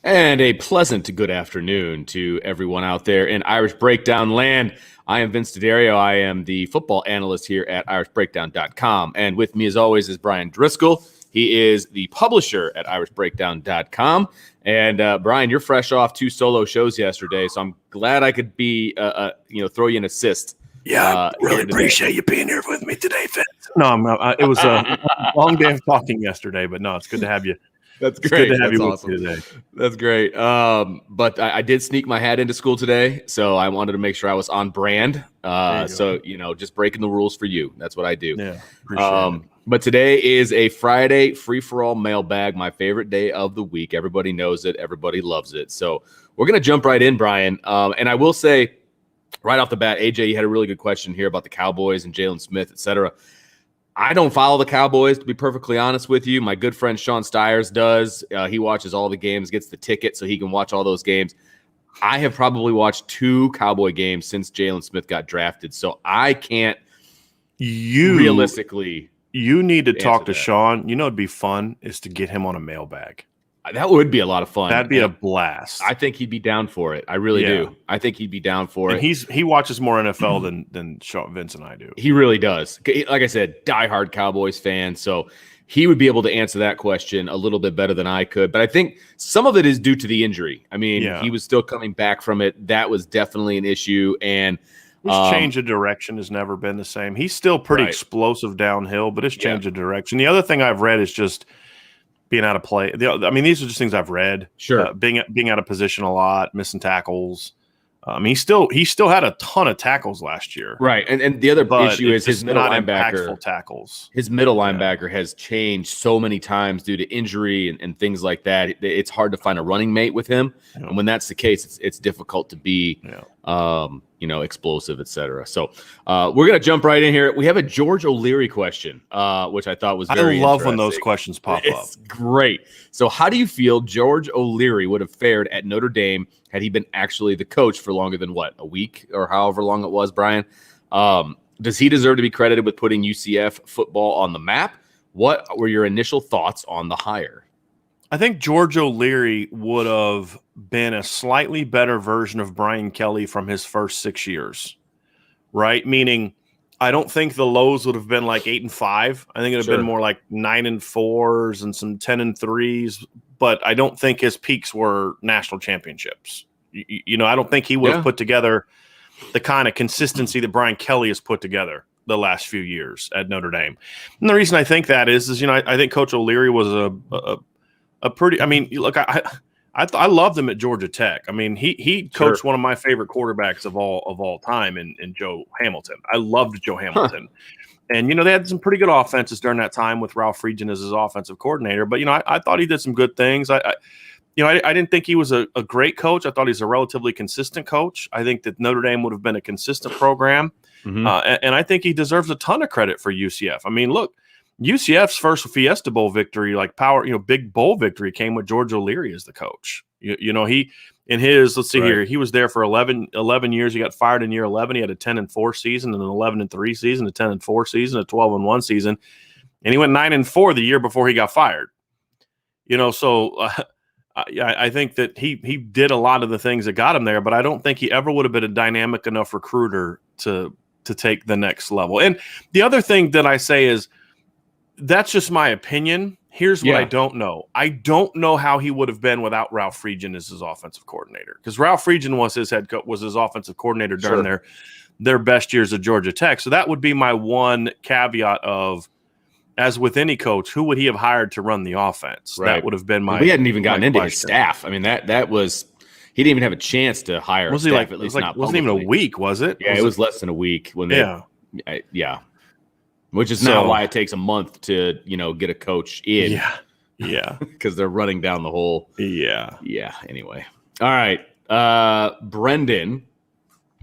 And a pleasant good afternoon to everyone out there in Irish Breakdown land. I am Vince D'Addario. I am the football analyst here at irishbreakdown.com. And with me, as always, is Brian Driscoll. He is the publisher at irishbreakdown.com. And Brian, you're fresh off 2 solo shows yesterday, so I'm glad I could be, throw you an assist. Yeah, I really appreciate you being here with me today, Vince. No, it was a long day of talking yesterday, but no, it's good to have you. That's great. Good to have That's you awesome. with me today. That's great. But I did sneak my hat into school today, so I wanted to make sure I was on brand. Just breaking the rules for you. That's what I do. Yeah, appreciate it. But today is a Friday free-for-all mailbag, my favorite day of the week. Everybody knows it. Everybody loves it. So we're going to jump right in, Brian. And I will say right off the bat, AJ, you had a really good question here about the Cowboys and Jalen Smith, et cetera. I don't follow the Cowboys, to be perfectly honest with you. My good friend Sean Stiers does. He watches all the games, gets the ticket so he can watch all those games. I have probably watched 2 Cowboy games since Jalen Smith got drafted, so I can't realistically. You need to talk to Sean. You know, it'd be fun is to get him on a mailbag. That would be a lot of fun. That'd be a blast. I think he'd be down for it. I really do. I think he'd be down for it. He watches more NFL than Sean, Vince and I do. He really does. Like I said, diehard Cowboys fan. So he would be able to answer that question a little bit better than I could. But I think some of it is due to the injury. I mean, he was still coming back from it. That was definitely an issue. And his change of direction has never been the same. He's still pretty explosive downhill, but his change of direction. The other thing I've read is just being out of play. These are just things I've read. Sure, being out of position a lot, missing tackles. He still had a ton of tackles last year. Right, and the other issue is his middle linebacker tackles. His middle linebacker has changed so many times due to injury and things like that. It's hard to find a running mate with him, and when that's the case, it's difficult to be, explosive, etc. So we're gonna jump right in here. We have a George O'Leary question, which I thought was very. I love when those questions pop up. It's great. So, how do you feel George O'Leary would have fared at Notre Dame had he been actually the coach for longer than a week or however long it was, Brian? Does he deserve to be credited with putting UCF football on the map? What were your initial thoughts on the hire? I think George O'Leary would have been a slightly better version of Brian Kelly from his first 6 years, right? Meaning, I don't think the lows would have been like 8-5. I think it would have been more like 9-4s and some 10-3s. But I don't think his peaks were national championships. I don't think he would have put together the kind of consistency that Brian Kelly has put together the last few years at Notre Dame. And the reason I think that is I think Coach O'Leary was a pretty. I mean, look, I loved him at Georgia Tech. I mean, he coached one of my favorite quarterbacks of all time in Joe Hamilton. I loved Joe Hamilton. And, they had some pretty good offenses during that time with Ralph Friedgen as his offensive coordinator. But, I thought he did some good things. I didn't think he was a great coach. I thought he's a relatively consistent coach. I think that Notre Dame would have been a consistent program. And I think he deserves a ton of credit for UCF. I mean, look, UCF's first Fiesta Bowl victory, big bowl victory, came with George O'Leary as the coach. He in his, let's see here, he was there for 11 years. He got fired in year 11. He had a 10-4 season, and an 11-3 season, a 10-4 season, a 12-1 season, and he went 9-4 the year before he got fired. I think that he did a lot of the things that got him there, but I don't think he ever would have been a dynamic enough recruiter to take the next level. And the other thing that I say is that's just my opinion. Here's what I don't know. I don't know how he would have been without Ralph Friedgen as his offensive coordinator, because Ralph Friedgen was his was his offensive coordinator during their best years at Georgia Tech. So that would be my one caveat of, as with any coach, who would he have hired to run the offense? Right. That would have been my. We hadn't even gotten into his staff. I mean, that was he didn't even have a chance to hire. Was a he staff, like? At least like, not wasn't even a week, was it? Yeah, it was less than a week when they. Yeah. Which is now why it takes a month to get a coach in. Yeah, because they're running down the whole. Yeah. Anyway, all right. Brendan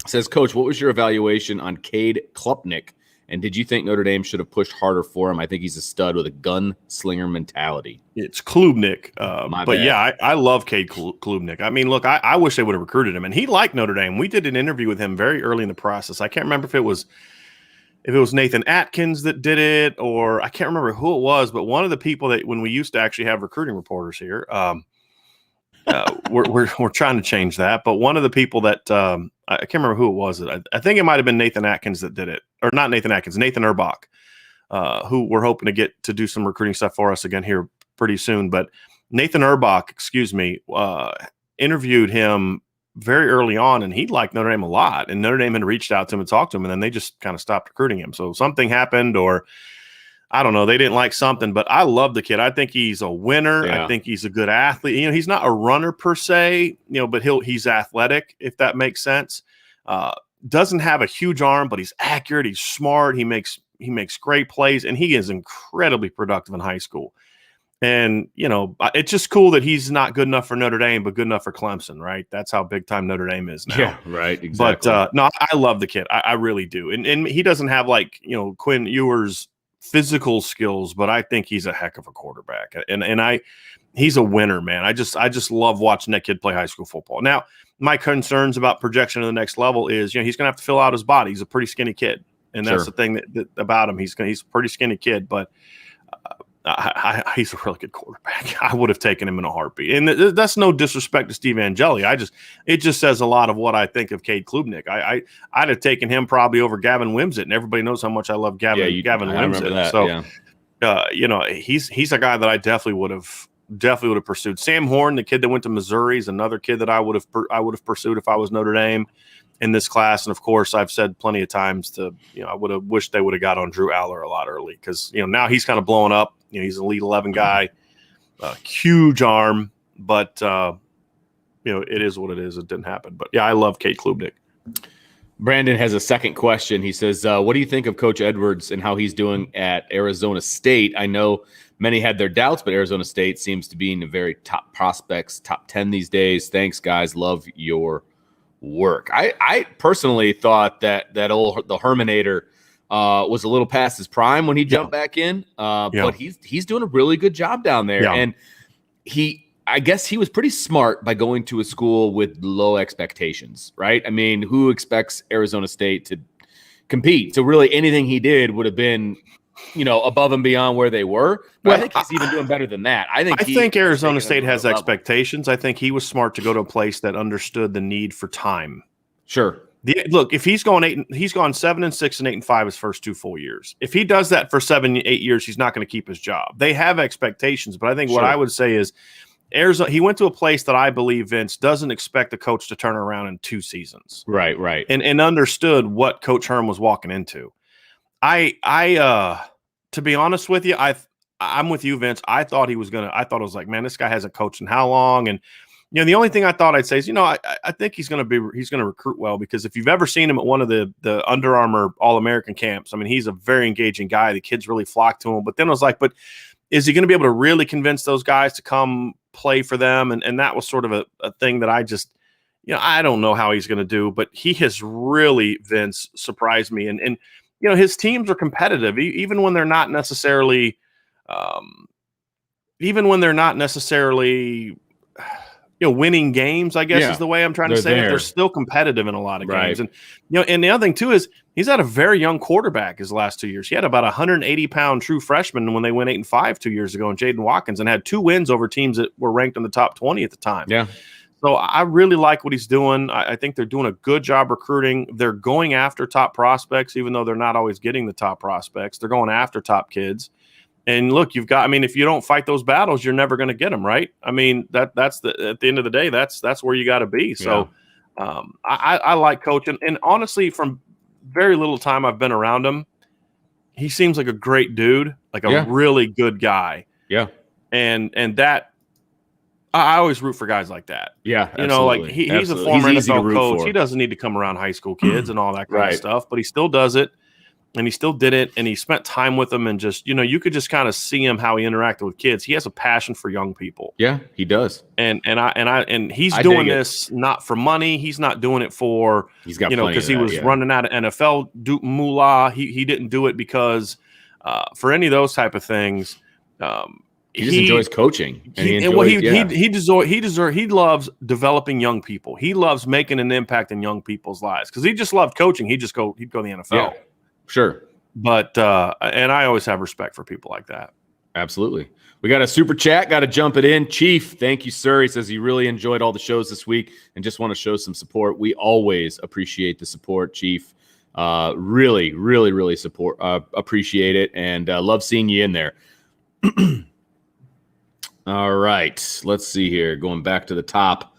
says, Coach, what was your evaluation on Cade Klubnik? And did you think Notre Dame should have pushed harder for him? I think he's a stud with a gunslinger mentality. It's Klubnik. I love Cade Klubnik. I mean, look, I wish they would have recruited him. And he liked Notre Dame. We did an interview with him very early in the process. I can't remember if it was Nathan Atkins that did it, or I can't remember who it was, but one of the people that when we used to actually have recruiting reporters here, we're trying to change that. But one of the people that I can't remember who it was. I think it might have been Nathan Atkins that did it, or not Nathan Atkins, Nathan Erbach, who we're hoping to get to do some recruiting stuff for us again here pretty soon. But Nathan Erbach, interviewed him very early on, and he liked Notre Dame a lot. And Notre Dame had reached out to him and talked to him, and then they just kind of stopped recruiting him. So something happened, or I don't know, they didn't like something. But I love the kid. I think he's a winner. Yeah. I think he's a good athlete. He's not a runner per se, but he's athletic, if that makes sense. Doesn't have a huge arm, but he's accurate. He's smart. He makes great plays, and he is incredibly productive in high school. And, it's just cool that he's not good enough for Notre Dame, but good enough for Clemson, right? That's how big time Notre Dame is now. Yeah, right. Exactly. But no, I love the kid. I really do. And he doesn't have Quinn Ewers' physical skills, but I think he's a heck of a quarterback. And he's a winner, man. I just love watching that kid play high school football. Now, my concerns about projection to the next level is, he's going to have to fill out his body. He's a pretty skinny kid. And that's the thing that about him. He's a pretty skinny kid, but he's a really good quarterback. I would have taken him in a heartbeat. And that's no disrespect to Steve Angeli. It just says a lot of what I think of Cade Klubnik. I'd have taken him probably over Gavin Wimsatt, and everybody knows how much I love Gavin Wimsatt. So, he's a guy that I definitely would have pursued. Sam Horn, the kid that went to Missouri, is another kid that I would have pursued if I was Notre Dame in this class. And of course, I've said plenty of times I would have wished they would have got on Drew Aller a lot early, because now he's kind of blowing up. He's an Elite 11 guy, huge arm, but it is what it is. It didn't happen. But yeah, I love Cade Klubnik. Brandon has a second question. He says, what do you think of Coach Edwards and how he's doing at Arizona State? I know many had their doubts, but Arizona State seems to be in the very top prospects, top 10 these days. Thanks, guys. Love your work. I personally thought that the Herminator was a little past his prime when he jumped back in, but he's doing a really good job down there. And I guess he was pretty smart by going to a school with low expectations, right? I mean, who expects Arizona State to compete? So really anything he did would have been, above and beyond where they were. But I think he's even doing better than that. I think Arizona State has expectations. I think he was smart to go to a place that understood the need for time. Sure. Look, if he's gone 7-6 and 8-5 his first 2 full years. If he does that for 7-8 years, he's not going to keep his job. They have expectations, but I think what I would say is Arizona. He went to a place that I believe Vince doesn't expect the coach to turn around in 2 seasons. Right. And understood what Coach Herm was walking into. To be honest with you, I'm with you, Vince. I thought it was like, man, this guy hasn't coached in how long? And the only thing I thought I'd say is, I think he's going to recruit well, because if you've ever seen him at one of the Under Armour All-American camps, I mean, he's a very engaging guy. The kids really flock to him. But then I was like, but is he going to be able to really convince those guys to come play for them? And that was sort of a thing that I just, I don't know how he's going to do, but he has really, Vince, surprised me. And his teams are competitive, even when they're not necessarily, winning games, I guess is the way I'm trying to say it. They're still competitive in a lot of games. And, and the other thing too is he's had a very young quarterback his last 2 years. He had about 180-pound true freshman when they went 8-5 2 years ago in Jaden Watkins, and had 2 wins over teams that were ranked in the top 20 at the time. Yeah. So I really like what he's doing. I think they're doing a good job recruiting. They're going after top prospects, even though they're not always getting the top prospects. They're going after top kids. And look, if you don't fight those battles, you're never going to get them, right? I mean, that's at the end of the day, that's where you got to be. So I like Coach. And honestly, from very little time I've been around him, he seems like a great dude, like a really good guy. Yeah. And that, I always root for guys like that. Yeah, like he's a former NFL coach. He doesn't need to come around high school kids and all that kind of stuff, but he still does it, and he still did it, and he spent time with them, and just you could just kind of see him how he interacted with kids. He has a passion for young people. Yeah, he does. And he's doing this not for money. He's not doing it for because he was running out of NFL moolah. He didn't do it because for any of those type of things. He just enjoys coaching. And he loves developing young people. He loves making an impact in young people's lives. Because he just loved coaching. He'd go to the NFL. Yeah, sure. But and I always have respect for people like that. Absolutely. We got a super chat. Got to jump it in. Chief, thank you, sir. He says he really enjoyed all the shows this week and just want to show some support. We always appreciate the support, Chief. Really, really, really appreciate it, and love seeing you in there. All right. Let's see here. Going back to the top.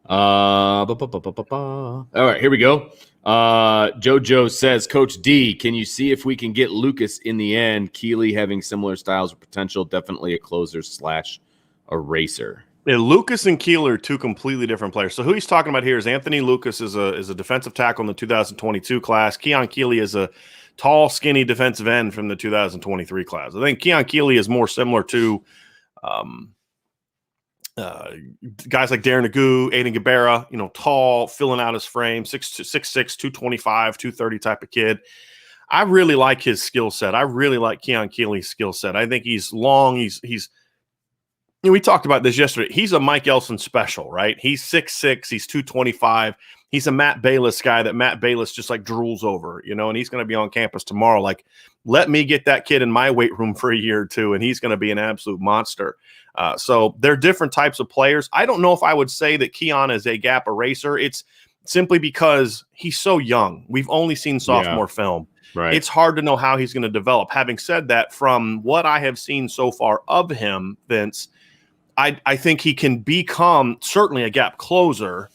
All right, here we go. JoJo says, Coach D, can you see if we can get Lucas in the end? Keeley having similar styles of potential, definitely a closer / a racer. Yeah, Lucas and Keeler are two completely different players. So who he's talking about here is Anthony Lucas is a defensive tackle in the 2022 class. Keon Keeley is a tall, skinny defensive end from the 2023 class. I think Keon Keeley is more similar to guys like Darren Nagu, Aiden Gabera, tall, filling out his frame, 6'6", 225, 230 type of kid. I really like his skill set. I really like Keon Keeley's skill set. I think he's long. He's we talked about this yesterday. He's a Mike Elson special, right? He's 6'6", he's 225. He's a Matt Bayless guy that Matt Bayless just like drools over, and he's going to be on campus tomorrow. Like, let me get that kid in my weight room for a year or two, and he's going to be an absolute monster. So they're different types of players. I don't know if I would say that Keon is a gap eraser. It's simply because he's so young. We've only seen sophomore film. Right. It's hard to know how he's going to develop. Having said that, from what I have seen so far of him, Vince, I think he can become certainly a gap closer,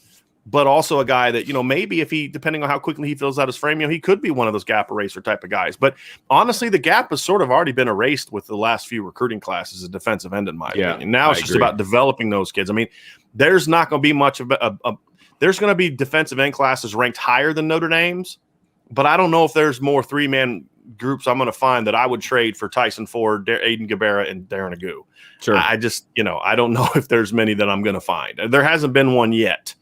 but also a guy that, maybe if he, depending on how quickly he fills out his frame, he could be one of those gap eraser type of guys. But honestly, the gap has sort of already been erased with the last few recruiting classes as defensive end, in my opinion. Now it's just about developing those kids. I mean, there's not going to be much of there's going to be defensive end classes ranked higher than Notre Dame's, but I don't know if there's more 3-man groups I'm going to find that I would trade for Tyson Ford, Aiden Gabera, and Darren Nagu. Sure. I just, I don't know if there's many that I'm going to find. There hasn't been one yet.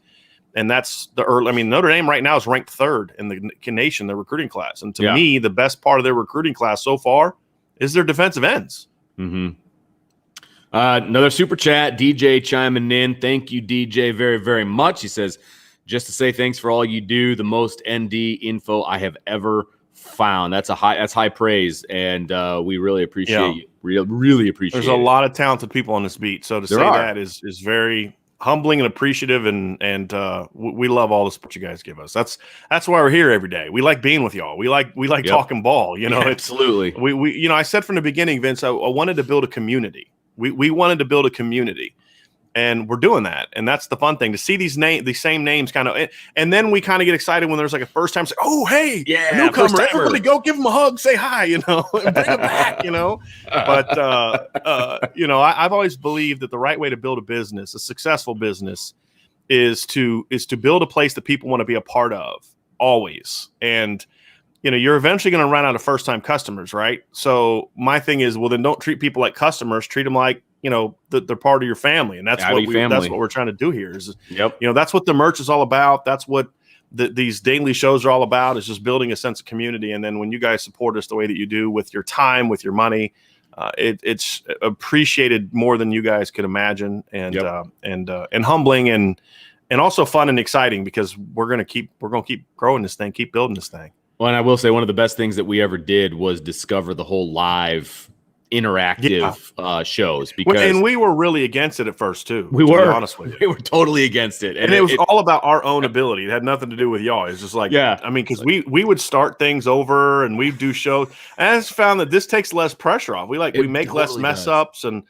And that's the early. I mean, Notre Dame right now is ranked 3rd in the nation, their recruiting class. And to me, the best part of their recruiting class so far is their defensive ends. Mm-hmm. Another super chat, DJ chiming in. Thank you, DJ, very, very much. He says, just to say thanks for all you do, the most ND info I have ever found. That's high praise, and we really appreciate you. Really appreciate it. There's a lot of talented people on this beat, so to say that is very humbling and appreciative, and we love all the support you guys give us. That's why we're here every day. We like being with y'all. We like talking ball. Absolutely. We I said from the beginning, Vince, I wanted to build a community. We wanted to build a community. And we're doing that, and that's the fun thing to see these same names kind of, and then we kind of get excited when there's like a first time. Say, oh, hey, a newcomer! Everybody, go give them a hug, say hi, and bring them back, But I've always believed that the right way to build a business, a successful business, is to build a place that people want to be a part of always, and you're eventually going to run out of first time customers, right? So my thing is, well, then don't treat people like customers, treat them like they're part of your family, and that's what we're trying to do here. That's what the merch is all about. That's what these daily shows are all about. Is just building a sense of community. And then when you guys support us the way that you do, with your time, with your money, it's appreciated more than you guys could imagine, and humbling, and also fun and exciting, because we're gonna keep growing this thing, keep building this thing. Well, and I will say one of the best things that we ever did was discover the whole live interactive shows, and we were really against it at first too. We were, honest with you. We were totally against it, and it was all about our own ability. It had nothing to do with y'all. It's just like, I mean, because we would start things over and we'd do shows, and I just found that this takes less pressure off. We make less mess ups, and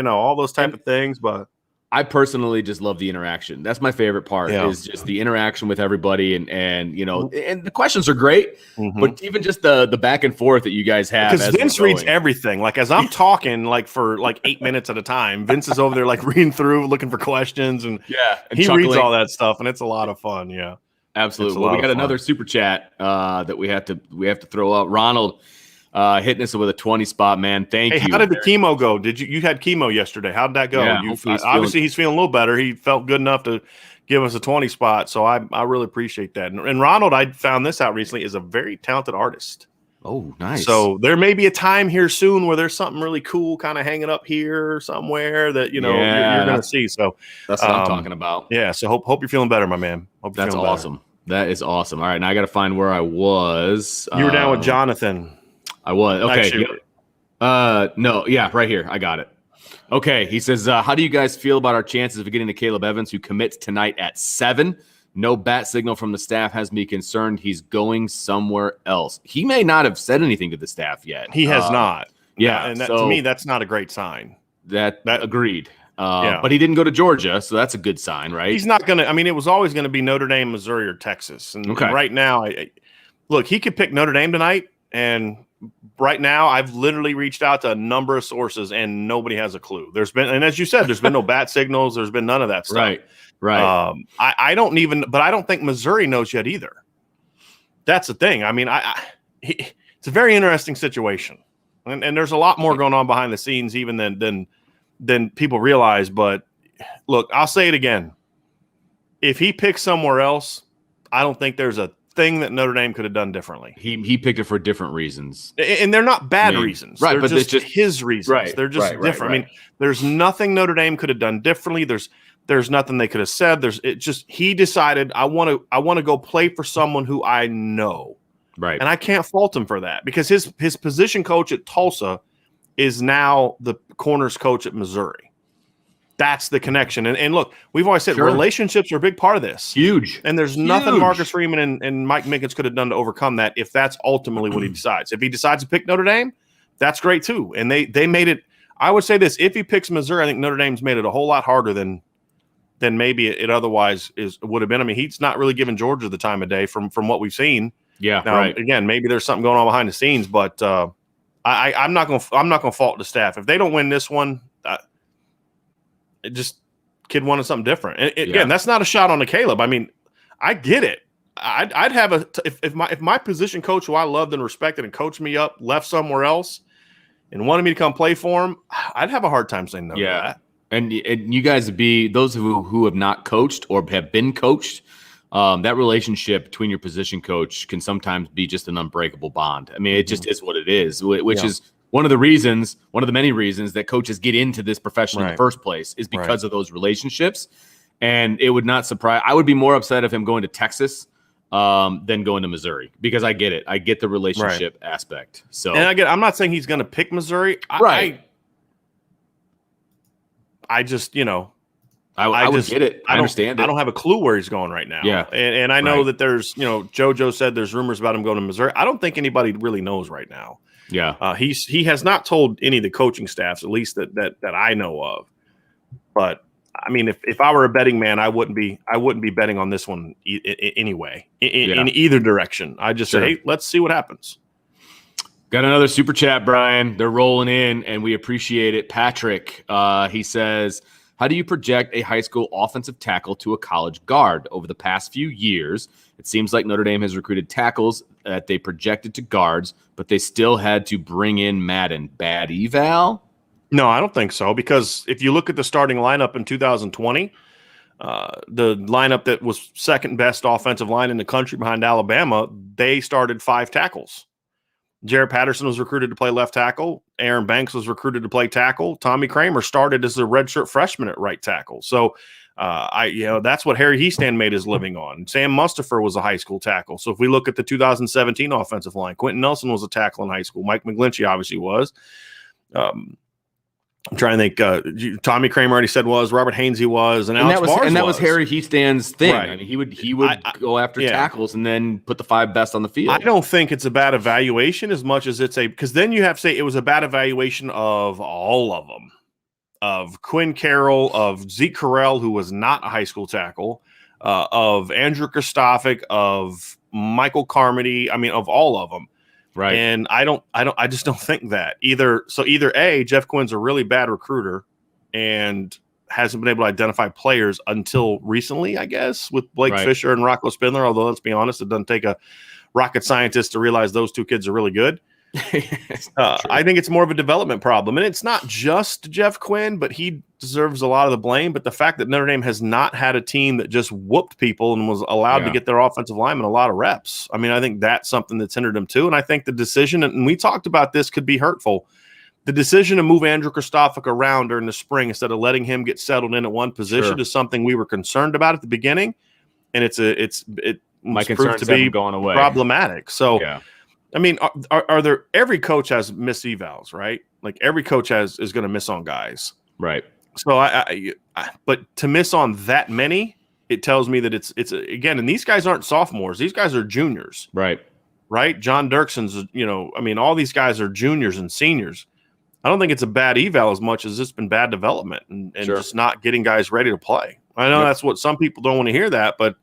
all those type of things. But I personally just love the interaction. That's my favorite part, is just the interaction with everybody. And the questions are great, but even just the back and forth that you guys have. Because Vince reads everything. Like, as I'm talking, like for like 8 minutes at a time, Vince is over there like reading through, looking for questions. And he chuckling. Reads all that stuff, and it's a lot of fun. Yeah, absolutely. Well, we got another super chat that we have to throw out. Ronald hitting us with a 20 spot, man. Thank you. How did the chemo go? You had chemo yesterday? How did that go? Yeah, obviously he's feeling a little better. He felt good enough to give us a 20 spot. So I really appreciate that. And Ronald, I found this out recently, is a very talented artist. Oh, nice. So there may be a time here soon where there's something really cool kind of hanging up here somewhere that, you're going to see. So that's what I'm talking about. Yeah. So hope you're feeling better, my man. That's awesome. That is awesome. All right. Now I got to find where I was. You were down with Jonathan. I was. Okay. Actually, No, yeah, right here. I got it. Okay, he says, how do you guys feel about our chances of getting to Caleb Evans, who commits tonight at 7? No bat signal from the staff has me concerned he's going somewhere else. He may not have said anything to the staff yet. He has not. Yeah, and so to me, that's not a great sign. That agreed. Yeah. But he didn't go to Georgia, so that's a good sign, right? He's not going to – I mean, it was always going to be Notre Dame, Missouri, or Texas. And right now, look, he could pick Notre Dame tonight, and right now I've literally reached out to a number of sources, and nobody has a clue. And as you said, there's been no bat signals. There's been none of that stuff. Right. I don't think Missouri knows yet either. That's the thing. I mean, it's a very interesting situation. And there's a lot more going on behind the scenes even than people realize. But look, I'll say it again. If he picks somewhere else, I don't think there's a thing that Notre Dame could have done differently. He picked it for different reasons. And they're not bad reasons. Right, they're but just his reasons. Right, they're just different. Right. I mean, there's nothing Notre Dame could have done differently. There's nothing they could have said. He decided I want to go play for someone who I know. Right. And I can't fault him for that because his position coach at Tulsa is now the corners coach at Missouri. That's the connection. And look, we've always said relationships are a big part of this. Huge. And there's nothing Marcus Freeman and Mike Mickens could have done to overcome that if that's ultimately what he decides. If he decides to pick Notre Dame, that's great too. And they made it – I would say this. If he picks Missouri, I think Notre Dame's made it a whole lot harder than maybe it otherwise would have been. I mean, he's not really giving Georgia the time of day from what we've seen. Yeah, now, again, maybe there's something going on behind the scenes, but I'm not going to fault the staff if they don't win this one. Kid wanted something different. And again, that's not a shot on the Caleb. I mean, I get it. I'd have if my position coach, who I loved and respected and coached me up, left somewhere else and wanted me to come play for him, I'd have a hard time saying no to that. And you guys those who have not coached or have been coached. That relationship between your position coach can sometimes be just an unbreakable bond. I mean, it just is what it is, which is one of the many reasons that coaches get into this profession in the first place is because of those relationships. And it would not surprise. I would be more upset of him going to Texas than going to Missouri because I get it. I get the relationship aspect. So, and I'm not saying he's going to pick Missouri. I just, I would get it. I understand it. I don't have a clue where he's going right now. Yeah. And I know that there's, JoJo said there's rumors about him going to Missouri. I don't think anybody really knows right now. Yeah. He has not told any of the coaching staffs, at least that I know of. But I mean, if I were a betting man, I wouldn't be betting on this one anyway, in either direction. I just say, hey, let's see what happens. Got another super chat, Brian. They're rolling in, and we appreciate it. Patrick, he says, how do you project a high school offensive tackle to a college guard? Over the past few years, it seems like Notre Dame has recruited tackles that they projected to guards, but they still had to bring in Madden. Bad eval? No, I don't think so, because if you look at the starting lineup in 2020, the lineup that was second best offensive line in the country behind Alabama, they started 5 tackles. Jared Patterson was recruited to play left tackle. Aaron Banks was recruited to play tackle. Tommy Kramer started as a redshirt freshman at right tackle. So, that's what Harry Heastand made his living on. Sam Mustipher was a high school tackle. So if we look at the 2017 offensive line, Quentin Nelson was a tackle in high school. Mike McGlinchey obviously was. I'm trying to think. Tommy Kramer already said was. Robert Hainsey was, and Alex Bars that was Harry Heastand's thing. Right. I mean, he would go after tackles and then put the 5 best on the field. I don't think it's a bad evaluation as much as it's because then you have to say it was a bad evaluation of all of them, of Quinn Carroll, of Zeke Correll, who was not a high school tackle, of Andrew Kristofic, of Michael Carmody. I mean, of all of them. Right. And I just don't think that either. So either A, Jeff Quinn's a really bad recruiter and hasn't been able to identify players until recently, I guess, with Blake Fisher and Rocco Spindler. Although let's be honest, it doesn't take a rocket scientist to realize those 2 kids are really good. I think it's more of a development problem. And it's not just Jeff Quinn, but he deserves a lot of the blame. But the fact that Notre Dame has not had a team that just whooped people and was allowed to get their offensive linemen a lot of reps. I mean, I think that's something that's hindered them too. And I think the decision, and we talked about this, could be hurtful. The decision to move Andrew Kristofic around during the spring instead of letting him get settled in at one position is something we were concerned about at the beginning. And it my proved to be going away. problematic. So I mean, are there? Every coach has missed evals, right? Like every coach is going to miss on guys, right? So but to miss on that many, it tells me that it's again, and these guys aren't sophomores; these guys are juniors, right? John Dirkson's, I mean, all these guys are juniors and seniors. I don't think it's a bad eval as much as it's been bad development and Sure. just not getting guys ready to play. I know that's what some people don't want to hear that, but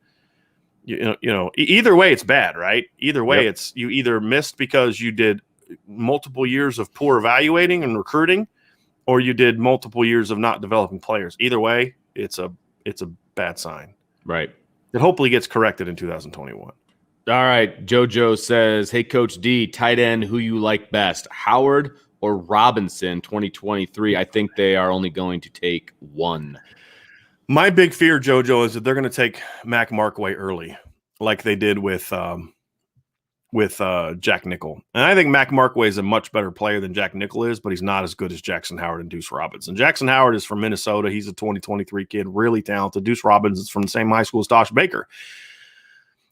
either way, it's bad, right? Either way, it's you either missed because you did multiple years of poor evaluating and recruiting, or you did multiple years of not developing players. Either way, it's a bad sign. Right. It hopefully gets corrected in 2021. All right. JoJo says, hey, Coach D, tight end, who you like best, Howard or Robinson 2023? I think they are only going to take one. My big fear, JoJo, is that they're going to take Mac Markway early, like they did with Jack Nickel. And I think Mac Markway is a much better player than Jack Nickel is, but he's not as good as Jackson Howard and Deuce Robinson. Jackson Howard is from Minnesota. He's a 2023 kid, really talented. Deuce Robinson is from the same high school as Tosh Baker.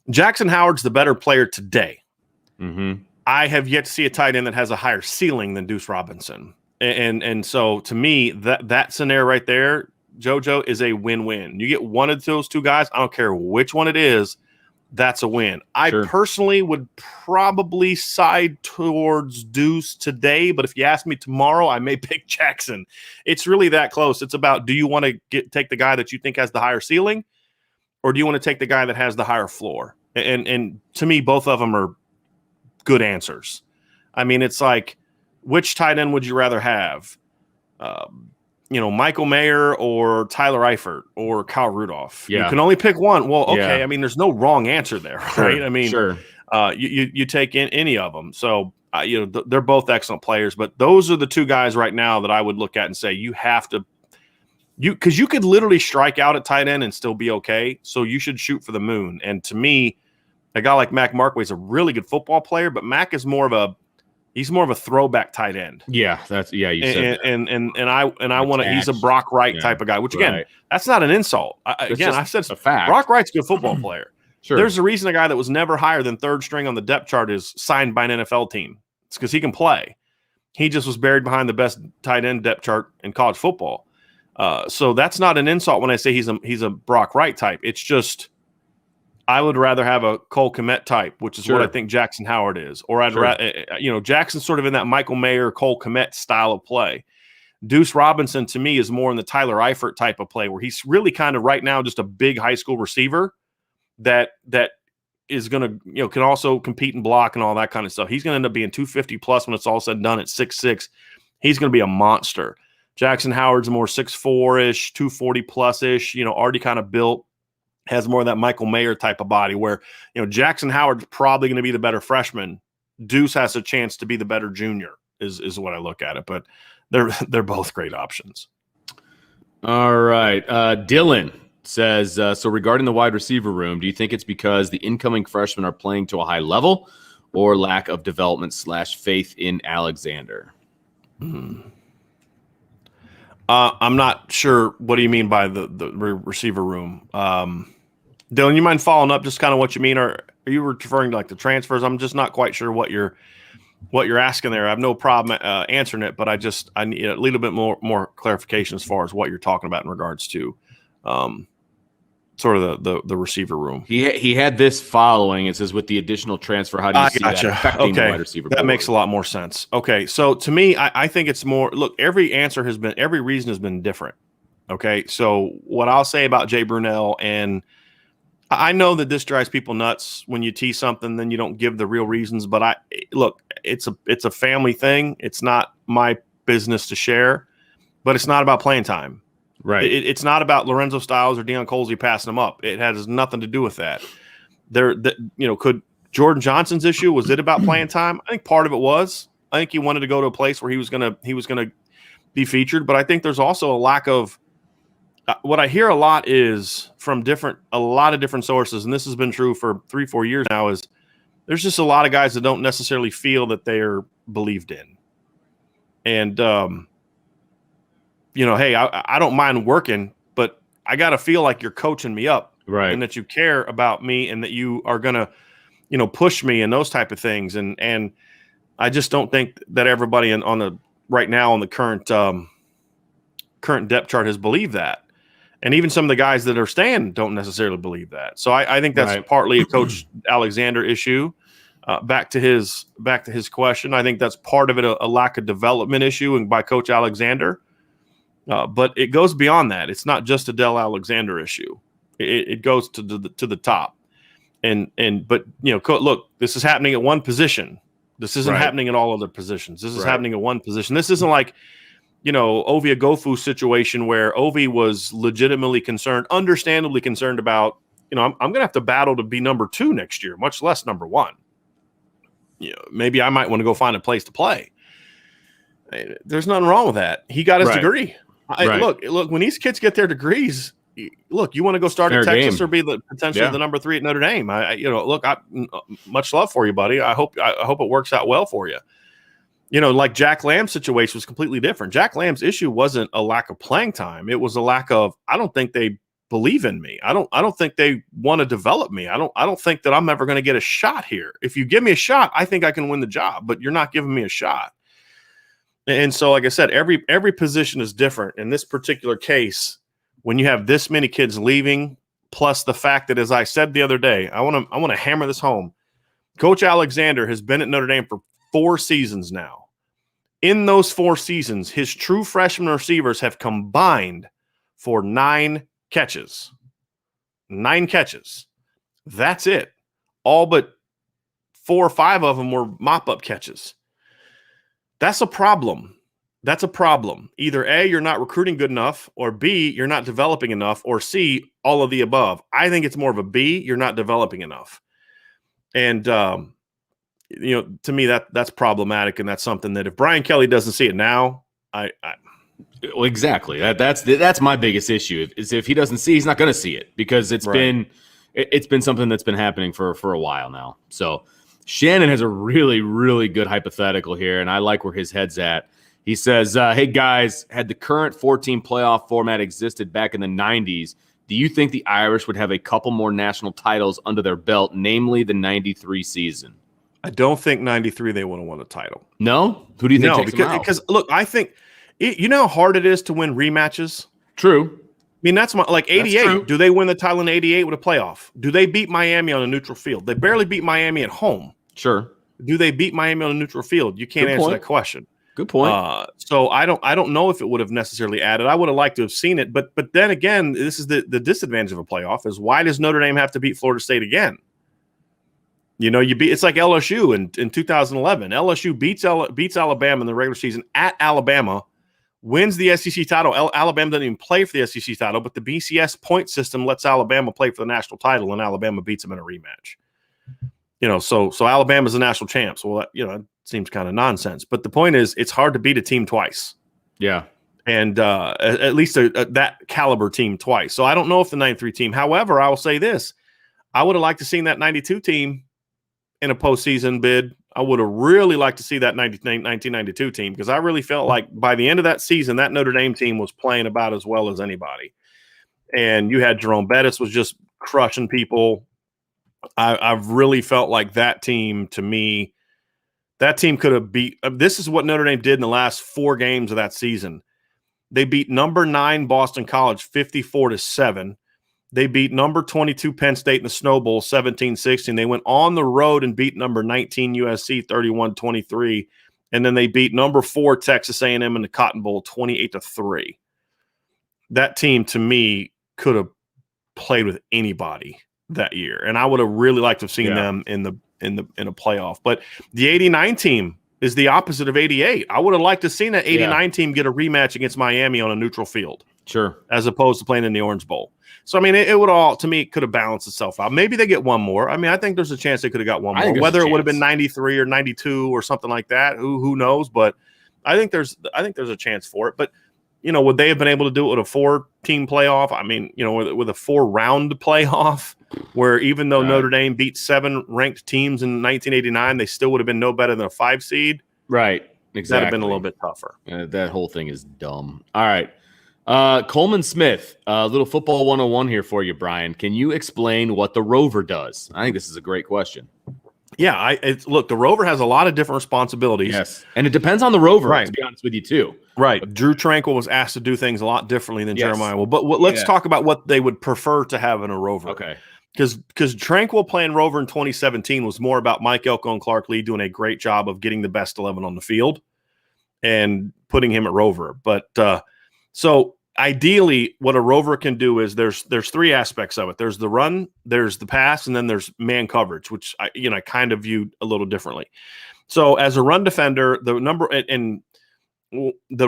Jackson Howard's the better player today. Mm-hmm. I have yet to see a tight end that has a higher ceiling than Deuce Robinson. And so to me, that scenario right there, JoJo, is a win-win. You get one of those two guys, I don't care which one it is, that's a win. I personally would probably side towards Deuce today, but if you ask me tomorrow, I may pick Jackson. It's really that close. It's about, do you want to take the guy that you think has the higher ceiling, or do you want to take the guy that has the higher floor? And to me, both of them are good answers. I mean, it's like, which tight end would you rather have? Michael Mayer or Tyler Eifert or Kyle Rudolph. Yeah. You can only pick one. Well, okay. Yeah. I mean, there's no wrong answer there, right? I mean, you take in any of them. So, they're both excellent players, but those are the two guys right now that I would look at and say, you have to, because you could literally strike out at tight end and still be okay. So you should shoot for the moon. And to me, a guy like Mac Markway is a really good football player, but Mac is more of a throwback tight end. Yeah, you said that. And I want to. He's a Brock Wright type of guy. Which again, that's not an insult. I've said a fact. Brock Wright's a good football player. Sure. There's a reason a guy that was never higher than third string on the depth chart is signed by an NFL team. It's because he can play. He just was buried behind the best tight end depth chart in college football. So that's not an insult when I say he's a Brock Wright type. It's just, I would rather have a Cole Kmet type, which is what I think Jackson Howard is. Or I'd rather, Jackson's sort of in that Michael Mayer, Cole Kmet style of play. Deuce Robinson, to me, is more in the Tyler Eifert type of play, where he's really kind of right now just a big high school receiver that is going to, can also compete and block and all that kind of stuff. He's going to end up being 250 plus when it's all said and done at 6'6". He's going to be a monster. Jackson Howard's more 6'4"-ish, 240 plus-ish, already kind of built. Has more of that Michael Mayer type of body where, Jackson Howard's probably going to be the better freshman. Deuce has a chance to be the better junior is what I look at it. But they're both great options. All right. Dylan says, so regarding the wide receiver room, do you think it's because the incoming freshmen are playing to a high level or lack of development / faith in Alexander? I'm not sure. What do you mean by the receiver room? Dylan, you mind following up just kind of what you mean? Or are you referring to like the transfers? I'm just not quite sure what you're asking there. I have no problem answering it, but I need a little bit more clarification as far as what you're talking about in regards to sort of the receiver room. He had this following. It says, with the additional transfer, how do you see that affecting the wide receiver board? That makes a lot more sense. Okay, so to me, I think it's more, look, every reason has been different. Okay, so what I'll say about Jay Brunell, and I know that this drives people nuts when you tease something, then you don't give the real reasons, but it's a family thing. It's not my business to share, but it's not about playing time. Right. It's not about Lorenzo Styles or Deion Colsey passing them up. It has nothing to do with that. Could Jordan Johnson's issue, was it about playing time? I think part of it was. I think he wanted to go to a place where he was gonna be featured, but I think there's also a lack of what I hear a lot is from a lot of different sources, and this has been true for 3-4 years now, is there's just a lot of guys that don't necessarily feel that they're believed in. And hey, I don't mind working, but I got to feel like you're coaching me up, right? And that you care about me, and that you are gonna, push me and those type of things. And I just don't think that everybody right now on the current depth chart has believed that. And even some of the guys that are staying don't necessarily believe that. So I think that's partly a Coach Alexander issue. Back to his question, I think that's part of it, a lack of development issue and by Coach Alexander. But it goes beyond that. It's not just a Del Alexander issue. It goes to the top. But look, this is happening at one position. This isn't happening at all other positions. This is happening at one position. This isn't like, Ovi Agofu's situation where Ovi was legitimately concerned, understandably concerned about, I'm going to have to battle to be number 2 next year, much less number 1. Maybe I might want to go find a place to play. There's nothing wrong with that. He got his degree. Look, when these kids get their degrees, look, you want to go start at Texas or be potentially the number 3 at Notre Dame. Much love for you, buddy. I hope it works out well for you. Like Jack Lamb's situation was completely different. Jack Lamb's issue wasn't a lack of playing time. It was a lack of, I don't think they believe in me. I don't think they want to develop me. I don't think that I'm ever going to get a shot here. If you give me a shot, I think I can win the job, but you're not giving me a shot. And so, like I said, every position is different. In this particular case, when you have this many kids leaving, plus the fact that, as I said the other day, I want to hammer this home. Coach Alexander has been at Notre Dame for 4 seasons now. In those 4 seasons, his true freshman receivers have combined for 9 catches. 9 catches. That's it. All but 4 or 5 of them were mop-up catches. That's a problem. That's a problem. Either A, you're not recruiting good enough, or B, you're not developing enough, or C, all of the above. I think it's more of a B, you're not developing enough. And, to me, that's problematic, and that's something that if Brian Kelly doesn't see it now, Well, exactly. That's my biggest issue. Is if he doesn't see, he's not going to see it because it's been something that's been happening for a while now. So Shannon has a really, really good hypothetical here, and I like where his head's at. He says, hey, guys, had the current 14 playoff format existed back in the 90s, do you think the Irish would have a couple more national titles under their belt, namely the 93 season? I don't think 93 they would have won a title. No? Who do you think takes them out? Because, look, I think you know how hard it is to win rematches? True. I mean, that's 88. Do they win the title in 88 with a playoff? Do they beat Miami on a neutral field? They barely beat Miami at home. Sure. Do they beat Miami on a neutral field? You can't answer that question. Good point. So I don't know if it would have necessarily added. I would have liked to have seen it, but then again, this is the disadvantage of a playoff is why does Notre Dame have to beat Florida State again? It's like LSU in 2011. LSU beats Alabama in the regular season at Alabama, wins the SEC title. Alabama doesn't even play for the SEC title, but the BCS point system lets Alabama play for the national title, and Alabama beats them in a rematch. So Alabama's the national champs. Well, it seems kind of nonsense. But the point is, it's hard to beat a team twice. Yeah. And at least that caliber team twice. So I don't know if the 93 team. However, I will say this. I would have liked to seen that 92 team in a postseason bid. I would have really liked to see that 1992 team because I really felt like by the end of that season, that Notre Dame team was playing about as well as anybody. And you had Jerome Bettis was just crushing people. I've really felt like that team, to me, that team could have beat – this is what Notre Dame did in the last 4 games of that season. They beat number 9 Boston College 54-7. They beat number 22 Penn State in the Snow Bowl 17-16. They went on the road and beat number 19 USC 31-23. And then they beat number 4 Texas A&M in the Cotton Bowl 28-3. That team, to me, could have played with anybody that year. And I would have really liked to have seen them in a playoff. But the 89 team is the opposite of 88. I would have liked to have seen that 89 team get a rematch against Miami on a neutral field. Sure. As opposed to playing in the Orange Bowl. So, I mean, it would all, to me, it could have balanced itself out. Maybe they get one more. I mean, I think there's a chance they could have got one more. Whether it would have been 93 or 92 or something like that, who knows? But I think there's a chance for it. But, would they have been able to do it with a 4-team playoff? I mean, with a 4-round playoff where even though Notre Dame beat 7 ranked teams in 1989, they still would have been no better than a 5 seed. Right. Exactly. That would have been a little bit tougher. That whole thing is dumb. All right. Coleman Smith, a little football 101 here for you, Brian. Can you explain what the Rover does? I think this is a great question. Yeah, look, the Rover has a lot of different responsibilities. Yes, and it depends on the Rover, Right. to be honest with you, too. Right. Drew Tranquil was asked to do things a lot differently than Yes. Jeremiah will. But let's talk about what they would prefer to have in a Rover. Okay. Because Tranquil playing Rover in 2017 was more about Mike Elko and Clark Lee doing a great job of getting the best 11 on the field and putting him at Rover. But so ideally, what a Rover can do is there's three aspects of it. There's the run, there's the pass, and then there's man coverage, which I kind of viewed a little differently. So as a run defender,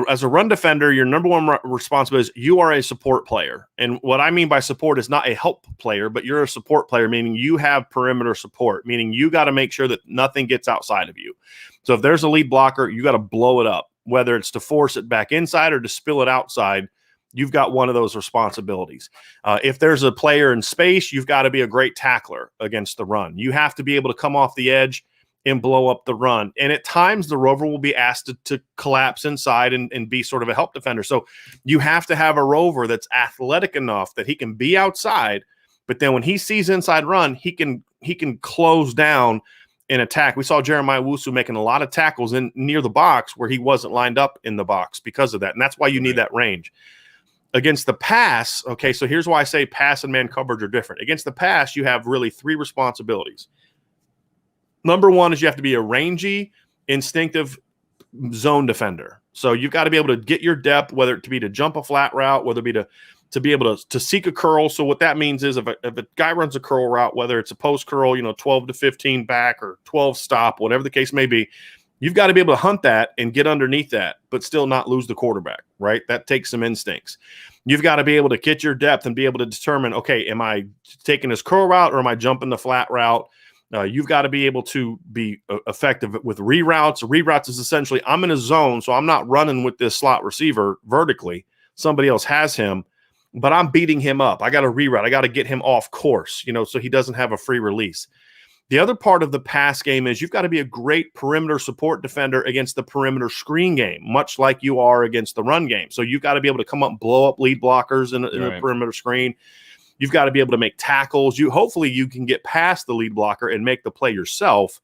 as a run defender, your number one responsibility is you are a support player. And what I mean by support is not a help player, but you're a support player, meaning you have perimeter support, meaning you got to make sure that nothing gets outside of you. So if there's a lead blocker, you got to blow it up, whether it's to force it back inside or to spill it outside. You've got one of those responsibilities. If there's a player in space, you've got to be a great tackler against the run. You have to be able to come off the edge and blow up the run. And at times the Rover will be asked to collapse inside and be sort of a help defender. So you have to have a Rover that's athletic enough that he can be outside, but then when he sees inside run, he can close down and attack. We saw Jeremiah Wusu making a lot of tackles in near the box where he wasn't lined up in the box because of that. And that's why you need that range. Against the pass, okay, so here's why I say pass and man coverage are different. Against the pass, you have really three responsibilities. Number one is you have to be a rangy, instinctive zone defender. So you've got to be able to get your depth, whether it be to jump a flat route, whether it be to be able to seek a curl. So what that means is if a guy runs a curl route, whether it's a post curl, 12 to 15 back or 12 stop, whatever the case may be, you've got to be able to hunt that and get underneath that, but still not lose the quarterback, right? That takes some instincts. You've got to be able to get your depth and be able to determine, okay, am I taking this curl route or am I jumping the flat route? You've got to be able to be effective with reroutes. Reroutes is essentially I'm in a zone, so I'm not running with this slot receiver vertically. Somebody else has him, but I'm beating him up. I got to reroute. I got to get him off course, so he doesn't have a free release. The other part of the pass game is you've got to be a great perimeter support defender against the perimeter screen game, much like you are against the run game. So you've got to be able to come up and blow up lead blockers in a perimeter screen. You've got to be able to make tackles. Hopefully you can get past the lead blocker and make the play yourself.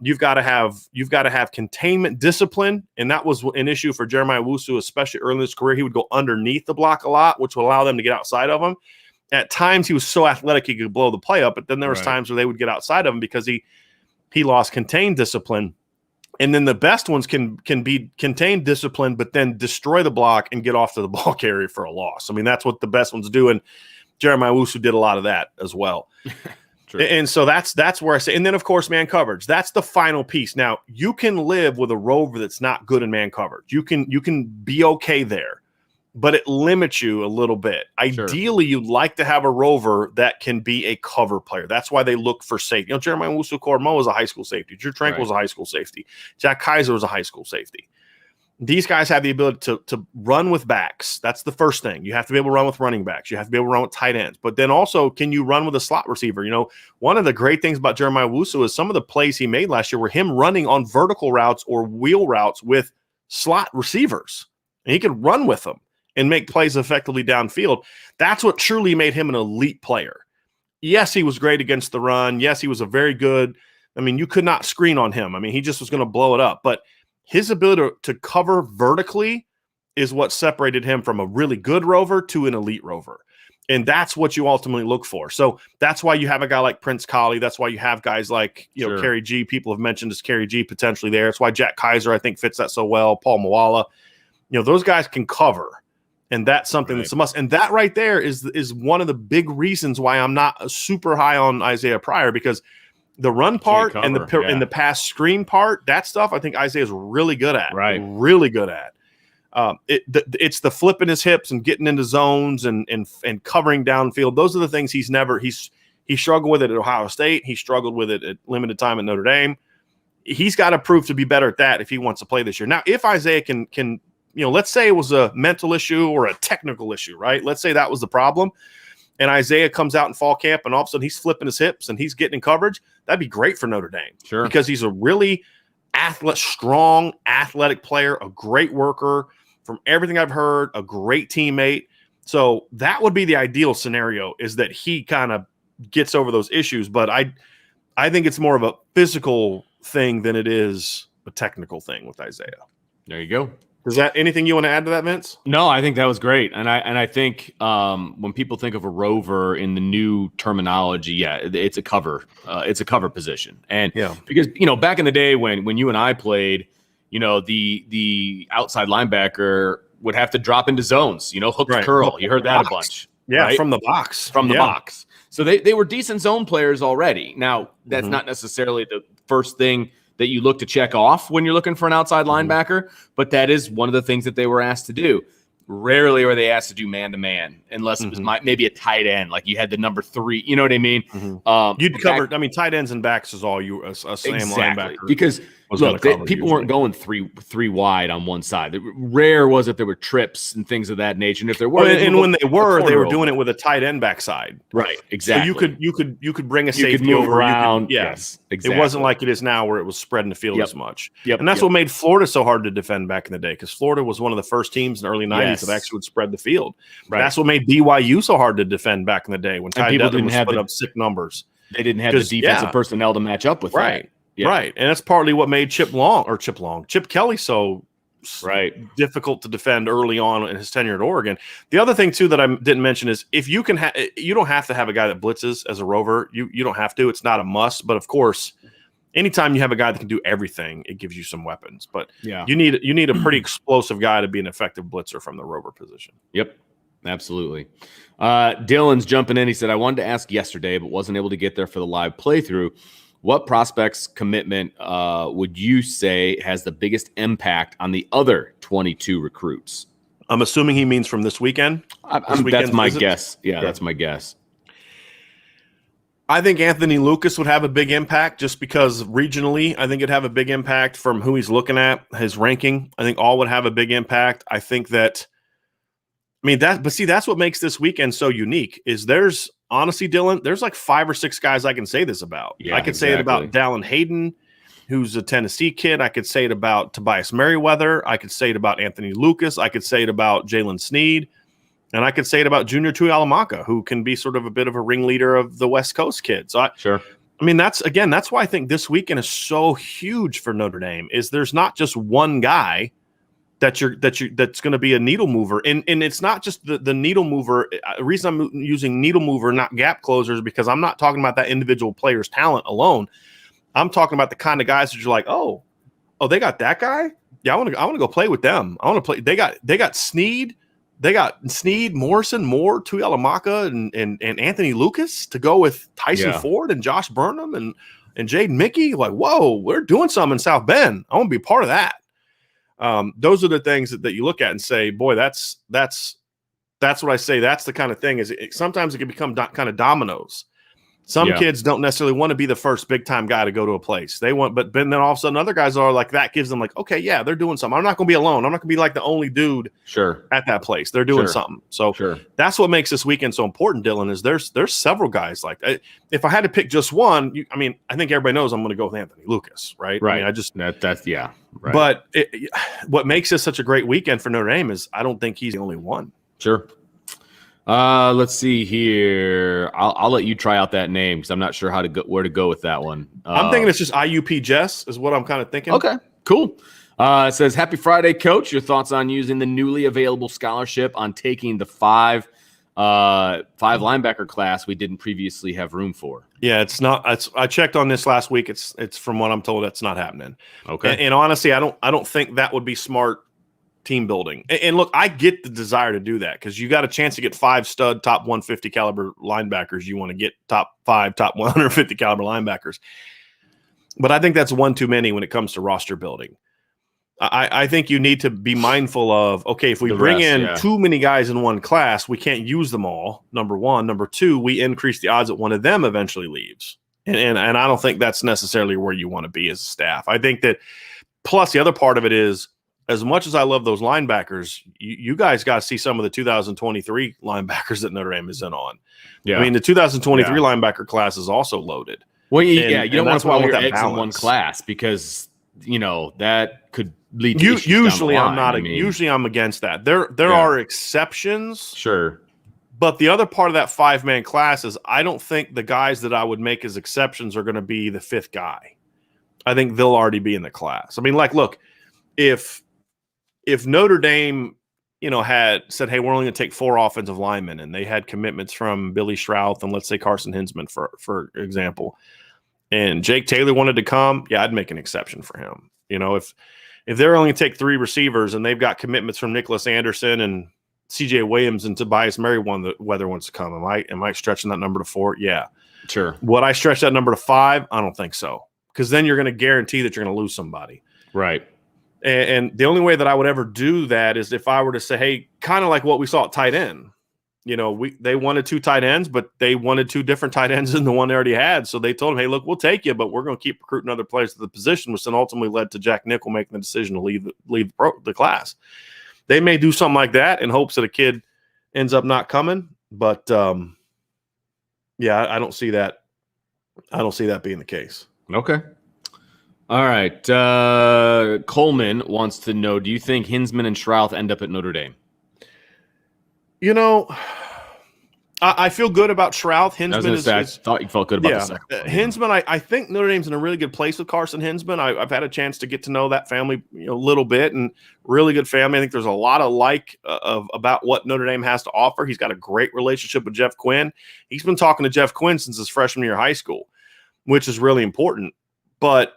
You've got to have containment discipline, and that was an issue for Jeremiah Wusu, especially early in his career. He would go underneath the block a lot, which would allow them to get outside of him. At times he was so athletic he could blow the play up, but then there was times where they would get outside of him because he lost contained discipline. And then the best ones can be contained discipline, but then destroy the block and get off to the ball carrier for a loss. I mean, that's what the best ones do. And Jeremiah Wusu did a lot of that as well. And so that's where I say, and then of course, man coverage, that's the final piece. Now you can live with a Rover that's not good in man coverage. You can be okay there, but it limits you a little bit. Ideally, you'd like to have a Rover that can be a cover player. That's why they look for safety. Jeremiah Wusu-Kormo was a high school safety. Drew Tranquil was a high school safety. Jack Kaiser was a high school safety. These guys have the ability to run with backs. That's the first thing. You have to be able to run with running backs. You have to be able to run with tight ends. But then also, can you run with a slot receiver? One of the great things about Jeremiah Wusu is some of the plays he made last year were him running on vertical routes or wheel routes with slot receivers. And he could run with them and make plays effectively downfield. That's what truly made him an elite player. Yes, he was great against the run. Yes, he was a very good. You could not screen on him. He just was going to blow it up. But his ability to cover vertically is what separated him from a really good Rover to an elite Rover. And that's what you ultimately look for. So that's why you have a guy like Prince Colley. That's why you have guys like, Kerry G. People have mentioned as Kerry G potentially there. That's why Jack Kaiser, I think, fits that so well. Paul Moala. Those guys can cover. And that's something that's a must. And that right there is one of the big reasons why I'm not super high on Isaiah Pryor, because the run part and the pass screen part, that stuff, I think Isaiah's really good at. Right. Really good at. It's the flipping his hips and getting into zones and covering downfield. Those are the things he struggled with it at Ohio State. He struggled with it at limited time at Notre Dame. He's got to prove to be better at that if he wants to play this year. Now, if Isaiah can let's say it was a mental issue or a technical issue, right? Let's say that was the problem. And Isaiah comes out in fall camp and all of a sudden he's flipping his hips and he's getting in coverage. That'd be great for Notre Dame. Sure. Because he's a really strong, athletic player, a great worker. From everything I've heard, a great teammate. So that would be the ideal scenario, is that he kind of gets over those issues. But I I think it's more of a physical thing than it is a technical thing with Isaiah. There you go. Is that anything you want to add to that, Vince? No, I think that was great, and I think when people think of a Rover in the new terminology, it's a cover position, and because back in the day when you and I played, the outside linebacker would have to drop into zones, hook to curl. You heard that a bunch, right? From the box, box. So they were decent zone players already. Now that's not necessarily the first thing that you look to check off when you're looking for an outside linebacker, but that is one of the things that they were asked to do. Rarely are they asked to do man-to-man unless it was maybe a tight end, like you had the number 3. You know what I mean? You'd cover. Tight ends and backs is all you a same linebacker. Because look, people weren't going three wide on one side. Rare was it there were trips and things of that nature. And if there were, when they were doing it with a tight end backside. Right, exactly. So you could bring a safety move over around. Yes, exactly. It wasn't like it is now where it was spreading the field as much. Yep, and that's what made Florida so hard to defend back in the day, because Florida was one of the first teams in the early 90s that actually would spread the field. Right. That's what made BYU so hard to defend back in the day when Ty Detman was putting up sick numbers. They didn't have the defensive personnel to match up with that. Yeah. Right. And that's partly what made Chip Kelly so difficult to defend early on in his tenure at Oregon. The other thing, too, that I didn't mention is if you can you don't have to have a guy that blitzes as a Rover. You don't have to. It's not a must. But, of course, anytime you have a guy that can do everything, it gives you some weapons. But you need a pretty explosive guy to be an effective blitzer from the Rover position. Yep. Absolutely. Dylan's jumping in. He said, I wanted to ask yesterday, but wasn't able to get there for the live playthrough. What prospect's commitment would you say has the biggest impact on the other 22 recruits? I'm assuming he means from this weekend. That's my guess. Yeah, that's my guess. I think Anthony Lucas would have a big impact just because regionally, I think it'd have a big impact from who he's looking at, his ranking. I think all would have a big impact. I think that, that's what makes this weekend so unique is honestly, Dylan, there's like 5 or 6 guys I can say this about. Yeah, I could say it about Dallin Hayden, who's a Tennessee kid. I could say it about Tobias Merriweather. I could say it about Anthony Lucas. I could say it about Jalen Sneed. And I could say it about Junior Tuihalamaka, who can be sort of a bit of a ringleader of the West Coast kids. So that's why I think this weekend is so huge for Notre Dame is there's not just one guy that's going to be a needle mover. And it's not just the needle mover. The reason I'm using needle mover, not gap closers, because I'm not talking about that individual player's talent alone. I'm talking about the kind of guys that you're like, oh, they got that guy. Yeah. I want to go play with them. I want to play. They got Sneed. They got Sneed, Morrison, Moore, Tuihalamaka, and Anthony Lucas to go with Tyson Ford and Josh Burnham and Jaden Mickey. Like, whoa, we're doing something in South Bend. I want to be a part of that. Those are the things that you look at and say, boy, that's what I say. That's the kind of thing sometimes it can become kind of dominoes. Some kids don't necessarily want to be the first big time guy to go to a place but then all of a sudden other guys are like, that gives them like, okay, yeah, they're doing something. I'm not going to be alone. I'm not going to be like the only dude at that place. They're doing something. So that's what makes this weekend so important, Dylan, is there's several guys like that. If I had to pick just one, I think everybody knows I'm going to go with Anthony Lucas, right? Right. Right. But what makes this such a great weekend for Notre Dame is I don't think he's the only one. Sure. Let's see here. I'll let you try out that name because I'm not sure where to go with that one. I'm thinking it's just IUP Jess is what I'm kind of thinking. Okay, cool. It says, Happy Friday, Coach. Your thoughts on using the newly available scholarship on taking the five linebacker class we didn't previously have room for? Yeah, it's not. I checked on this last week. It's from what I'm told, that's not happening. Okay. And honestly, I don't think that would be smart team building. And look, I get the desire to do that because you got a chance to get 5 stud top 150 caliber linebackers. You want to get top 5 top 150 caliber linebackers. But I think that's one too many when it comes to roster building. I think you need to be mindful of, okay, if we bring in too many guys in one class, we can't use them all, number one. Number two, we increase the odds that one of them eventually leaves. And I don't think that's necessarily where you want to be as a staff. I think that plus the other part of it is, as much as I love those linebackers, you guys got to see some of the 2023 linebackers that Notre Dame is in on. Yeah. I mean, the 2023 linebacker class is also loaded. Well, you don't want to put all your eggs in one class because, that could lead to usually I'm not. Usually I'm against that. There are exceptions. Sure. But the other part of that 5-man class is I don't think the guys that I would make as exceptions are going to be the 5th guy. I think they'll already be in the class. I mean, like, look, if Notre Dame, had said, hey, we're only going to take 4 offensive linemen, and they had commitments from Billy Strouth and let's say Carson Hinsman, for example, and Jake Taylor wanted to come, yeah, I'd make an exception for him. If they're only going to take 3 receivers and they've got commitments from Nicholas Anderson and CJ Williams and Tobias Merriweather wants to come, am I stretching that number to 4? Yeah. Sure. Would I stretch that number to 5? I don't think so. Because then you're going to guarantee that you're going to lose somebody. Right. And the only way that I would ever do that is if I were to say, hey, kind of like what we saw at tight end. They wanted 2 tight ends, but they wanted 2 different tight ends than the one they already had. So they told him, hey, look, we'll take you, but we're going to keep recruiting other players to the position, which then ultimately led to Jack Nickel making the decision to leave the class. They may do something like that in hopes that a kid ends up not coming. But, yeah, I don't see that. I don't see that being the case. Okay. All right. Coleman wants to know, do you think Hinsman and Strouth end up at Notre Dame? I feel good about Strouth. Hinsman I thought you felt good about the second one. Hinsman, I think Notre Dame's in a really good place with Carson Hinsman. I've had a chance to get to know that family a little bit, and really good family. I think there's a lot of about what Notre Dame has to offer. He's got a great relationship with Jeff Quinn. He's been talking to Jeff Quinn since his freshman year of high school, which is really important. But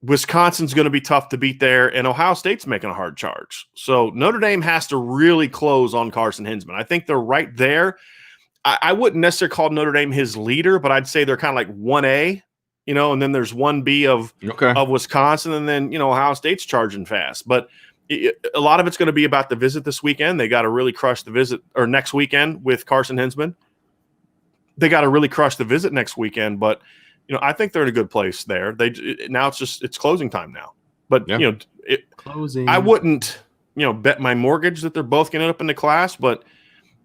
Wisconsin's going to be tough to beat there, and Ohio State's making a hard charge. So Notre Dame has to really close on Carson Hinsman. I think they're right there. I wouldn't necessarily call Notre Dame his leader, but I'd say they're kind of like 1A, and then there's 1B of Wisconsin, and then, Ohio State's charging fast. But a lot of it's going to be about the visit this weekend. They got to really crush the visit, or next weekend with Carson Hinsman. They got to really crush the visit next weekend, but I think they're in a good place there. Now it's closing time now. But closing. I wouldn't bet my mortgage that they're both going to end up in the class. But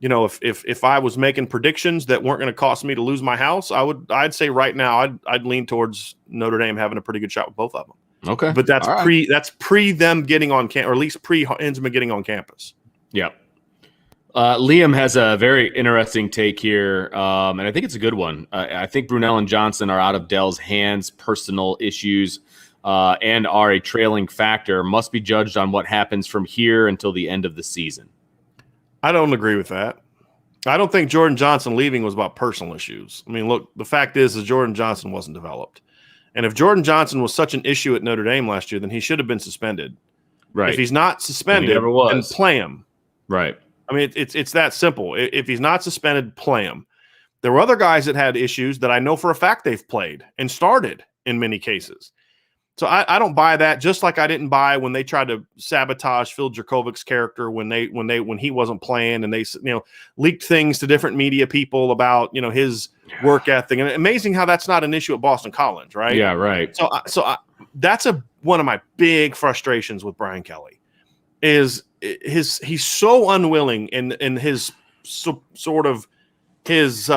if I was making predictions that weren't going to cost me to lose my house, I'd say right now I'd lean towards Notre Dame having a pretty good shot with both of them. Okay, but that's pre them getting on campus, or at least pre Hinsman getting on campus. Yeah. Liam has a very interesting take here, and I think it's a good one. I think Brunell and Johnson are out of Dell's hands. Personal issues and are a trailing factor. Must be judged on what happens from here until the end of the season. I don't agree with that. I don't think Jordan Johnson leaving was about personal issues. I mean, look, the fact is Jordan Johnson wasn't developed. And if Jordan Johnson was such an issue at Notre Dame last year, then he should have been suspended. Right. If he's not suspended, then play him. Right. I mean, it's that simple. If he's not suspended, play him. There were other guys that had issues that I know for a fact they've played and started in many cases. So I don't buy that, just like I didn't buy when they tried to sabotage Phil Jurkovic's character when he wasn't playing, and they leaked things to different media people about his work ethic. And amazing how that's not an issue at Boston College, right? Yeah, right. So that's one of my big frustrations with Brian Kelly is he's so unwilling in his sort of his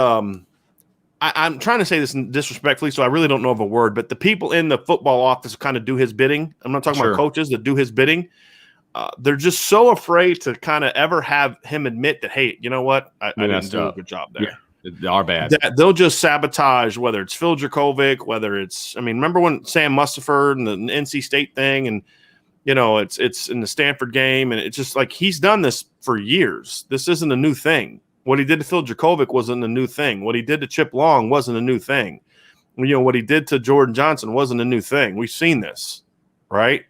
I'm trying to say this disrespectfully, so I really don't know of a word, but the people in the football office kind of do his bidding. I'm not talking about coaches that do his bidding. They're just so afraid to kind of ever have him admit that, hey, you know what? I didn't do a good job there. Yeah, they are bad. They'll just sabotage, whether it's Phil Jurkovic, whether it's, remember when Sam Mustipher and the NC State thing, and, it's in the Stanford game, and it's just like he's done this for years. This isn't a new thing. What he did to Phil Jurkovic wasn't a new thing. What he did to Chip Long wasn't a new thing. What he did to Jordan Johnson wasn't a new thing. We've seen this, right?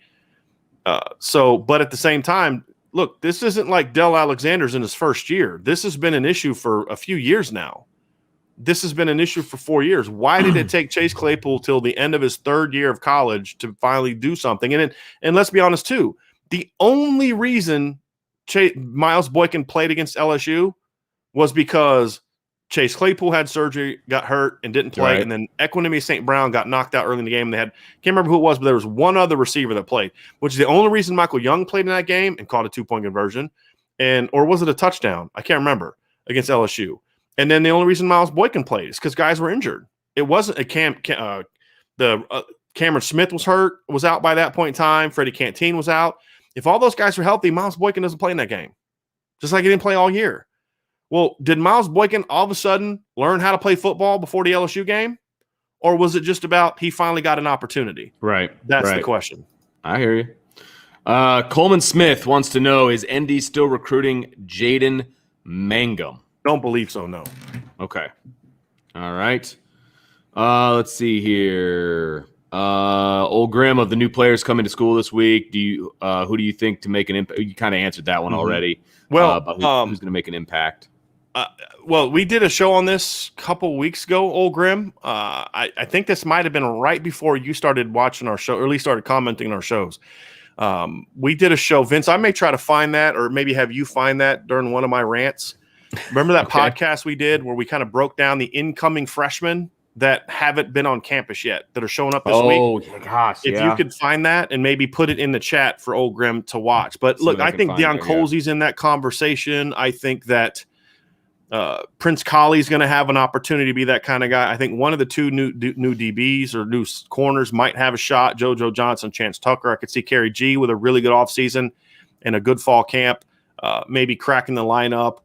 But at the same time, look, this isn't like Dell Alexander's in his first year. This has been an issue for a few years now. This has been an issue for 4 years. Why did it take Chase Claypool till the end of his third year of college to finally do something? And let's be honest, too. The only reason Miles Boykin played against LSU was because Chase Claypool had surgery, got hurt, and didn't play. Right. And then Equanimous St. Brown got knocked out early in the game. They can't remember who it was, but there was one other receiver that played, which is the only reason Michael Young played in that game and caught a 2-point conversion. Or was it a touchdown? I can't remember, against LSU. And then the only reason Miles Boykin played is because guys were injured. It wasn't Cameron Smith was out by that point in time. Freddie Canteen was out. If all those guys were healthy, Miles Boykin doesn't play in that game, just like he didn't play all year. Well, did Miles Boykin all of a sudden learn how to play football before the LSU game? Or was it just about he finally got an opportunity? Right. That's the question. I hear you. Coleman Smith wants to know, is ND still recruiting Jaden Mangum? Don't believe so, no. Okay. All right. Let's see here. Old Grim, of the new players coming to school this week, who do you think to make an impact? You kind of answered that one already. Well, who's going to make an impact? Well, we did a show on this a couple weeks ago, Old Grim. I think this might have been right before you started watching our show, or at least started commenting on our shows. We did a show, Vince. I may try to find that, or maybe have you find that during one of my rants. Remember that podcast we did where we kind of broke down the incoming freshmen that haven't been on campus yet that are showing up this week? Oh, gosh. If you could find that and maybe put it in the chat for Old Grim to watch. But look, I think Deion Colsey's in that conversation. I think that Prince Colley's going to have an opportunity to be that kind of guy. I think one of the two new DBs or new corners might have a shot. JoJo Johnson, Chance Tucker. I could see Kerry G with a really good offseason and a good fall camp, maybe cracking the lineup.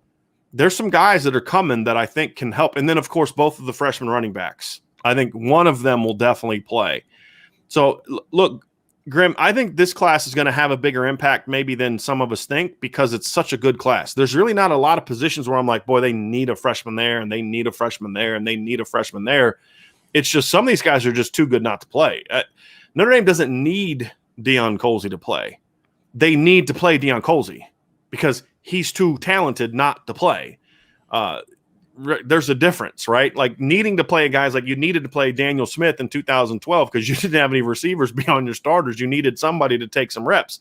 There's some guys that are coming that I think can help. And then, of course, both of the freshman running backs. I think one of them will definitely play. So, look, Grim, I think this class is going to have a bigger impact maybe than some of us think because it's such a good class. There's really not a lot of positions where I'm like, boy, they need a freshman there and they need a freshman there and they need a freshman there. It's just some of these guys are just too good not to play. Notre Dame doesn't need Deion Colsey to play. They need to play Deion Colsey because he's too talented not to play. There's a difference, right? Like needing to play guys like you needed to play Daniel Smith in 2012 because you didn't have any receivers beyond your starters. You needed somebody to take some reps.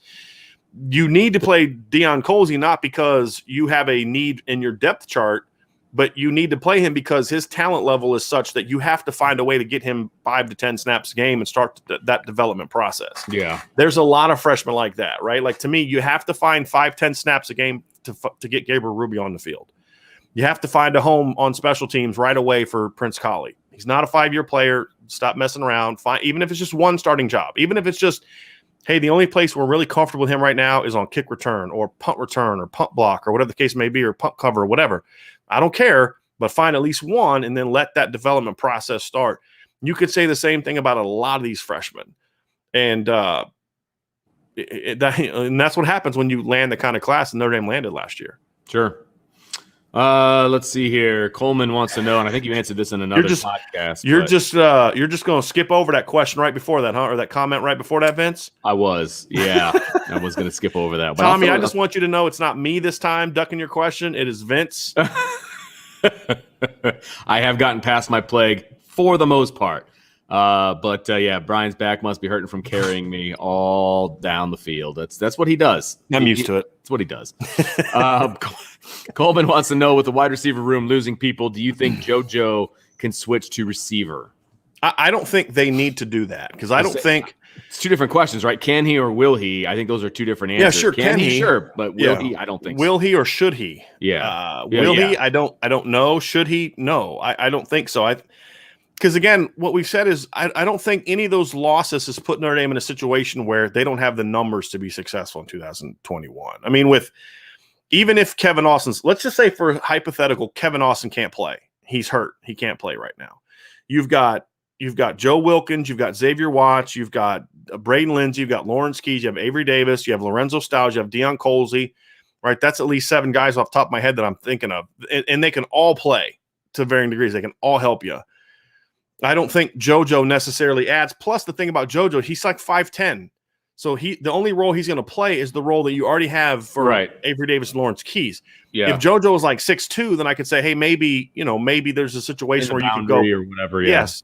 You need to play Deion Colsey not because you have a need in your depth chart, but you need to play him because his talent level is such that you have to find a way to get him 5 to 10 snaps a game and start that development process. Yeah. There's a lot of freshmen like that, right? Like to me, you have to find 5-10 snaps a game to get Gabriel Rubio on the field. You have to find a home on special teams right away for Prince Colley. He's not a 5-year player. Stop messing around. Even if it's just one starting job, even if it's just, hey, the only place we're really comfortable with him right now is on kick return or punt return or punt block or whatever the case may be, or punt cover or whatever. I don't care, but find at least one and then let that development process start. You could say the same thing about a lot of these freshmen. And that's what happens when you land the kind of class that Notre Dame landed last year. Sure. Let's see here. Coleman wants to know, and I think you answered this in another podcast. You're just going to skip over that question right before that, huh? Or that comment right before that, Vince? I was, yeah. I was going to skip over that. But Tommy, I just want you to know it's not me this time ducking your question. It is Vince. I have gotten past my plague for the most part. But yeah, Brian's back must be hurting from carrying me all down the field. That's what he does. I'm used to it. That's what he does. Coleman wants to know, with the wide receiver room losing people, do you think JoJo can switch to receiver? I don't think they need to do that because I don't think it's two different questions, right? Can he or will he? I think those are two different answers. Yeah, sure. Can he? Sure, but will he? I don't think. Will he or should he? Yeah. Will he? I don't know. Should he? No, I don't think so. Because again, what we've said is I don't think any of those losses has put Notre Dame in a situation where they don't have the numbers to be successful in 2021. I mean, even if Kevin Austin's, let's just say for hypothetical, Kevin Austin can't play. He's hurt. He can't play right now. You've got Joe Wilkins, you've got Xavier Watts, you've got Braden Lindsey, you've got Lawrence Keys, you have Avery Davis, you have Lorenzo Stiles, you have Deion Colsey, right? That's at least 7 guys off the top of my head that I'm thinking of. And they can all play to varying degrees. They can all help you. I don't think JoJo necessarily adds. Plus, the thing about JoJo, he's like 5'10". So the only role he's going to play is the role that you already have for Avery Davis and Lawrence Keys. Yeah. If JoJo is like 6'2", then I could say, hey, maybe there's a situation where you can go or whatever. Yeah. Yes.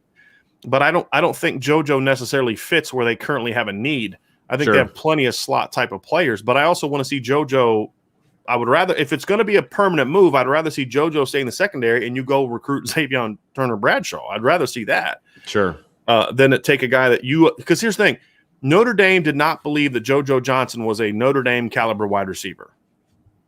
But I don't think JoJo necessarily fits where they currently have a need. I think they have plenty of slot type of players. But I also want to see JoJo. I would rather, if it's going to be a permanent move, I'd rather see JoJo stay in the secondary and you go recruit Xavier Turner Bradshaw. I'd rather see that. Sure. Than to take a guy that because here's the thing. Notre Dame did not believe that JoJo Johnson was a Notre Dame caliber wide receiver.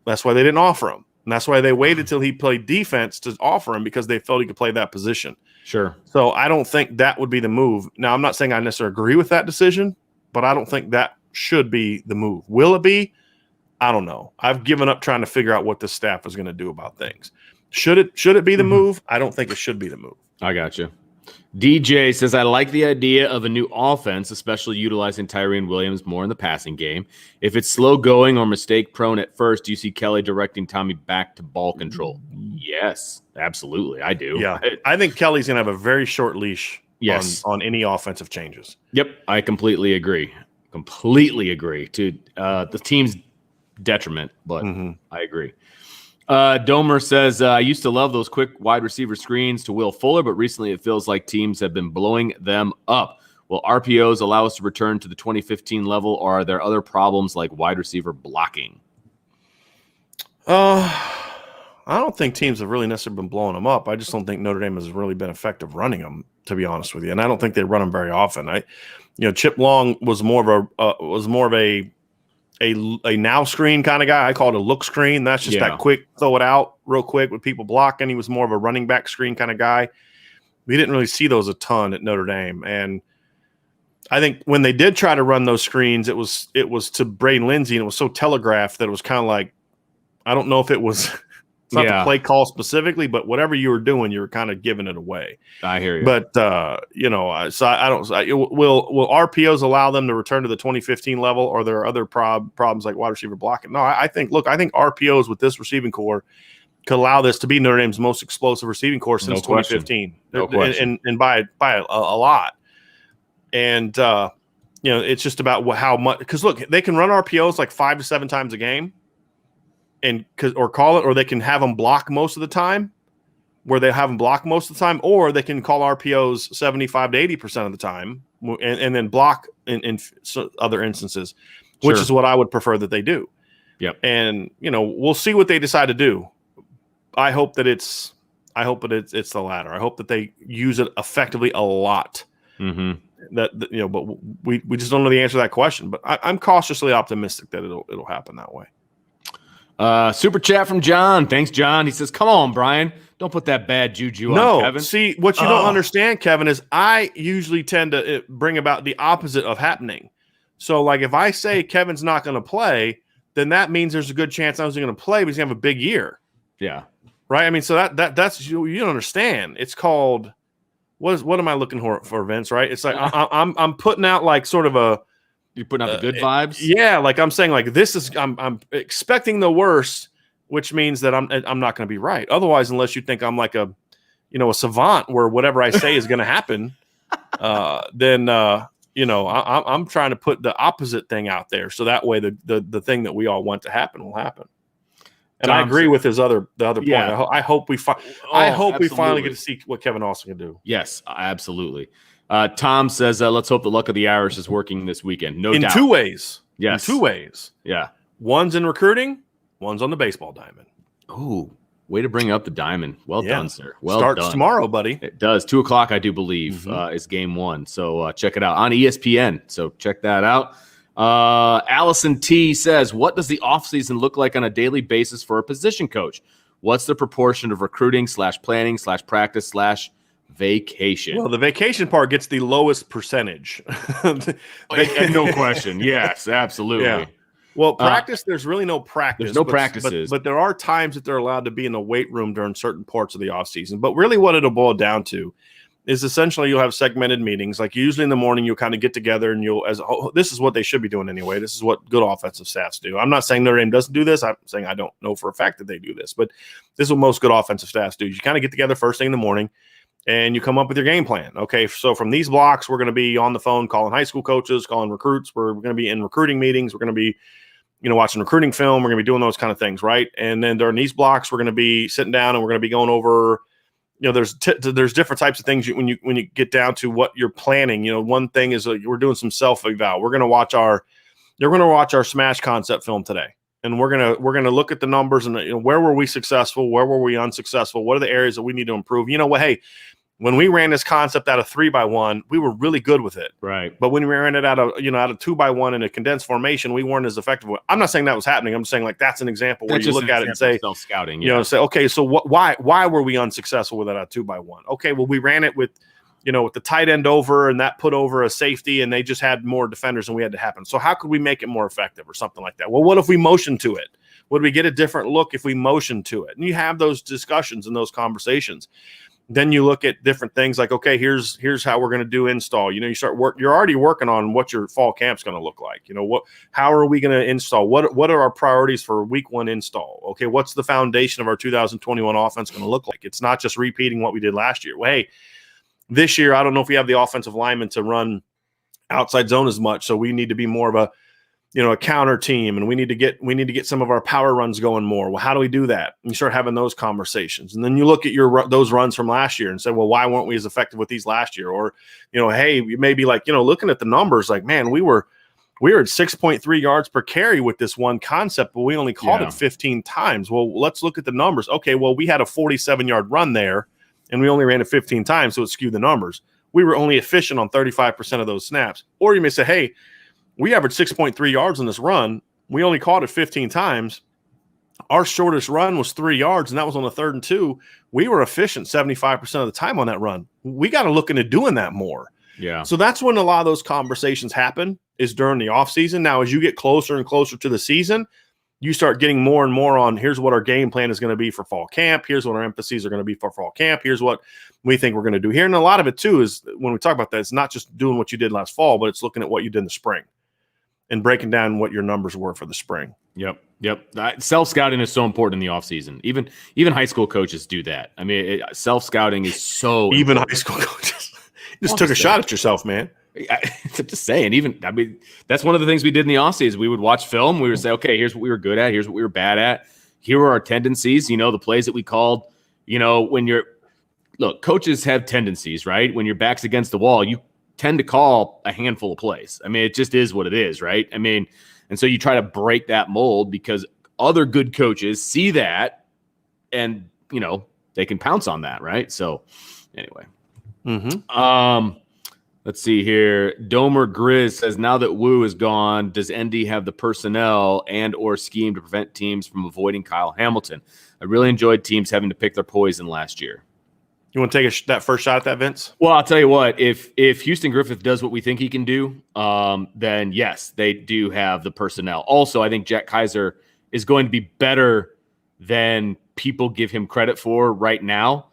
That's why they didn't offer him. And that's why they waited till he played defense to offer him, because they felt he could play that position. Sure. So I don't think that would be the move. Now, I'm not saying I necessarily agree with that decision, but I don't think that should be the move. Will it be? I don't know. I've given up trying to figure out what this staff is going to do about things. Should it be the move? I don't think it should be the move. I got you. DJ says, I like the idea of a new offense, especially utilizing Tyrone Williams more in the passing game. If it's slow going or mistake prone at first, do you see Kelly directing Tommy back to ball control? Yes, absolutely. I do. Yeah. I think Kelly's going to have a very short leash on any offensive changes. Yep. I completely agree. To the team's detriment, but I agree. Domer says, I used to love those quick wide receiver screens to Will Fuller, but recently it feels like teams have been blowing them up. Will RPOs allow us to return to the 2015 level, or are there other problems like wide receiver blocking? I don't think teams have really necessarily been blowing them up. I just don't think Notre Dame has really been effective running them, to be honest with you. And I don't think they run them very often. Chip Long was more of a now screen kind of guy. I call it a look screen. That's just that quick, throw it out real quick with people blocking. He was more of a running back screen kind of guy. We didn't really see those a ton at Notre Dame. And I think when they did try to run those screens, it was to Braden Lindsey, and it was so telegraphed that it was kind of like, I don't know if it was it's not the play call specifically, but whatever you were doing, you were kind of giving it away. I hear you. But so I don't. Will RPOs allow them to return to the 2015 level, or there are other problems like wide receiver blocking? No, I think RPOs with this receiving core could allow this to be Notre Dame's most explosive receiving core since 2015, and by a lot. And it's just about how much, because look, they can run RPOs like 5 to 7 times a game. Or call it, or they can have them block most of the time, or they can call RPOs 75 to 80% of the time, and then block in other instances, which is what I would prefer that they do. Yep. And we'll see what they decide to do. I hope that it's the latter. I hope that they use it effectively a lot. But we just don't know the answer to that question. But I'm cautiously optimistic that it'll happen that way. Super chat from John. Thanks, John. He says, come on, Brian. Don't put that bad juju on Kevin. See, what you don't understand, Kevin, is I usually tend to bring about the opposite of happening. So, like, if I say Kevin's not going to play, then that means there's a good chance I was going to play, but he's going to have a big year. Yeah. Right? I mean, so that's you don't understand. It's called, what am I looking for, Vince, right? It's like I'm putting out like sort of a, you're putting out the good vibes? Yeah, like I'm saying, like I'm expecting the worst, which means that I'm not going to be right. Otherwise, unless you think I'm like a savant where whatever I say is going to happen, then I'm trying to put the opposite thing out there, so that way the thing that we all want to happen will happen. And I agree with the other point. I hope we finally get to see what Kevin Austin can do. Yes, absolutely. Tom says, let's hope the luck of the Irish is working this weekend. No doubt. In 2 ways. Yes. In 2 ways. Yeah. One's in recruiting, one's on the baseball diamond. Oh, way to bring up the diamond. Well done, sir. Well Starts done. Tomorrow, buddy. It does. 2:00, I do believe, is game 1. So check it out on ESPN. So check that out. Allison T says, what does the offseason look like on a daily basis for a position coach? What's the proportion of recruiting /planning /practice /vacation? Well, the vacation part gets the lowest percentage. No question. Yes, absolutely. Yeah. Well, practice, there's really no practice. There's no practices. But there are times that they're allowed to be in the weight room during certain parts of the offseason. But really what it'll boil down to is essentially you'll have segmented meetings. Like usually in the morning, you'll kind of get together and this is what they should be doing anyway. This is what good offensive staffs do. I'm not saying Notre Dame doesn't do this. I'm saying I don't know for a fact that they do this. But this is what most good offensive staffs do. You kind of get together first thing in the morning, and you come up with your game plan. Okay, so from these blocks, we're going to be on the phone calling high school coaches, calling recruits. We're going to be in recruiting meetings. We're going to be, watching recruiting film. We're going to be doing those kind of things, right? And then during these blocks, we're going to be sitting down and we're going to be going over, there's different types of things when you get down to what you're planning. One thing is we're doing some self-eval. You're going to watch our Smash concept film today. And we're gonna look at the numbers and where were we successful, where were we unsuccessful, what are the areas that we need to improve. Hey, when we ran this concept out of 3x1, we were really good with it. Right. But when we ran it out of 2x1 in a condensed formation, we weren't as effective. I'm not saying that was happening. I'm just saying like that's an example where you look at it and say self-scouting. Say, okay, so why were we unsuccessful with it out of 2x1? Okay, well we ran it with with the tight end over, and that put over a safety, and they just had more defenders than we had to happen. So how could we make it more effective or something like that? Well, what if we motion to it? Would we get a different look if we motion to it? And you have those discussions and those conversations. Then you look at different things like, okay, here's how we're going to do install. You're already working on what your fall camp's going to look like. How are we going to install? What are our priorities for week 1 install? Okay, what's the foundation of our 2021 offense going to look like? It's not just repeating what we did last year. Well, hey, this year, I don't know if we have the offensive lineman to run outside zone as much, so we need to be more of a counter team, and we need to get some of our power runs going more. Well, how do we do that? And you start having those conversations, and then you look at those runs from last year and say, well, why weren't we as effective with these last year? Or, hey, you may be like, looking at the numbers, like, man, we were at 6.3 yards per carry with this one concept, but we only called it 15 times. Well, let's look at the numbers. Okay, well, we had a 47-yard run there, and we only ran it 15 times, so it skewed the numbers. We were only efficient on 35% of those snaps. Or you may say, hey, we averaged 6.3 yards on this run. We only caught it 15 times. Our shortest run was 3 yards, and that was on the 3rd and 2. We were efficient 75% of the time on that run. We got to look into doing that more. Yeah. So that's when a lot of those conversations happen, is during the offseason. Now, as you get closer and closer to the season, you start getting more and more on, here's what our game plan is going to be for fall camp. Here's what our emphases are going to be for fall camp. Here's what we think we're going to do here. And a lot of it, too, is when we talk about that, it's not just doing what you did last fall, but it's looking at what you did in the spring and breaking down what your numbers were for the spring. Yep. Self-scouting is so important in the offseason. Even high school coaches do that. I mean, self-scouting is so even important. high school coaches. You just took a shot at yourself, man. I'm just saying, that's one of the things we did in the offseason. We would watch film. We would say, okay, here's what we were good at. Here's what we were bad at. Here are our tendencies, the plays that we called, coaches have tendencies, right? When your back's against the wall, you tend to call a handful of plays. I mean, it just is what it is, right? I mean, and so you try to break that mold because other good coaches see that and, they can pounce on that, right? So anyway. Let's see here. Domer Grizz says, now that Wu is gone, does ND have the personnel and or scheme to prevent teams from avoiding Kyle Hamilton? I really enjoyed teams having to pick their poison last year. You want to take that first shot at that, Vince? Well, I'll tell you what. If Houston Griffith does what we think he can do, then yes, they do have the personnel. Also, I think Jack Kaiser is going to be better than people give him credit for right now.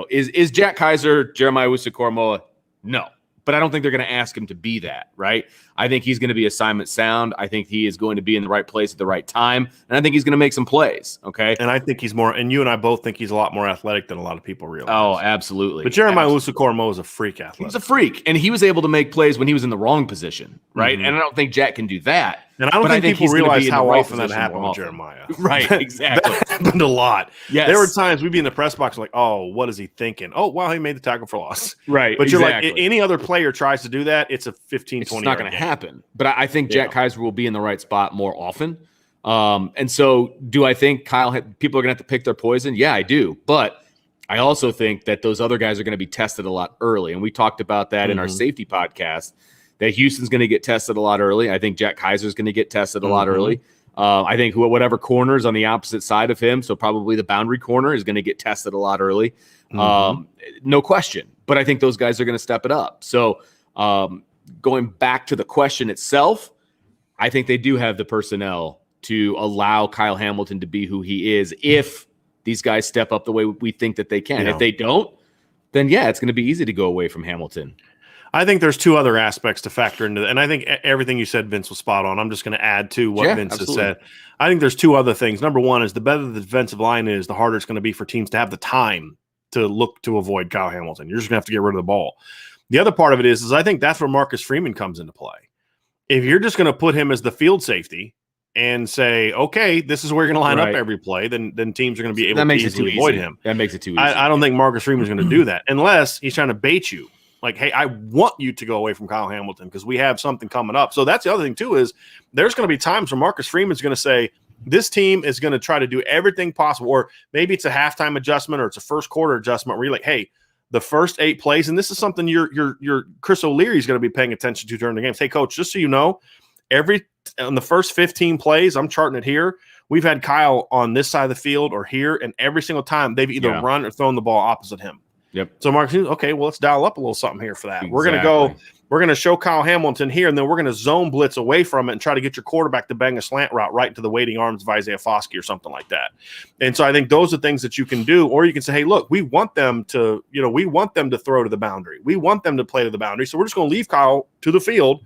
Is Jack Kaiser Jeremiah Owusu-Koramoah? No, but I don't think they're going to ask him to be that, right? I think he's going to be assignment sound. I think he is going to be in the right place at the right time, and I think he's going to make some plays, okay? And I think he's more – and you and I both think he's a lot more athletic than a lot of people realize. Oh, absolutely. But Jeremiah Owusu-Koramoah is a freak athlete. He's a freak, and he was able to make plays when he was in the wrong position, right? And I don't think Jack can do that. And I don't think people realize how often that happened with Jeremiah. Right, exactly. That happened a lot. Yes. There were times we'd be in the press box like, oh, what is he thinking? Oh, wow, he made the tackle for loss. Right, but you're like, any other player tries to do that, it's a 15, it's 20 not going to happen. But I think Jack Kaiser will be in the right spot more often. And so do I think people are going to have to pick their poison? Yeah, I do. But I also think that those other guys are going to be tested a lot early. And we talked about that in our safety podcast, that Houston's going to get tested a lot early. I think Jack Kaiser is going to get tested a lot early. I think whatever corner is on the opposite side of him, so probably the boundary corner, is going to get tested a lot early. No question. But I think those guys are going to step it up. So going back to the question itself, I think they do have the personnel to allow Kyle Hamilton to be who he is if these guys step up the way we think that they can. If they don't, then it's going to be easy to go away from Hamilton. I think there's two other aspects to factor into that. And I think everything you said, Vince, was spot on. I'm just going to add to what Vince has said. I think there's two other things. Number one is the better the defensive line is, the harder it's going to be for teams to have the time to look to avoid Kyle Hamilton. You're just going to have to get rid of the ball. The other part of it is I think that's where Marcus Freeman comes into play. If you're just going to put him as the field safety and say, okay, this is where you're going to line up every play, then teams are going to be able to easily avoid him. That makes it too easy. I don't think Marcus Freeman is going to do that unless he's trying to bait you. Like, hey, I want you to go away from Kyle Hamilton because we have something coming up. So that's the other thing, too, is there's going to be times where Marcus Freeman's going to say, this team is going to try to do everything possible. Or maybe it's a halftime adjustment or it's a first quarter adjustment where you're like, hey, the first 8 plays, and this is something your Chris O'Leary is going to be paying attention to during the games. Hey, coach, just so you know, on the first 15 plays, I'm charting it here, we've had Kyle on this side of the field or here, and every single time they've either run or thrown the ball opposite him. Yep. So Marcus, okay, well, let's dial up a little something here for that. Exactly. We're going to show Kyle Hamilton here, and then we're going to zone blitz away from it and try to get your quarterback to bang a slant route right into the waiting arms of Isaiah Foskey or something like that. And so I think those are things that you can do, or you can say, hey, look, we want them to throw to the boundary. We want them to play to the boundary. So we're just going to leave Kyle to the field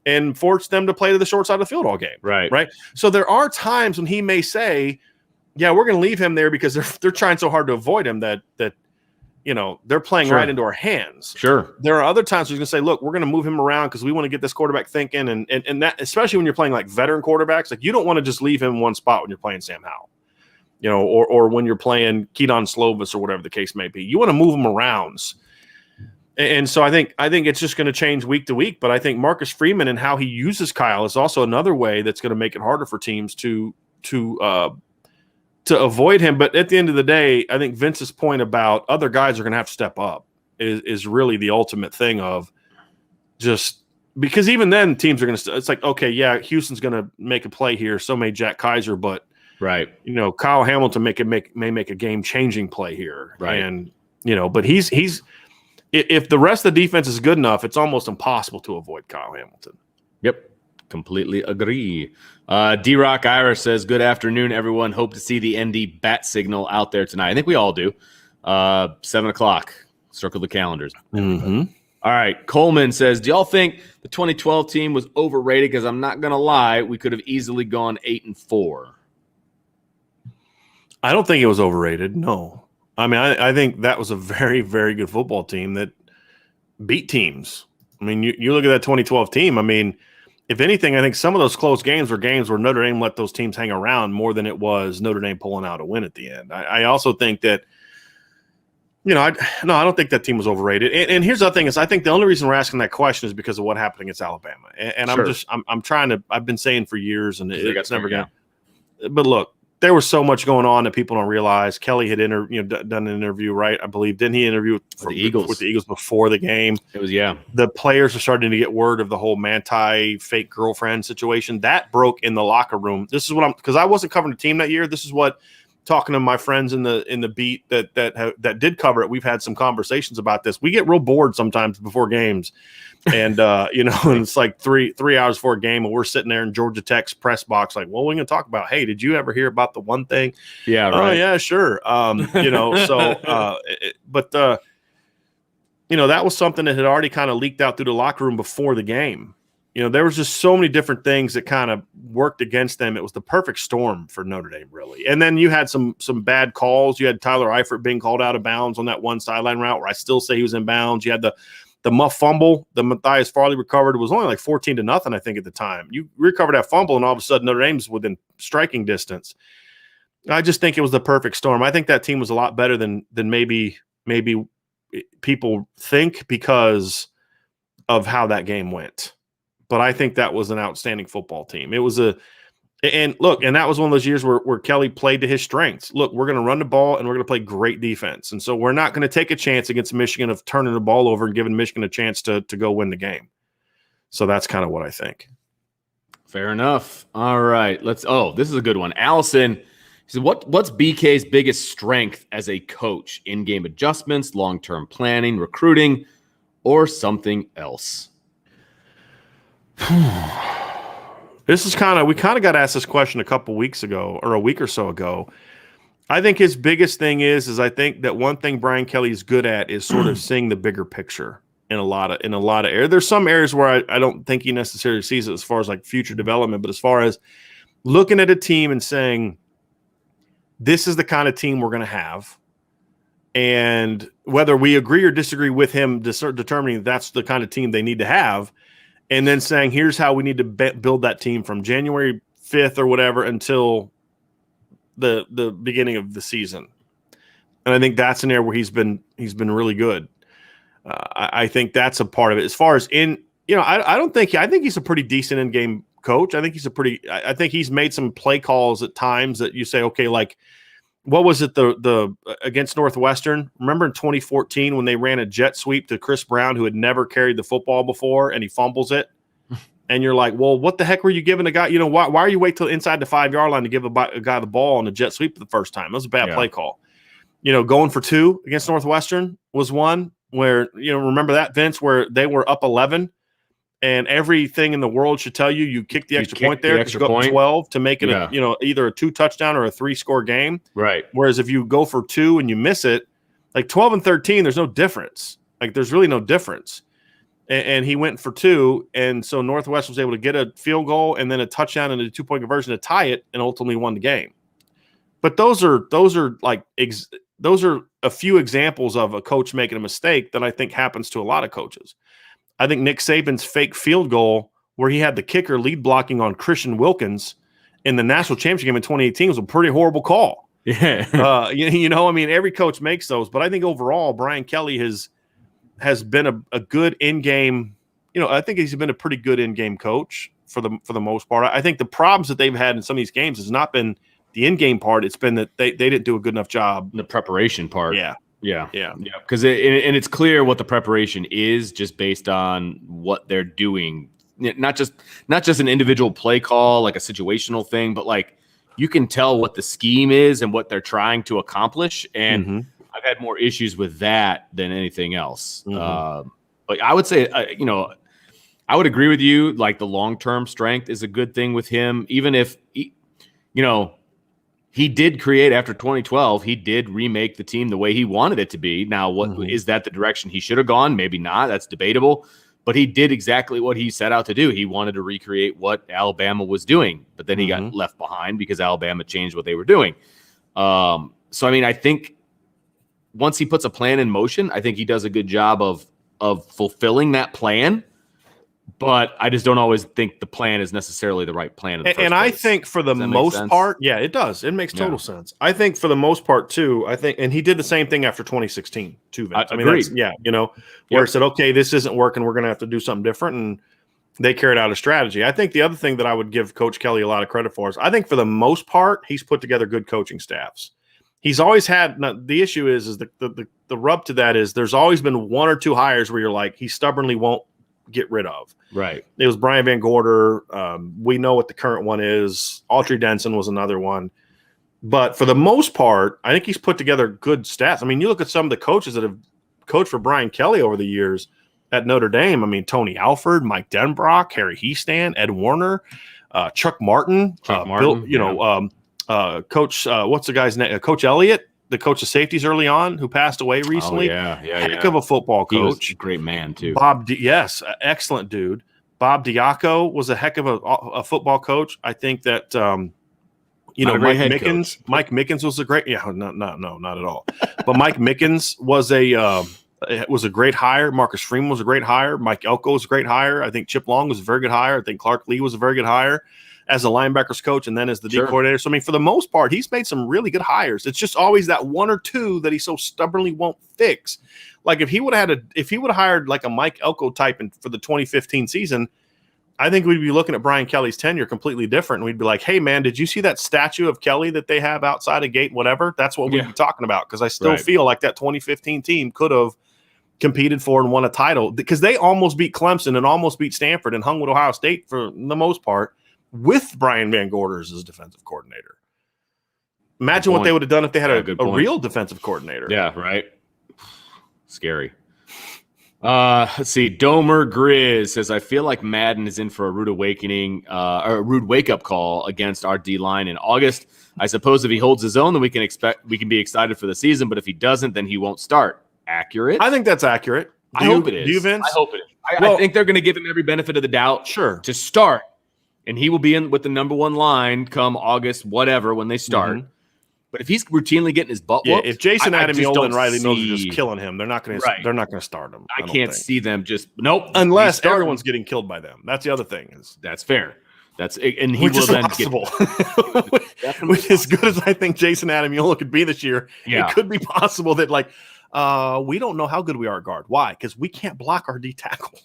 and force them to play to the short side of the field all game. Right. So there are times when he may say, yeah, we're going to leave him there because they're trying so hard to avoid him that they're playing right into our hands. Sure. There are other times where he's going to say, look, we're going to move him around because we want to get this quarterback thinking. And that, especially when you're playing like veteran quarterbacks, like you don't want to just leave him in one spot when you're playing Sam Howell, or when you're playing Keaton Slovis or whatever the case may be. You want to move him around. And so I think it's just going to change week to week. But I think Marcus Freeman and how he uses Kyle is also another way that's going to make it harder for teams to avoid him. But at the end of the day, I think Vince's point about other guys are going to have to step up is really the ultimate thing of just because even then teams are going to – it's like, okay, yeah, Houston's going to make a play here. So may Jack Kaiser, but, Kyle Hamilton may make a game-changing play here. Right. And, but he's if the rest of the defense is good enough, it's almost impossible to avoid Kyle Hamilton. Yep. Completely agree. D-Rock Ira says, good afternoon, everyone. Hope to see the ND bat signal out there tonight. I think we all do. 7 o'clock. Circle the calendars. Mm-hmm. All right. Coleman says, do y'all think the 2012 team was overrated? Because I'm not going to lie, we could have easily gone 8-4. I don't think it was overrated. No. I mean, I think that was a very, very good football team that beat teams. I mean, you look at that 2012 team. I mean, if anything, I think some of those close games were games where Notre Dame let those teams hang around more than it was Notre Dame pulling out a win at the end. I also think that, I don't think that team was overrated. And here's the other thing is I think the only reason we're asking that question is because of what happened against Alabama. And sure. I'm trying to – I've been saying for years, and it's never going to – But look, there was so much going on that people don't realize. Kelly had done an interview, right? I believe. Didn't he interview with the Eagles before the game? It was, yeah. The players are starting to get word of the whole Manti fake girlfriend situation. That broke in the locker room. This is what because I wasn't covering the team that year. This is what talking to my friends in the beat that did cover it. We've had some conversations about this. We get real bored sometimes before games. And and it's like three hours before a game, and we're sitting there in Georgia Tech's press box, like, well, we're going to talk about, hey, did you ever hear about the one thing? Yeah, right. Oh, yeah, sure. That was something that had already kind of leaked out through the locker room before the game. There was just so many different things that kind of worked against them. It was the perfect storm for Notre Dame, really. And then you had some bad calls. You had Tyler Eifert being called out of bounds on that one sideline route where I still say he was in bounds. You had the muff fumble, the Matthias Farley recovered. It was only like 14-0, I think, at the time. You recovered that fumble, and all of a sudden Notre Dame's within striking distance. I just think it was the perfect storm. I think that team was a lot better than maybe people think because of how that game went. But I think that was an outstanding football team. It was and that was one of those years where Kelly played to his strengths. Look, we're going to run the ball and we're going to play great defense. And so we're not going to take a chance against Michigan of turning the ball over and giving Michigan a chance to go win the game. So that's kind of what I think. Fair enough. All right. This is a good one. Allison said, what's BK's biggest strength as a coach? In-game adjustments, long-term planning, recruiting, or something else? We kind of got asked this question a couple weeks ago or a week or so ago. I think his biggest thing is I think that one thing Brian Kelly is good at is sort of seeing the bigger picture in a lot of areas. There's some areas where I don't think he necessarily sees it as far as like future development, but as far as looking at a team and saying, this is the kind of team we're going to have. And whether we agree or disagree with him determining that's the kind of team they need to have, and then saying, here's how we need to build that team from January 5th or whatever until the beginning of the season. And I think that's an area where he's been really good. I think that's a part of it. As far as I think he's a pretty decent in-game coach. I think he's made some play calls at times that you say, okay, like, what was it the against Northwestern? Remember in 2014 when they ran a jet sweep to Chris Brown, who had never carried the football before, and he fumbles it? And you're like, well, what the heck were you giving a guy? Why are you wait till inside the 5-yard line to give a guy the ball on a jet sweep the first time? That was a bad play call. Going for 2 against Northwestern was one where, remember that, Vince, where they were up 11 and everything in the world should tell you kick the extra point there because you go up 12 to make it either a 2 touchdown or a 3-score game. Right. Whereas if you go for 2 and you miss it, like 12 and 13, there's no difference. Like there's really no difference. And he went for 2, and so Northwest was able to get a field goal and then a touchdown and a 2-point conversion to tie it, and ultimately won the game. But those are a few examples of a coach making a mistake that I think happens to a lot of coaches. I think Nick Saban's fake field goal where he had the kicker lead blocking on Christian Wilkins in the national championship game in 2018 was a pretty horrible call. Yeah. Every coach makes those, but I think overall Brian Kelly has been a good in-game, I think he's been a pretty good in-game coach for the most part. I think the problems that they've had in some of these games has not been the in-game part. It's been that they didn't do a good enough job. The preparation part. Yeah. Because it's clear what the preparation is just based on what they're doing. Not just an individual play call, like a situational thing, but like you can tell what the scheme is and what they're trying to accomplish. And I've had more issues with that than anything else. But I would say, I would agree with you. Like the long-term strength is a good thing with him, even if, he did create after 2012. He did remake the team the way he wanted it to be. Now, is that the direction he should have gone? Maybe not. That's debatable. But he did exactly what he set out to do. He wanted to recreate what Alabama was doing, but then he got left behind because Alabama changed what they were doing. I think once he puts a plan in motion, I think he does a good job of fulfilling that plan. But I just don't always think the plan is necessarily the right plan. And I think for the most part, yeah, it does. It makes total sense. I think for the most part too, and he did the same thing after 2016 too, Vince. Where it said, okay, this isn't working. We're going to have to do something different. And they carried out a strategy. I think the other thing that I would give Coach Kelly a lot of credit for is I think for the most part, he's put together good coaching staffs. He's always had, the issue is the rub to that is there's always been 1 or 2 hires where you're like, he stubbornly won't get rid of. Right. It was Brian Van Gorder. We know what the current one is. Autry Denson was another one. But for the most part, I think he's put together good stats. I mean, you look at some of the coaches that have coached for Brian Kelly over the years at Notre Dame. I mean, Tony Alford, Mike Denbrock, Harry Heastand, Ed Warner, Chuck Martin, Coach, what's the guy's name? Coach Elliott, the coach of safeties early on, who passed away recently. Heck of a football coach. He was a great man too. Excellent dude. Bob Diaco was a heck of a football coach. I think that Mike Mickens was a great. Yeah, no, not at all. But Mike Mickens was a great hire. Marcus Freeman was a great hire. Mike Elko was a great hire. I think Chip Long was a very good hire. I think Clark Lee was a very good hire as a linebackers coach and then as the D coordinator. So, I mean, for the most part, he's made some really good hires. It's just always that 1 or 2 that he so stubbornly won't fix. Like if he would have hired like a Mike Elko type for the 2015 season, I think we'd be looking at Brian Kelly's tenure completely different. And we'd be like, hey, man, did you see that statue of Kelly that they have outside a gate, whatever? That's what we'd be talking about. Because I still feel like that 2015 team could have competed for and won a title because they almost beat Clemson and almost beat Stanford and hung with Ohio State for the most part with Brian Van Gorder as his defensive coordinator. Imagine what they would have done if they had a real defensive coordinator. Yeah, right. Scary. Let's see. Domer Grizz says, I feel like Madden is in for a rude awakening, or a rude wake-up call against our D-line in August. I suppose if he holds his own, then we can be excited for the season, but if he doesn't, then he won't start. Accurate? I think that's accurate. I hope it is. Do you, Vince? I hope it is. I think they're going to give him every benefit of the doubt to start, and he will be in with the number 1 line come August, whatever, when they start. But if he's routinely getting his butt whooped, if Jason Adamiola and Riley Mills are just killing him, they're not going to start him. I can't see them unless everyone's getting killed by them. That's the other thing. That's fair. And he will then possible. Which as good as I think Jason Adamiola could be this year, it could be possible that we don't know how good we are at guard. Why? Because we can't block our D tackles.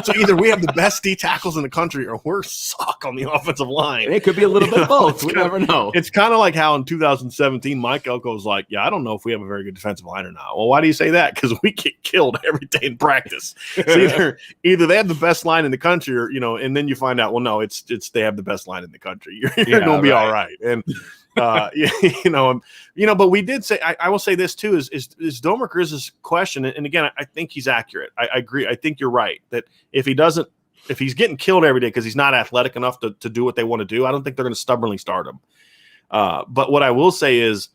So either we have the best D tackles in the country or we're suck on the offensive line. It could be a little bit both. We never know. It's kind of like how in 2017, Mike Elko was like, I don't know if we have a very good defensive line or not. Well, why do you say that? Because we get killed every day in practice. So either they have the best line in the country or, and then you find out, well, no, it's they have the best line in the country. You're going to be all right. And But we did say, I will say this too, is Domer Grizz's question. And again, I think he's accurate. I agree. I think you're right that if he's getting killed every day because he's not athletic enough to do what they want to do, I don't think they're going to stubbornly start him. But what I will say is,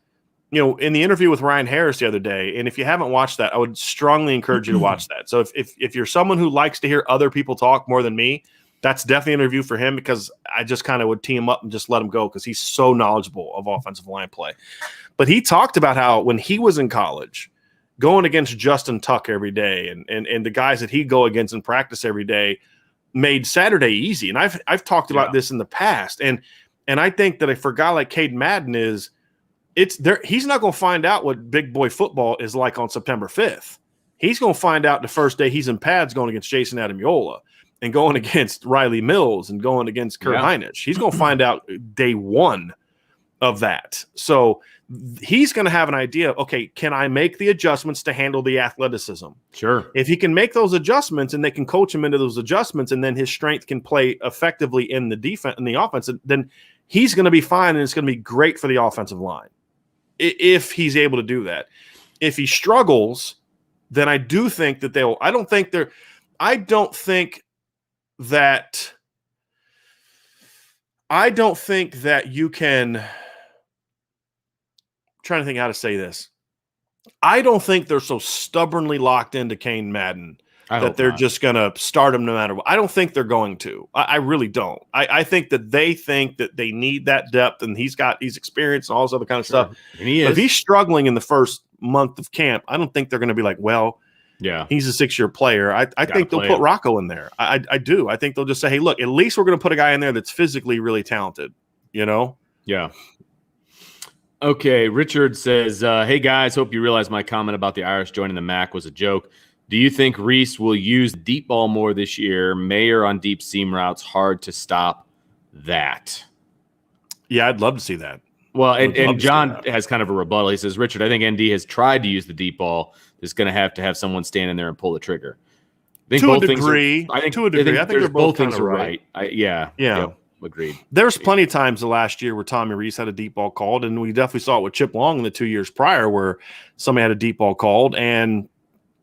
in the interview with Ryan Harris the other day, and if you haven't watched that, I would strongly encourage you to watch that. So if you're someone who likes to hear other people talk more than me, that's definitely an interview for him, because I just kind of would tee him up and just let him go because he's so knowledgeable of offensive line play. But he talked about how when he was in college, going against Justin Tuck every day and the guys that he'd go against in practice every day made Saturday easy. And I've talked about this in the past. And I think that for a guy like Cade Madden he's not going to find out what big boy football is like on September 5th. He's going to find out the first day he's in pads going against Jason Adamiola and going against Riley Mills and going against Kurt Heinich. He's going to find out day one of that. So he's going to have an idea of, okay, can I make the adjustments to handle the athleticism? Sure. If he can make those adjustments and they can coach him into those adjustments, and then his strength can play effectively in the defense and the offense, then he's going to be fine, and it's going to be great for the offensive line if he's able to do that. If he struggles, then I do think that I don't think that you can. I'm trying to think how to say this. I don't think they're so stubbornly locked into Cade Madden that they're just going to start him no matter what. I don't think they're going to. I really don't. I think that they think that they need that depth, and he's experience and all this other kind of stuff. And but if he's struggling in the first month of camp, I don't think they're going to be like, well, yeah, he's a 6-year player. I think they'll put Rocco in there. I do. I think they'll just say, hey, look, at least we're going to put a guy in there that's physically really talented, Yeah. Okay. Richard says, hey, guys, hope you realize my comment about the Irish joining the MAC was a joke. Do you think Reese will use deep ball more this year? Mayer on deep seam routes, hard to stop that. Yeah, I'd love to see that. Well, and John has kind of a rebuttal. He says, Richard, I think ND has tried to use the deep ball. There's going to have someone stand in there and pull the trigger. To a degree. I think they're both things are right. Yeah. Agreed. There's plenty of times the last year where Tommy Reese had a deep ball called, and we definitely saw it with Chip Long in the 2 years prior where somebody had a deep ball called, and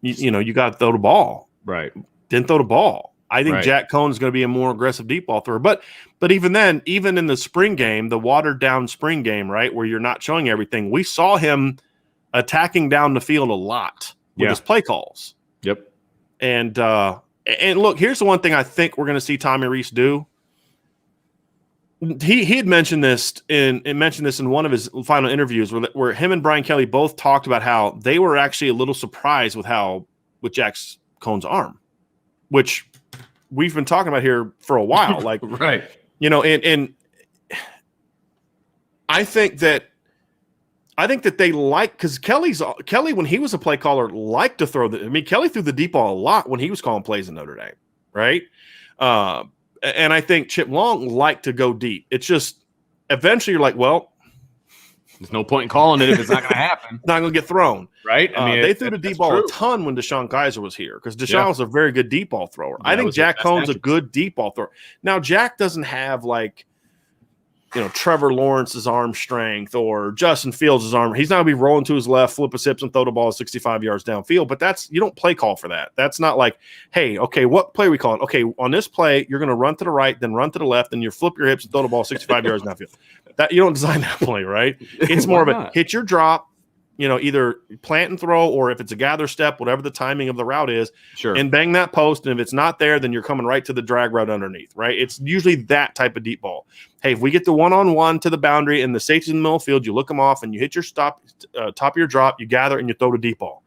you got to throw the ball. Right. Didn't throw the ball. I think Jack Cohn is going to be a more aggressive deep ball thrower. But even then, even in the spring game, the watered down spring game, right, where you're not showing everything, we saw him attacking down the field a lot with his play calls. Yep. And look, here's the one thing I think we're going to see Tommy Reese do. He had mentioned this in one of his final interviews where him and Brian Kelly both talked about how they were actually a little surprised with Jack Cohn's arm, which we've been talking about here for a while. Like, right. And I think that they like, because Kelly, when he was a play caller, liked to throw Kelly threw the deep ball a lot when he was calling plays in Notre Dame, right? And I think Chip Long liked to go deep. It's just eventually you're like, well, there's no point in calling it if it's not going to happen. Not going to get thrown. Right? They threw the deep ball a ton when Deshaun Kaiser was here because Deshaun was a very good deep ball thrower. I think Jack Cohn's a good deep ball thrower. Now, Jack doesn't have Trevor Lawrence's arm strength or Justin Fields' arm. He's not going to be rolling to his left, flip his hips, and throw the ball 65 yards downfield. But you don't play call for that. That's not like, hey, okay, what play are we calling? Okay, on this play, you're going to run to the right, then run to the left, and you flip your hips and throw the ball 65 yards downfield. That you don't design that play, right? It's more of a hit your drop, either plant and throw, or if it's a gather step, whatever the timing of the route is, and bang that post. And if it's not there, then you're coming right to the drag route underneath, right? It's usually that type of deep ball. Hey, if we get the one-on-one to the boundary and the safety's in the middle of the field, you look them off and you hit your top of your drop, you gather and you throw the deep ball.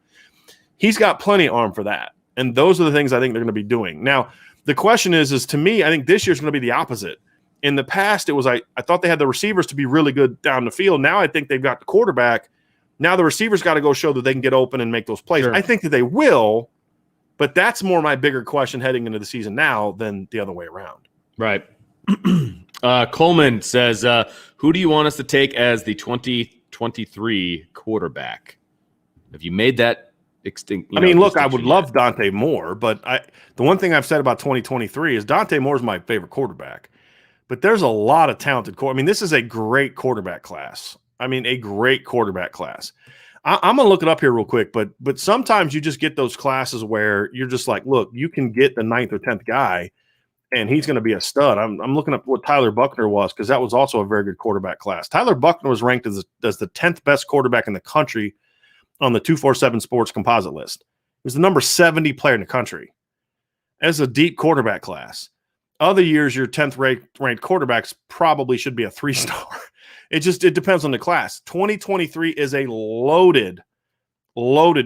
He's got plenty of arm for that. And those are the things I think they're going to be doing. Now, the question is to me, I think this year's going to be the opposite. In the past, it was I thought they had the receivers to be really good down the field. Now I think they've got the quarterback. Now the receivers got to go show that they can get open and make those plays. Sure. I think that they will, but that's more my bigger question heading into the season now than the other way around. Right. Coleman says, who do you want us to take as the 2023 quarterback? Have you made that extinct? Look, I would love Dante Moore, but the one thing I've said about 2023 is Dante Moore is my favorite quarterback. but there's a lot of talented this is a great quarterback class. A great quarterback class. I'm gonna look it up here real quick, but sometimes you just get those classes where you're just like, look, you can get the 9th or 10th guy, and he's going to be a stud. I'm looking up what Tyler Buckner was, because that was also a very good quarterback class. Tyler Buckner was ranked as the 10th best quarterback in the country on the 247 Sports composite list. He was the number 70 player in the country. As a deep quarterback class. Other years, your 10th ranked quarterbacks probably should be a 3-star. It depends on the class. 2023 is a loaded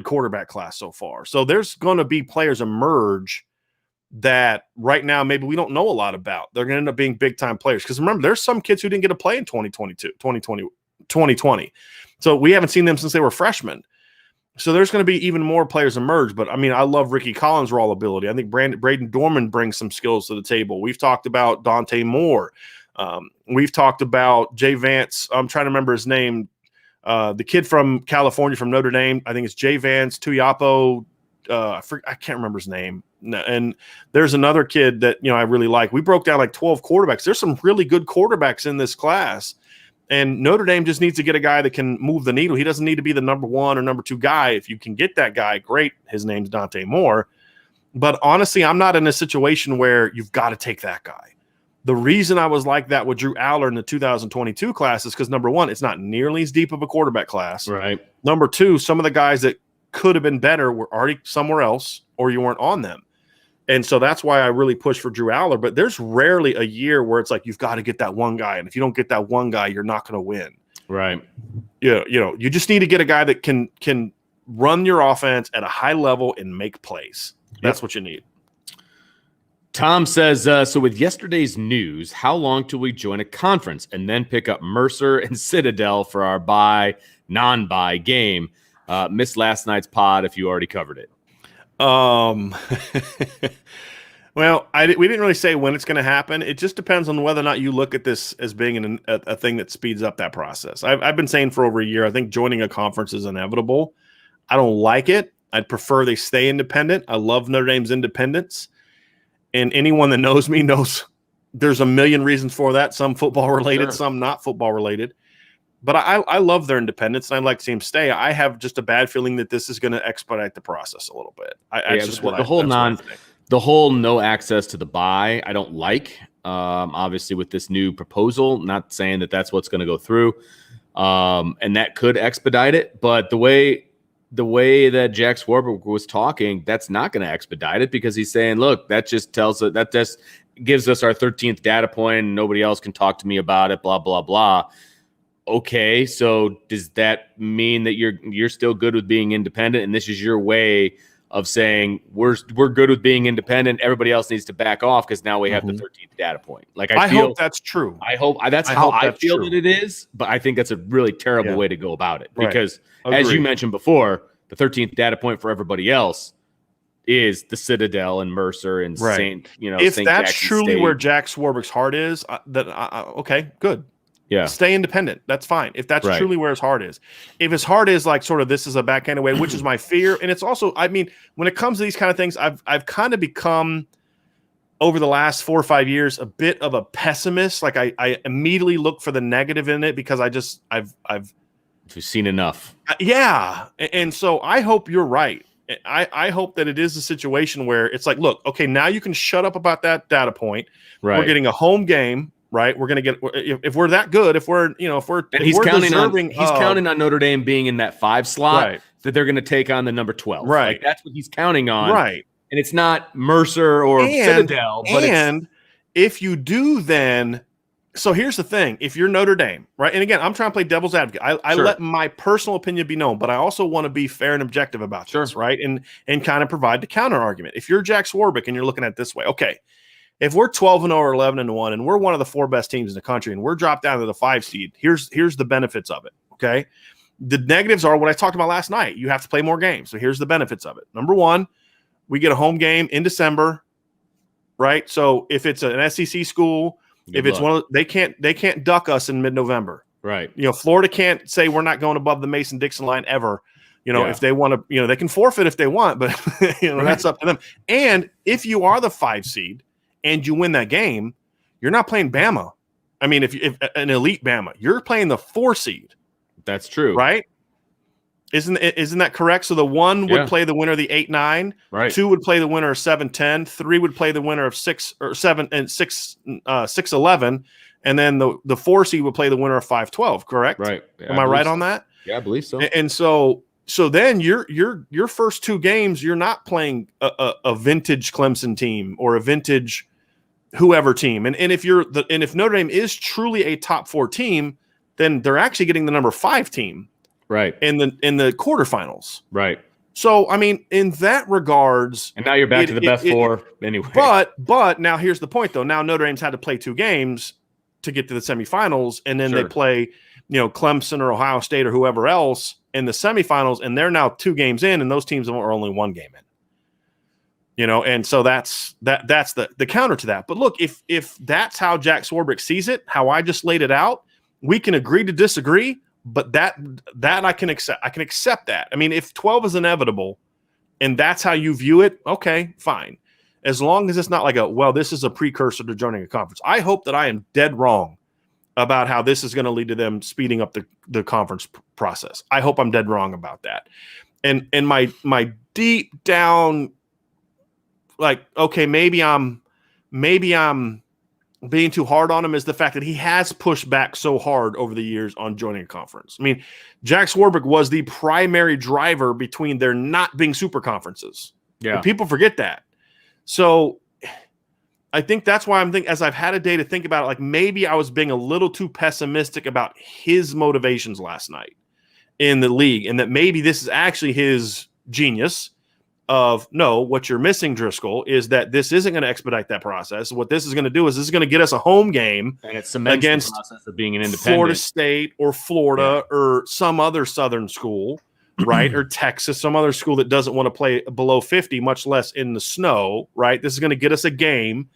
quarterback class so far. So there's going to be players emerge that right now maybe we don't know a lot about. They're going to end up being big-time players. Because remember, there's some kids who didn't get to play in 2020. So we haven't seen them since they were freshmen. So there's going to be even more players emerge. But, I love Ricky Collins' raw ability. I think Braden Dorman brings some skills to the table. We've talked about Dante Moore. We've talked about Jay Vance. I'm trying to remember his name. The kid from California, from Notre Dame. I think it's Jay Vance, Tuiapo. I can't remember his name. And there's another kid that, I really like. We broke down like 12 quarterbacks. There's some really good quarterbacks in this class. And Notre Dame just needs to get a guy that can move the needle. He doesn't need to be the number 1 or number 2 guy. If you can get that guy, great. His name's Dante Moore. But honestly, I'm not in a situation where you've got to take that guy. The reason I was like that with Drew Aller in the 2022 class is because, number 1, it's not nearly as deep of a quarterback class. Right. Number 2, some of the guys that could have been better were already somewhere else, or you weren't on them. And so that's why I really push for Drew Aller. But there's rarely a year where it's like you've got to get that one guy. And if you don't get that one guy, you're not going to win. Right. You just need to get a guy that can run your offense at a high level and make plays. That's what you need. Tom says, so with yesterday's news, how long till we join a conference and then pick up Mercer and Citadel for our non-bye game? Missed last night's pod if you already covered it. Well, we didn't really say when it's going to happen. It just depends on whether or not you look at this as being a thing that speeds up that process. I've been saying for over a year, I think joining a conference is inevitable. I don't like it. I'd prefer they stay independent. I love Notre Dame's independence. And anyone that knows me knows there's a million reasons for that. Some football related, Sure. Some not football related. But I love their independence, and I'd like to see them stay. I have just a bad feeling that this is going to expedite the process a little bit. The whole no access to the bye, I don't like. Obviously, with this new proposal, not saying that that's what's going to go through, and that could expedite it. But the way that Jack Swarbrick was talking, that's not going to expedite it, because he's saying, look, that just gives us our 13th data point, and nobody else can talk to me about it. Blah blah blah. Okay, so does that mean that you're still good with being independent, and this is your way of saying we're good with being independent? Everybody else needs to back off because now we have the 13th data point. Like I hope that's true. I hope that's how I feel that it is, but I think that's a really terrible way to go about it, because as you mentioned before, the 13th data point for everybody else is the Citadel and Mercer and St. If St. that's Jackson truly State. where Jack Swarbrick's heart is, okay, good. Yeah. Stay independent. That's fine. If that's truly where his heart is. If his heart is like sort of this is a backhanded way, which is my fear. And it's also, when it comes to these kind of things, I've kind of become over the last 4 or 5 years a bit of a pessimist. Like I immediately look for the negative in it because I've seen enough. Yeah. And so I hope you're right. I hope that it is a situation where it's like, look, okay, now you can shut up about that data point. Right. We're getting a home game. Right, we're going to get if we're that good. If we're he's counting on Notre Dame being in that 5 slot, that they're going to take on the number 12. Right, like that's what he's counting on. Right, and it's not Mercer or Citadel. But if you do, then so here's the thing: if you're Notre Dame, right, and again, I'm trying to play devil's advocate. I let my personal opinion be known, but I also want to be fair and objective about this, right, and kind of provide the counter argument. If you're Jack Swarbrick and you're looking at it this way, okay. If we're 12-0 or 11-1 and we're one of the 4 best teams in the country and we're dropped down to the 5 seed, here's the benefits of it, okay? The negatives are what I talked about last night. You have to play more games. So here's the benefits of it. Number 1, we get a home game in December, right? So if it's an SEC school, they can't duck us in mid-November. Right. Florida can't say we're not going above the Mason-Dixon line ever. If they want to, they can forfeit if they want, but that's up to them. And if you are the 5 seed, and you win that game, you're not playing Bama. I mean, if an elite Bama, you're playing the 4 seed. That's true. Right? Isn't that correct? So the 1 would play the winner of the 8-9. Right. 2 would play the winner of 7-10. 3 would play the winner of 6 or 7 and 6-11. And then the 4 seed would play the winner of 5-12. Correct? Right. Yeah, Am I right on that? Yeah, I believe so. And so then your first 2 games, you're not playing a vintage Clemson team or a vintage whoever team. And if Notre Dame is truly a top 4 team, then they're actually getting the number 5 team, right, in the quarterfinals, right. So I mean, in that regards, and now you're back to the best 4 anyway. But now here's the point, though. Now Notre Dame's had to play 2 games to get to the semifinals, and then they play, Clemson or Ohio State or whoever else in the semifinals, and they're now 2 games in, and those teams are only 1 game in. And so that's the counter to that. But look, if that's how Jack Swarbrick sees it, how I just laid it out. We can agree to disagree, but that I can accept. I can accept that. I mean, if 12 is inevitable and that's how you view it, okay, fine. As long as it's not like this is a precursor to joining a conference. I hope that I am dead wrong about how this is going to lead to them speeding up the conference process. I hope I'm dead wrong about that. And my deep down, like, okay, maybe I'm being too hard on him, is the fact that he has pushed back so hard over the years on joining a conference. I mean, Jack Swarbrick was the primary driver between there not being super conferences. Yeah. And people forget that. So I think that's why I'm thinking, as I've had a day to think about it, like maybe I was being a little too pessimistic about his motivations last night in the league, and that maybe this is actually his genius of, no, what you're missing, Driscoll, is that this isn't going to expedite that process. What this is going to do is this is going to get us a home game, and it cements against the process of being an independent. Florida State or Florida or some other Southern school, right? Or Texas, some other school that doesn't want to play below 50, much less in the snow, right? This is going to get us a game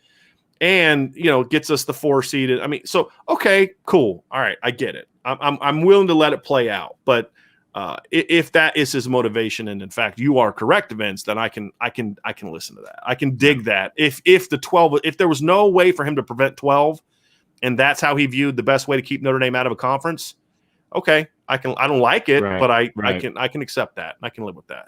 and, gets us the 4 seed. I mean, so, okay, cool. All right. I get it. I'm willing to let it play out, but if that is his motivation, and in fact you are correct, Vince, then I can listen to that. I can dig that. If there was no way for him to prevent 12, and that's how he viewed the best way to keep Notre Dame out of a conference, okay, I don't like it, but I can accept that. I can live with that.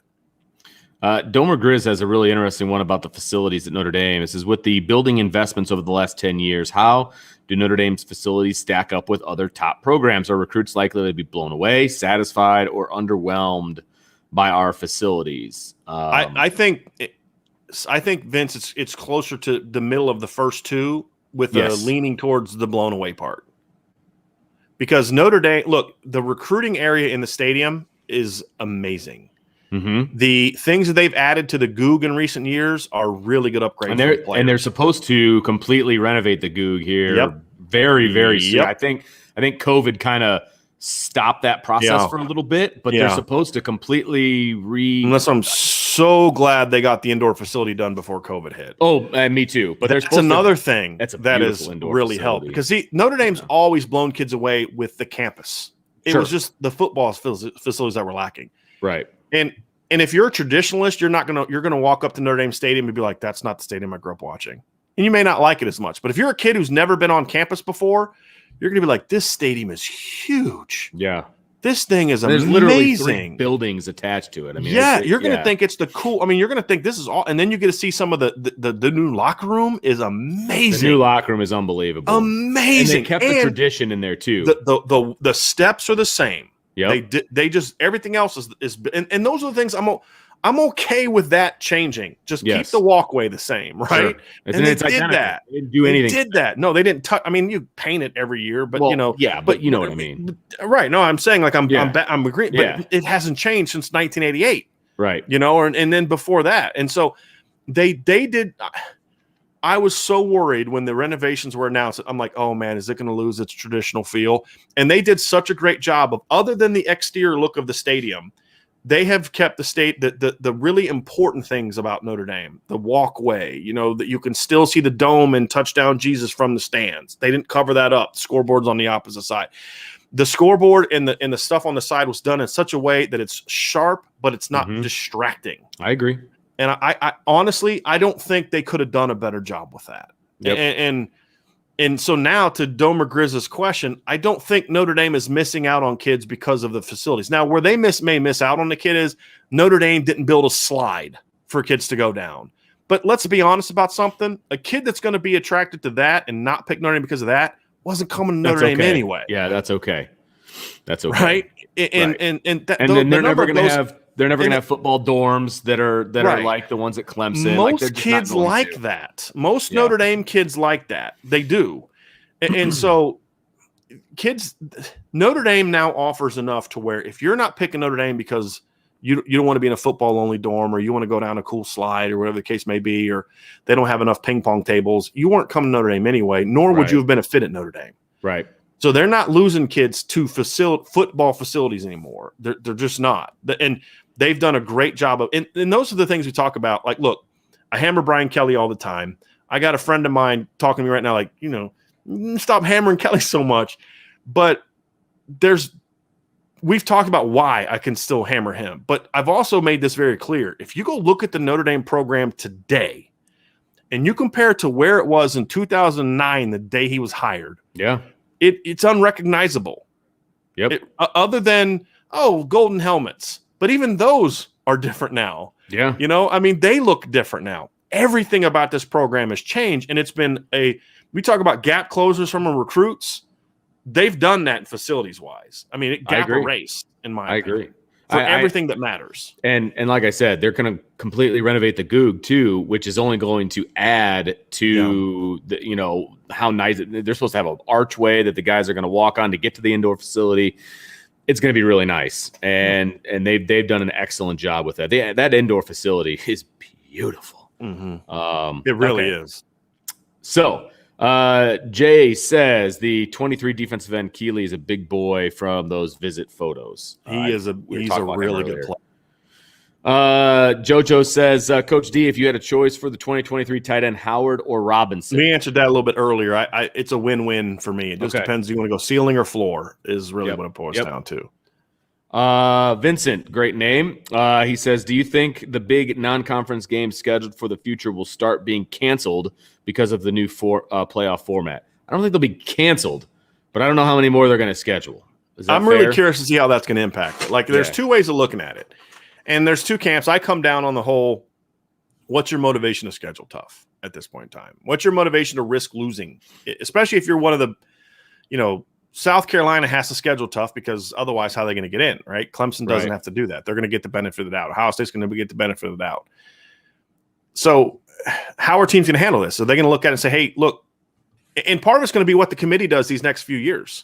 Domer Grizz has a really interesting one about the facilities at Notre Dame. It says, with the building investments over the last 10 years, how do Notre Dame's facilities stack up with other top programs? Are recruits likely to be blown away, satisfied, or underwhelmed by our facilities? I think Vince, it's closer to the middle of the first 2 with leaning towards the blown away part. Because Notre Dame, look, the recruiting area in the stadium is amazing. Mm-hmm. The things that they've added to the Goog in recent years are really good upgrades. And they're supposed to completely renovate the Goog here very, very soon. I think COVID kind of stopped that process for a little bit, but they're supposed to completely Unless I'm so glad they got the indoor facility done before COVID hit. Oh, me too. But that's another thing that is really facility. helped, because Notre Dame's always blown kids away with the campus. It was just the football facilities that were lacking. Right. And if you're a traditionalist, you're gonna walk up to Notre Dame Stadium and be like, that's not the stadium I grew up watching. And you may not like it as much. But if you're a kid who's never been on campus before, you're gonna be like, this stadium is huge. Yeah. This thing is There's amazing. Literally 3 buildings attached to it. I mean, you're gonna think it's the cool. I mean, you're gonna think this is all, and then you get to see some of the new locker room is amazing. The new locker room is unbelievable. Amazing. And they kept the tradition in there too. The steps are the same. Yeah, they just, everything else is and those are the things I'm okay with that changing. Just keep the walkway the same, right? Sure. And they did that. They didn't do anything. They did that. No, they didn't touch. I mean, you paint it every year, but but you know what I mean, right? No, I'm saying, like, I'm agreeing, but it hasn't changed since 1988, right? And then before that, and so they did. I was so worried when the renovations were announced. I'm like, oh man, is it going to lose its traditional feel? And they did such a great job of, other than the exterior look of the stadium, they have kept the really important things about Notre Dame, the walkway, that you can still see the dome and touchdown Jesus from the stands. They didn't cover that up. The scoreboard's on the opposite side. The scoreboard and the stuff on the side was done in such a way that it's sharp, but it's not distracting. I agree. And I honestly, I don't think they could have done a better job with that. Yep. And And so now to Domer Grizz's question, I don't think Notre Dame is missing out on kids because of the facilities. Now, where they may miss out on the kid is Notre Dame didn't build a slide for kids to go down. But let's be honest about something. A kid that's going to be attracted to that and not pick Notre Dame because of that wasn't coming to Notre Dame anyway. Yeah, that's okay. That's okay. Right? And then they're never going to have – they're never going to have football dorms that are like the ones at Clemson. Most kids like that. Most Notre Dame kids like that. They do. And so kids, Notre Dame now offers enough to where if you're not picking Notre Dame because you don't want to be in a football-only dorm or you want to go down a cool slide or whatever the case may be, or they don't have enough ping pong tables, you weren't coming to Notre Dame anyway, nor would you have been a fit at Notre Dame. Right. So they're not losing kids to football facilities anymore. They're just not. And they've done a great job of, and those are the things we talk about. Like, look, I hammer Brian Kelly all the time. I got a friend of mine talking to me right now, like, stop hammering Kelly so much. But we've talked about why I can still hammer him. But I've also made this very clear. If you go look at the Notre Dame program today and you compare it to where it was in 2009, the day he was hired, it's unrecognizable. Yep. Other than, golden helmets. But even those are different now. Yeah. They look different now. Everything about this program has changed. And it's been we talk about gap closers from recruits. They've done that facilities wise. Gap erased in my opinion. I agree. For everything that matters. And like I said, they're going to completely renovate the Goog too, which is only going to add to how nice they're supposed to have an archway that the guys are going to walk on to get to the indoor facility. It's going to be really nice, and they've done an excellent job with that. That indoor facility is beautiful. Mm-hmm. It really is. So Jay says the 23 defensive end Keeley is a big boy from those visit photos. He's a really good player. JoJo says, Coach D, if you had a choice for the 2023 tight end, Howard or Robinson? We answered that a little bit earlier. It's a win-win for me. It just depends. You want to go ceiling or floor is really what it boils down to. Vincent, great name. He says, do you think the big non-conference games scheduled for the future will start being canceled because of the new playoff format? I don't think they'll be canceled, but I don't know how many more they're going to schedule. I'm really curious to see how that's going to impact it. Like, there's two ways of looking at it. And there's two camps. I come down on the whole, what's your motivation to schedule tough at this point in time? What's your motivation to risk losing? Especially if you're one of the, South Carolina has to schedule tough because otherwise how are they going to get in, right? Clemson doesn't have to do that. They're going to get the benefit of the doubt. Ohio State's going to get the benefit of the doubt. So how are teams going to handle this? So they're going to look at it and say, hey, look, and part of it's going to be what the committee does these next few years.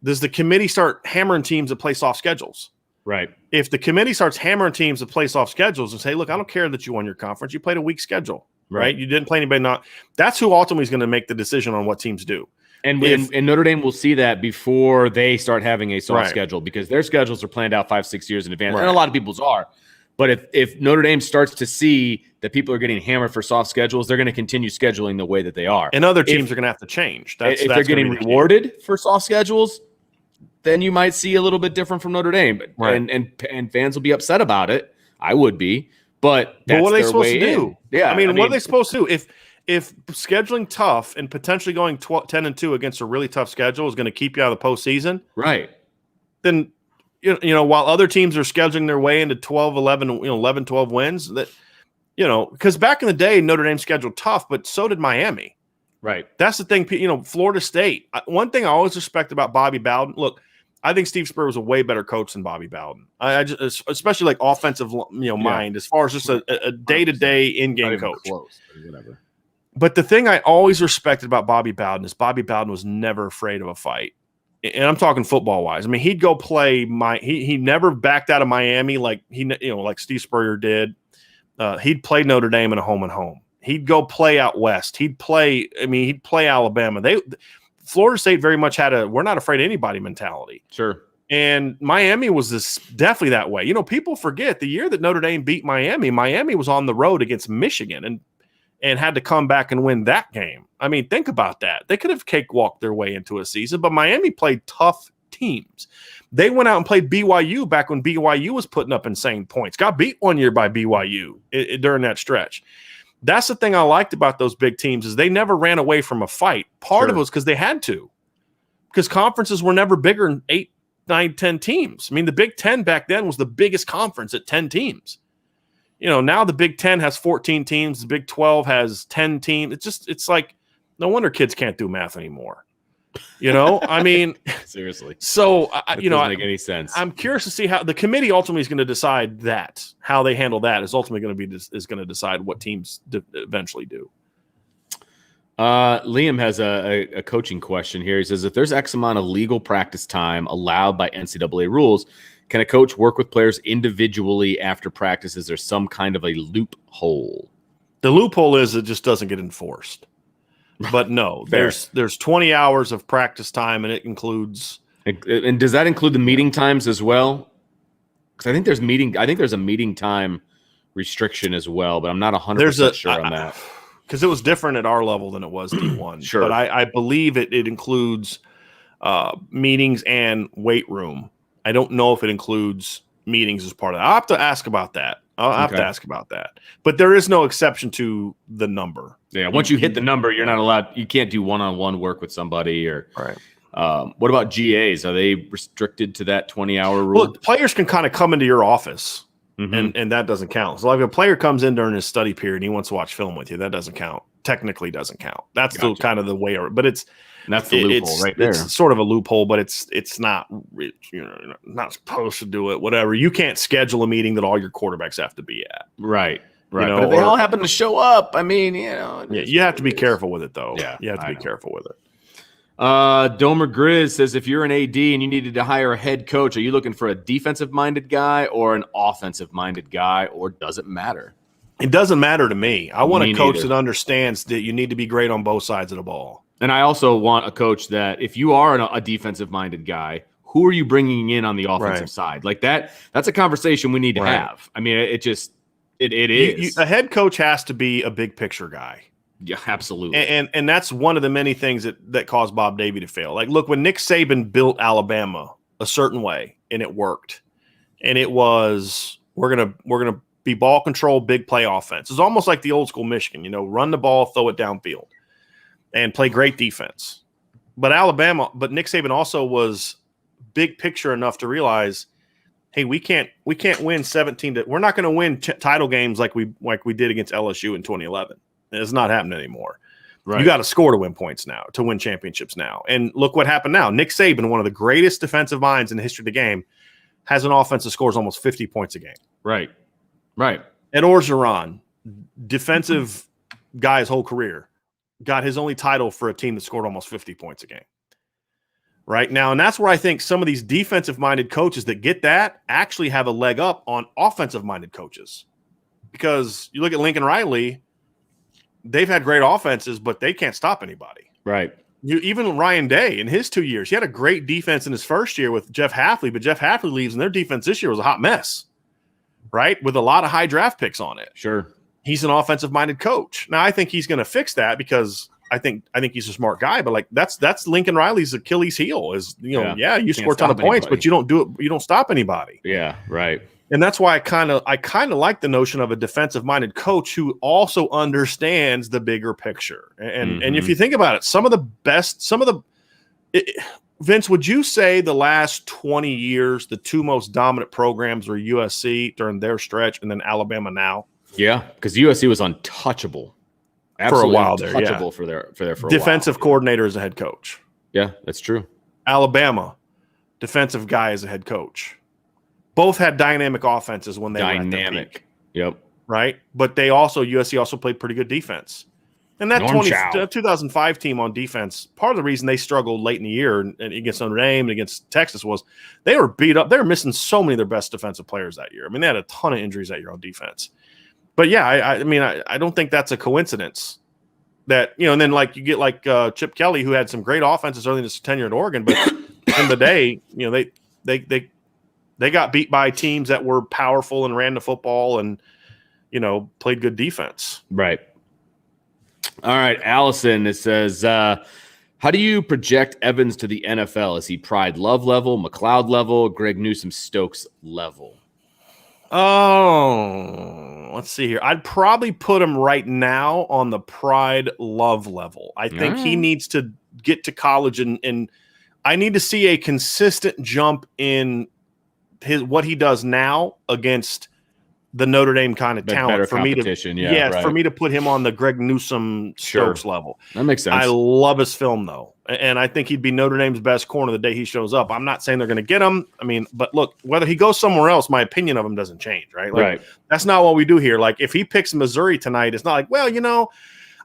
Does the committee start hammering teams that play soft schedules? Right. If the committee starts hammering teams that play soft schedules and say, look, I don't care that you won your conference. You played a weak schedule, right? You didn't play anybody not. That's who ultimately is going to make the decision on what teams do. And Notre Dame will see that before they start having a soft schedule because their schedules are planned out 5-6 years in advance. And a lot of people's are. But if Notre Dame starts to see that people are getting hammered for soft schedules, they're going to continue scheduling the way that they are. And other teams are going to have to change. If they're getting rewarded for soft schedules, then you might see a little bit different from Notre Dame. And fans will be upset about it. I would be. But what are they supposed to do? Yeah, what are they supposed to do? If scheduling tough and potentially going 10-2 against a really tough schedule is going to keep you out of the postseason, right? Then while other teams are scheduling their way into 12-11, 11-12 wins, that because back in the day Notre Dame scheduled tough, but so did Miami. Right. That's the thing. Florida State. One thing I always respect about Bobby Bowden. Look, I think Steve Spurrier was a way better coach than Bobby Bowden. I just, especially like offensive, mind as far as just a day-to-day in-game coach. Close, whatever. But the thing I always respected about Bobby Bowden is Bobby Bowden was never afraid of a fight. And I'm talking football-wise. He'd go play he never backed out of Miami like like Steve Spurrier did. He'd play Notre Dame in a home and home. He'd go play out west. He'd play Alabama. Florida State very much had a we're not afraid of anybody mentality. Sure. And Miami was definitely that way. People forget the year that Notre Dame beat Miami. Miami was on the road against Michigan and had to come back and win that game. Think about that. They could have cakewalked their way into a season, but Miami played tough teams. They went out and played BYU back when BYU was putting up insane points. Got beat one year by BYU during that stretch. That's the thing I liked about those big teams is they never ran away from a fight. Part of it was because they had to, because conferences were never bigger than 8, 9, 10 teams. I mean, the Big Ten back then was the biggest conference at 10 teams. Now the Big Ten has 14 teams. The Big 12 has 10 teams. It's like, no wonder kids can't do math anymore. I mean, seriously. So, doesn't make any sense. I'm curious to see how the committee ultimately is going to decide that. How they handle that is ultimately going to decide what teams eventually do. Liam has a coaching question here. He says, if there's X amount of legal practice time allowed by NCAA rules, can a coach work with players individually after practice? Is there some kind of a loophole? The loophole is it just doesn't get enforced. But no, there's 20 hours of practice time, and it includes. And does that include the meeting times as well? Because I think there's a meeting time restriction as well, but I'm not 100% sure on that. Because it was different at our level than it was D1. Sure. But I believe it includes meetings and weight room. I don't know if it includes meetings as part of that. I'll have to ask about that. But there is no exception to the number. Yeah, once you hit the number, you're not allowed. You can't do one-on-one work with somebody. Or right. What about GAs? Are they restricted to that 20-hour rule? Well, players can kind of come into your office, and that doesn't count. So, like, if a player comes in during his study period and he wants to watch film with you, that doesn't count. Technically, doesn't count. That's the kind of the way. But that's the loophole right there. It's sort of a loophole, but it's not. Not supposed to do it. Whatever. You can't schedule a meeting that all your quarterbacks have to be at. Right. Right. But if they all happen to show up, I mean, you have to be careful with it, though. Yeah, you have to be careful with it. Domer Grizz says, if you're an AD and you needed to hire a head coach, are you looking for a defensive-minded guy or an offensive-minded guy, or does it matter? It doesn't matter to me. I want a coach that understands that you need to be great on both sides of the ball. And I also want a coach that, if you are a defensive-minded guy, who are you bringing in on the offensive side? Like that's a conversation we need to have. I mean, it is. A head coach has to be a big picture guy. Yeah, absolutely. And that's one of the many things that caused Bob Davie to fail. Like, look, when Nick Saban built Alabama a certain way and it worked, and it was we're gonna be ball control, big play offense. It's almost like the old school Michigan, run the ball, throw it downfield, and play great defense. But Nick Saban also was big picture enough to realize, hey, we can't win 17. We're not going to win title games like we did against LSU in 2011. It's not happening anymore. Right. You got to score to win points now, to win championships now. And look what happened now. Nick Saban, one of the greatest defensive minds in the history of the game, has an offense that scores almost 50 points a game. Right. Ed Orgeron, defensive guy his whole career, got his only title for a team that scored almost 50 points a game. Right now, and that's where I think some of these defensive-minded coaches that get that actually have a leg up on offensive-minded coaches. Because you look at Lincoln Riley, they've had great offenses, but they can't stop anybody. Right. Even Ryan Day in his 2 years, he had a great defense in his first year with Jeff Hafley, but Jeff Hafley leaves, and their defense this year was a hot mess, right? With a lot of high draft picks on it. Sure. He's an offensive-minded coach. Now, I think he's going to fix that because I think he's a smart guy, but like that's Lincoln Riley's Achilles heel is, you score a ton of points, but you don't do it. You don't stop anybody. Yeah. Right. And that's why I kind of like the notion of a defensive minded coach who also understands the bigger picture. And if you think about it, Vince, would you say the last 20 years, the two most dominant programs were USC during their stretch and then Alabama now? Yeah. Because USC was untouchable. Absolutely for a while there, for a defensive coordinator as a head coach. Yeah, that's true. Alabama, defensive guy as a head coach. Both had dynamic offenses when they were at their peak. Yep. Right? But USC also played pretty good defense. And that 2005 team on defense, part of the reason they struggled late in the year and against Notre Dame and against Texas was they were beat up. They were missing so many of their best defensive players that year. I mean, they had a ton of injuries that year on defense. But yeah, I don't think that's a coincidence that, and then like you get like Chip Kelly, who had some great offenses early in his tenure at Oregon, but in the day, they got beat by teams that were powerful and ran the football and, played good defense. Right. All right. Allison, it says, how do you project Evans to the NFL? Is he Pride Love level, McLeod level, Greg Newsom Stokes level? Oh, let's see here. I'd probably put him right now on the pride love level. I think he needs to get to college and I need to see a consistent jump in what he does now against the Notre Dame kind of talent for me to for me to put him on the Greg Newsome Stokes level. That makes sense. I love his film though, and I think he'd be Notre Dame's best corner the day he shows up. I'm not saying they're going to get him. I mean, but look, whether he goes somewhere else, my opinion of him doesn't change, right? Like, that's not what we do here. Like, if he picks Missouri tonight, it's not like, well,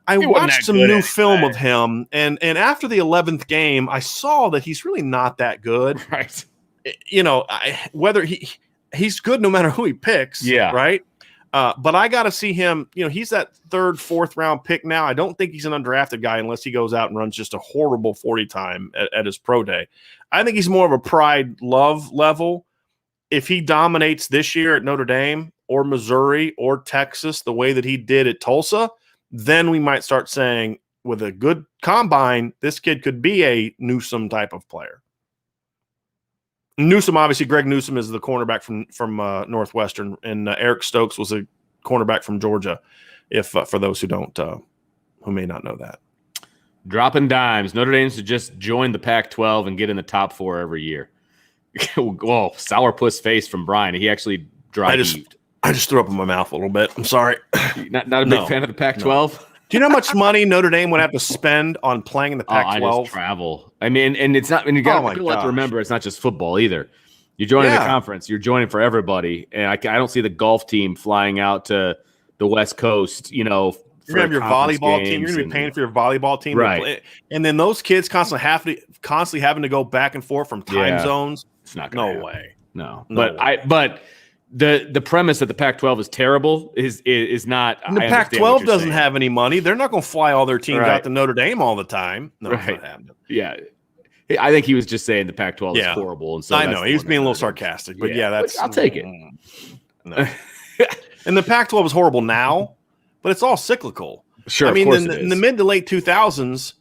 I watched some new film of him, and after the 11th game, I saw that he's really not that good. Right. Whether he's good no matter who he picks. Yeah. Right. But I got to see him. He's that 3rd, 4th round pick now. I don't think he's an undrafted guy unless he goes out and runs just a horrible 40 time at his pro day. I think he's more of a pride love level. If he dominates this year at Notre Dame or Missouri or Texas the way that he did at Tulsa, then we might start saying with a good combine, this kid could be a Newsome type of player. Newsome, obviously, Greg Newsome is the cornerback from Northwestern, and Eric Stokes was a cornerback from Georgia. If for those who may not know that, dropping dimes. Notre Dame should just join the Pac-12 and get in the top 4 every year. Whoa, sourpuss face from Brian. He actually dry-heaved. I just threw up in my mouth a little bit. I'm sorry. Not a big fan of the Pac-12. No. Do you know how much money Notre Dame would have to spend on playing in the Pac-12? I just travel. I mean, and it's not. And you got to remember, it's not just football either. You're joining the conference. You're joining for everybody. And I don't see the golf team flying out to the West Coast. You're gonna have your volleyball team. You're gonna be paying for your volleyball team, right? And then those kids constantly having to go back and forth from time zones. It's not gonna happen. Way. No. But the premise that the Pac-12 is terrible is not. And the Pac-12 doesn't have any money. They're not going to fly all their teams out to Notre Dame all the time. No, it's not happening. Yeah, I think he was just saying the Pac-12 is horrible. And so I know he was being a little sarcastic, but I'll take it. No. And the Pac-12 is horrible now, but it's all cyclical. Sure, I mean, in the mid to late 2000s.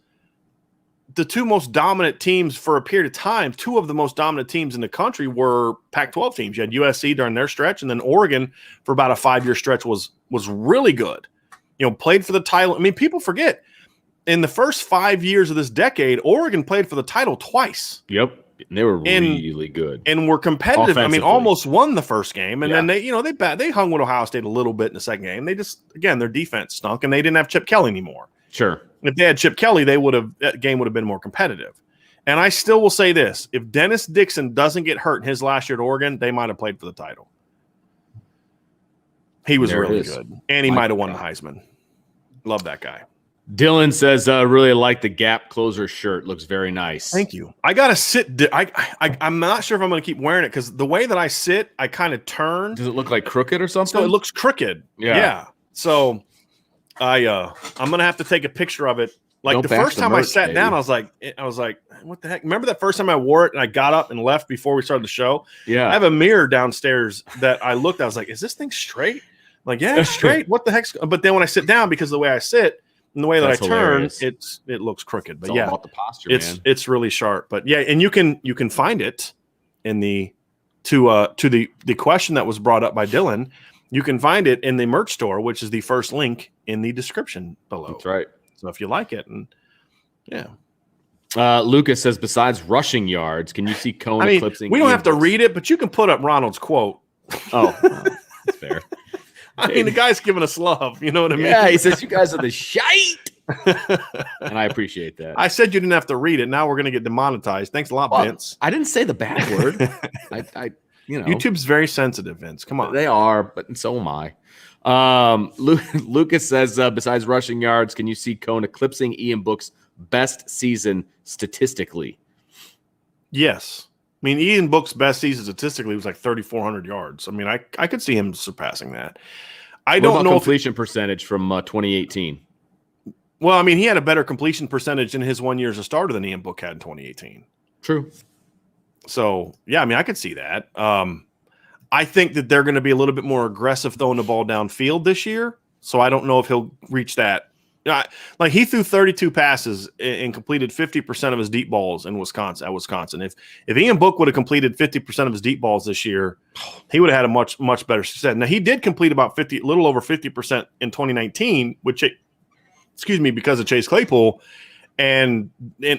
The 2 most dominant teams for a period of time, 2 of the most dominant teams in the country were Pac-12 teams. You had USC during their stretch, and then Oregon for about a 5-year stretch was really good. Played for the title. I mean, people forget in the first 5 years of this decade, Oregon played for the title twice. Yep, and they were really good and were competitive. I mean, almost won the first game, and then they hung with Ohio State a little bit in the second game. They just their defense stunk, and they didn't have Chip Kelly anymore. Sure. If they had Chip Kelly, that game would have been more competitive. And I still will say this: if Dennis Dixon doesn't get hurt in his last year at Oregon, they might have played for the title. He was really good, and he might have won the Heisman. Love that guy. Dylan says, "Really like the Gap closer shirt. Looks very nice." Thank you. I gotta sit. I'm not sure if I'm going to keep wearing it because the way that I sit, I kind of turn. Does it look like crooked or something? So it looks crooked. Yeah. So. I'm gonna have to take a picture of it. Like the first time I sat down, I was like, what the heck? Remember that first time I wore it and I got up and left before we started the show? Yeah. I have a mirror downstairs that I looked at. I was like, is this thing straight? I'm like, yeah, it's straight. What the heck? But then when I sit down, because of the way I sit and the way that I turn, it looks crooked. But it's all about the posture, it's really sharp. But yeah, and you can find it in the to the question that was brought up by Dylan. You can find it in the merch store, which is the first link in the description below. That's right. So if you like it, and Lucas says, besides rushing yards, can you see Cone eclipsing? We don't have to read it, but you can put up Ronald's quote. Oh, that's fair. I mean, the guy's giving us love. You know what I mean? Yeah, he says you guys are the shite, and I appreciate that. I said you didn't have to read it. Now we're going to get demonetized. Thanks a lot, Vince. I didn't say the bad word. I YouTube's very sensitive, Vince. Come on. They are, but so am I. Lucas says, besides rushing yards, can you see Cone eclipsing Ian Book's best season statistically? Yes. I mean, Ian Book's best season statistically was like 3,400 yards. I mean, I could see him surpassing that. I don't know completion percentage from 2018. Well, I mean, he had a better completion percentage in his 1 year as a starter than Ian Book had in 2018. True. So, yeah, I mean, I could see that. I think that they're going to be a little bit more aggressive throwing the ball downfield this year. So I don't know if he'll reach that Like he threw 32 passes and completed 50% of his deep balls in Wisconsin. If Ian Book would have completed 50% of his deep balls this year, he would have had a much better success. Now he did complete about a little over 50% in 2019, because of Chase Claypool, and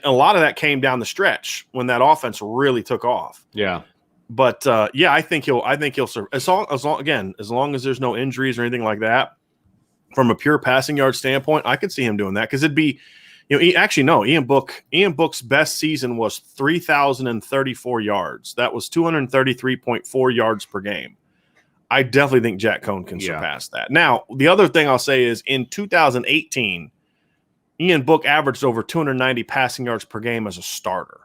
a lot of that came down the stretch when that offense really took off. Yeah. But I think he'll serve as long as there's no injuries or anything like that. From a pure passing yard standpoint, I could see him doing that because it'd be, Ian Book's best season was 3,034 yards. That was 233.4 yards per game. I definitely think Jack Cohn can surpass that. Now, the other thing I'll say is in 2018, Ian Book averaged over 290 passing yards per game as a starter.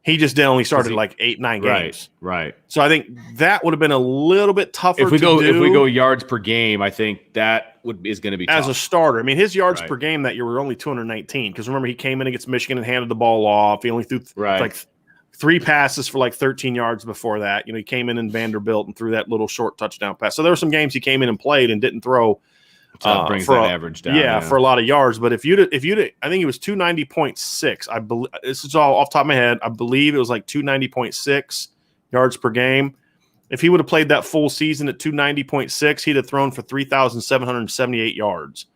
He just only started like 8-9 games. Right. So I think that would have been a little bit tougher if we go yards per game, I think that is going to be tough. As a starter. I mean, his yards per game that year were only 219 because remember he came in against Michigan and handed the ball off. He only threw like 3 passes for like 13 yards before that. He came in Vanderbilt and threw that little short touchdown pass. So there were some games he came in and played and didn't throw. So that brings that average down. Yeah, for a lot of yards. But if you'd, I think he was 290.6. I believe this is all off the top of my head. I believe it was like 290.6 yards per game. If he would have played that full season at 290.6, he'd have thrown for 3,778 yards.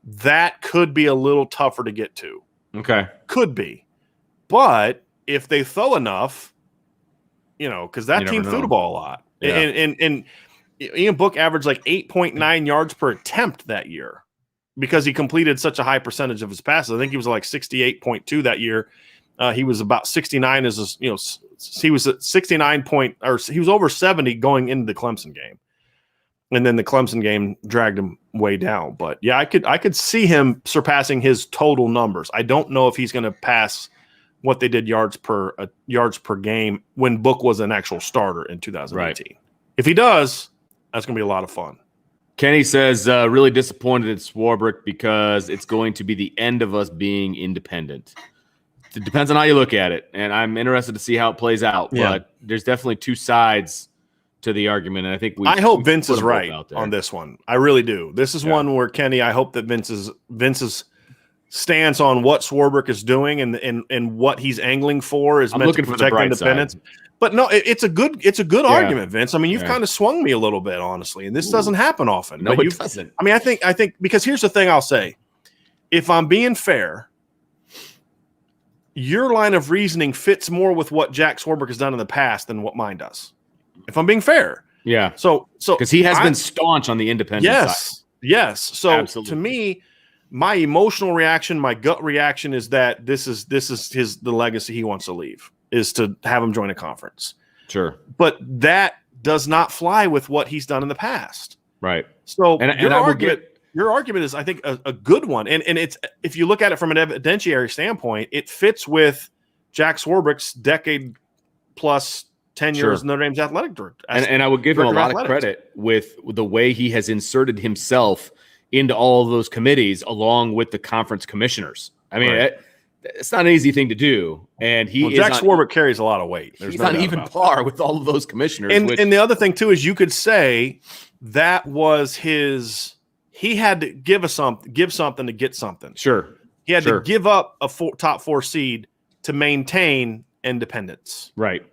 That could be a little tougher to get to. Okay. Could be. But if they throw enough, because that team threw the ball a lot. Yeah. And Ian Book averaged like 8.9 yards per attempt that year because he completed such a high percentage of his passes. I think he was like 68.2 that year. He was about 69 he was at 69 he was over 70 going into the Clemson game. And then the Clemson game dragged him way down. But yeah, I could see him surpassing his total numbers. I don't know if he's going to pass what they did yards per game when Book was an actual starter in 2018. Right. If he does, that's going to be a lot of fun. Kenny says, really disappointed in Swarbrick because it's going to be the end of us being independent. It depends on how you look at it, and I'm interested to see how it plays out. Yeah. But there's definitely two sides to the argument, and I think I hope Vince is right on this one. I really do. This is one where, Kenny, I hope that Vince's stance on what Swarbrick is doing and what he's angling for is meant to protect independence. Side. But no, it's a good argument, Vince. I mean, you've kind of swung me a little bit, honestly, and this doesn't happen often. No, it doesn't. I mean, I think because here's the thing I'll say. If I'm being fair, your line of reasoning fits more with what Jack Swarbrick has done in the past than what mine does. If I'm being fair. Yeah. So because he has been staunch on the independent side. Yes. So absolutely. To me, my emotional reaction, my gut reaction is that this is the legacy he wants to leave. Is to have him join a conference. Sure. But that does not fly with what he's done in the past. Right. So your argument is, I think, a good one. And it's, if you look at it from an evidentiary standpoint, it fits with Jack Swarbrick's decade plus tenure as Notre Dame's athletic director. And I would give him a lot of credit with the way he has inserted himself into all of those committees along with the conference commissioners. I mean, it's not an easy thing to do, and Jack Swarbrick carries a lot of weight. He's not even par with all of those commissioners. And the other thing too is you could say that was his. He had to give something to get something. Sure, he had to give up a top 4 seed to maintain independence. Right.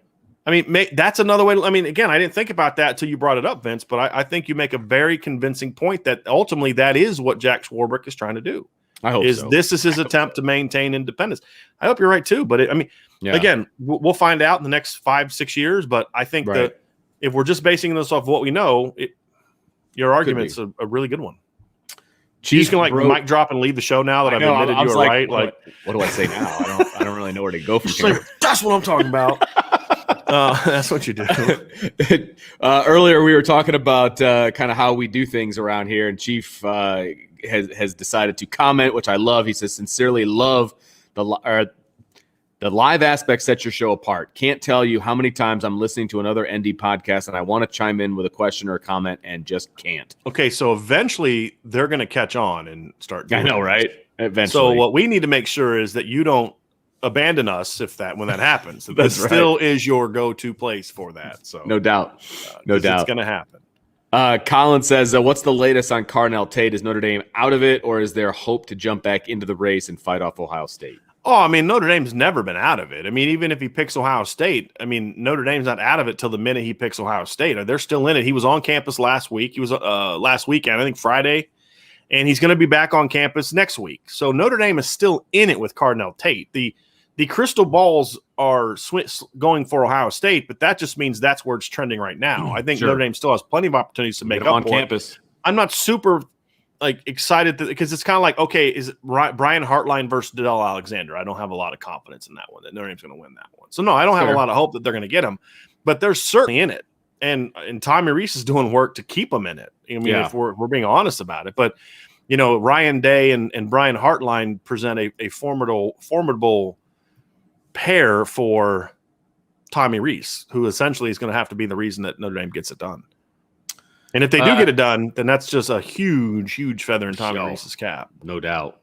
I mean, that's another way. I mean, again, I didn't think about that until you brought it up, Vince. But I think you make a very convincing point that ultimately that is what Jack Swarbrick is trying to do. I hope this is his attempt to maintain independence. I hope you're right too. But again, we'll find out in the next 5-6 years. But I think that if we're just basing this off what we know, your argument's a really good one. Chiefs can mic drop and leave the show now that I've admitted you were right. Like, what do I say now? I don't really know where to go from here. That's what I'm talking about. That's what you do. Earlier, we were talking about kind of how we do things around here, and Chief has decided to comment, which I love. He says, sincerely love the live aspect sets your show apart. Can't tell you how many times I'm listening to another ND podcast and I want to chime in with a question or a comment and just can't. Okay, so eventually they're going to catch on and start doing I know, right? Eventually. So what we need to make sure is that you don't abandon us when that happens. This still is your go-to place for that. So no doubt. No doubt. It's going to happen. Colin says, what's the latest on Carnell Tate? Is Notre Dame out of it, or is there hope to jump back into the race and fight off Ohio State? Oh, I mean, Notre Dame's never been out of it. I mean, even if he picks Ohio State, I mean, Notre Dame's not out of it till the minute he picks Ohio State. They're still in it. He was on campus last week. He was last weekend, I think Friday, and he's going to be back on campus next week. So Notre Dame is still in it with Carnell Tate. The crystal balls are going for Ohio State, but that just means that's where it's trending right now. I think Notre Dame still has plenty of opportunities to make up on for campus. It. I'm not super excited because it's kind of like, okay, is it Brian Hartline versus Dell Alexander? I don't have a lot of confidence in that one, that Notre Dame's going to win that one. So no, I don't have a lot of hope that they're going to get him, but they're certainly in it. And Tommy Rees is doing work to keep them in it. I mean, if we're being honest about it, but Ryan Day and Brian Hartline present a formidable pair for Tommy Rees, who essentially is going to have to be the reason that Notre Dame gets it done. And if they do get it done, then that's just a huge, huge feather in Tommy Rees's cap. No doubt.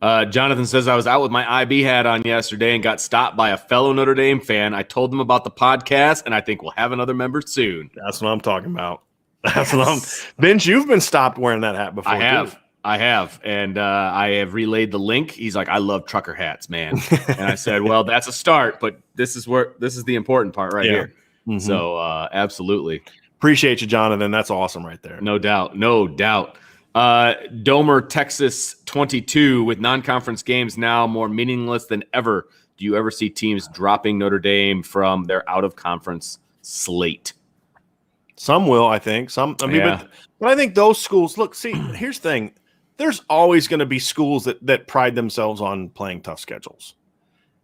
Jonathan says, I was out with my IB hat on yesterday and got stopped by a fellow Notre Dame fan. I told them about the podcast, and I think we'll have another member soon. That's what I'm talking about. That's what I'm – Vince, you've been stopped wearing that hat before, I have, and I have relayed the link. He's like, I love trucker hats, man. And I said, well, that's a start, but this is the important part right here. Mm-hmm. So absolutely. Appreciate you, Jonathan. That's awesome right there. No doubt. Domer, Texas 22, with non-conference games now more meaningless than ever. Do you ever see teams dropping Notre Dame from their out-of-conference slate? Some will, I think. But I think those schools – look, see, here's the thing. There's always going to be schools that pride themselves on playing tough schedules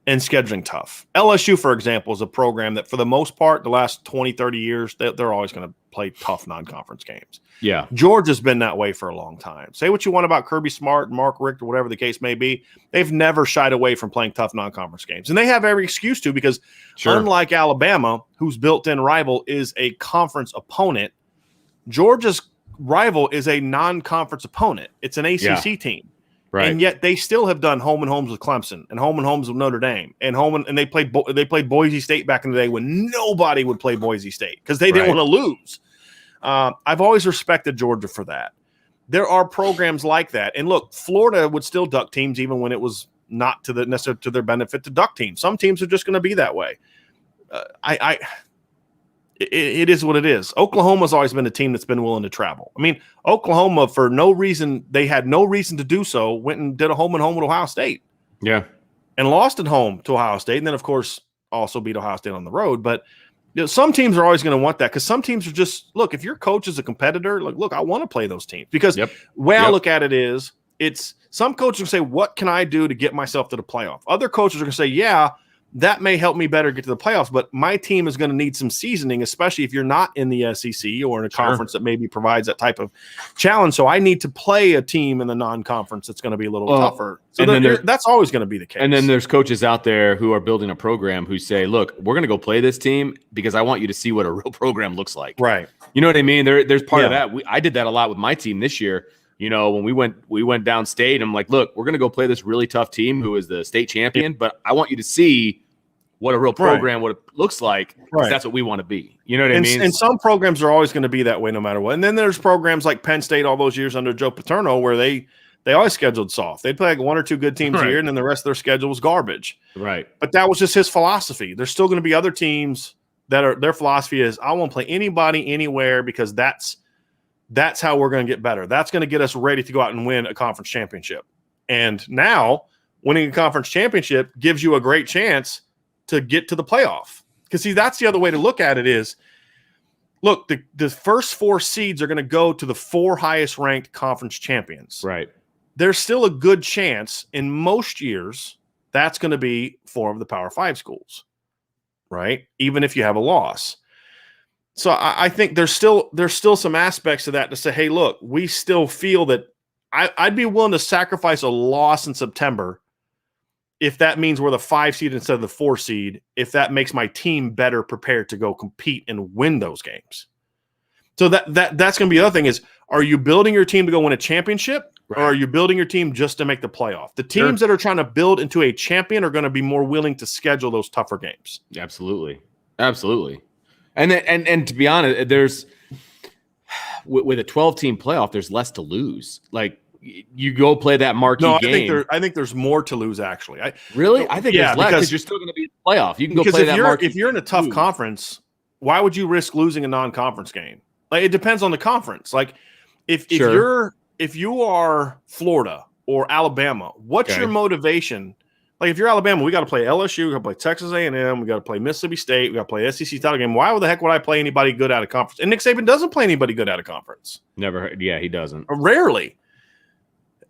and scheduling tough. LSU, for example, is a program that for the most part, the last 20, 30 years, they're always going to play tough non-conference games. Yeah. Georgia's been that way for a long time. Say what you want about Kirby Smart and Mark Richt or whatever the case may be. They've never shied away from playing tough non-conference games. And they have every excuse to because unlike Alabama, whose built-in rival is a conference opponent, Georgia's rival is a non-conference opponent. It's an ACC team. Right. And yet they still have done home and homes with Clemson and home and homes with Notre Dame and they played Boise State back in the day when nobody would play Boise State because they didn't want to lose. I've always respected Georgia for that. There are programs like that. And look, Florida would still duck teams even when it was not necessarily to their benefit to duck teams. Some teams are just going to be that way. It is what it is. Oklahoma's always been a team that's been willing to travel. I mean, Oklahoma, for no reason, they had no reason to do so, went and did a home and home with Ohio State. Yeah. And lost at home to Ohio State. And then, of course, also beat Ohio State on the road. But some teams are always going to want that because some teams are just, look, if your coach is a competitor, look, I want to play those teams. Because the way I look at it is, it's some coaches will say, what can I do to get myself to the playoff? Other coaches are going to say, yeah, that may help me better get to the playoffs, but my team is going to need some seasoning, especially if you're not in the SEC or in a conference that maybe provides that type of challenge. So I need to play a team in the non-conference that's going to be a little tougher. So that's always going to be the case. And then there's coaches out there who are building a program who say, look, we're going to go play this team because I want you to see what a real program looks like. Right. You know what I mean? There's part of that. I did that a lot with my team this year. When we went downstate, I'm like, look, we're going to go play this really tough team who is the state champion, but I want you to see what a real program, what it looks like, because that's what we want to be. You know what I mean? And some programs are always going to be that way no matter what. And then there's programs like Penn State all those years under Joe Paterno where they always scheduled soft. They'd play like one or two good teams a year, and then the rest of their schedule was garbage. Right. But that was just his philosophy. There's still going to be other teams that their philosophy is, I won't play anybody anywhere because that's how we're going to get better. That's going to get us ready to go out and win a conference championship. And now winning a conference championship gives you a great chance to get to the playoff. Because, see, that's the other way to look at it is, look, the first four seeds are going to go to the four highest-ranked conference champions. Right. There's still a good chance in most years that's going to be four of the Power 5 schools, right? Even if you have a loss. So I think there's still some aspects to that to say, hey, look, we still feel that I'd be willing to sacrifice a loss in September if that means we're the 5 seed instead of the 4 seed, if that makes my team better prepared to go compete and win those games. So that's going to be the other thing is, are you building your team to go win a championship or are you building your team just to make the playoff? The teams that are trying to build into a champion are going to be more willing to schedule those tougher games. Absolutely. Absolutely. And to be honest, with a 12-team playoff, there's less to lose. Like, you go play that marquee game. I think there's more to lose, actually. I think there's less because you're still going to be in the playoff. You can go play that marquee. If you're in a tough conference, why would you risk losing a non-conference game? Like, it depends on the conference. Like, if you are Florida or Alabama, what's your motivation? Like, if you're Alabama, we got to play LSU, we got to play Texas A&M, we got to play Mississippi State, we got to play SEC title game. Why the heck would I play anybody good out of conference? And Nick Saban doesn't play anybody good out of conference. Never heard. Yeah, he doesn't. Rarely.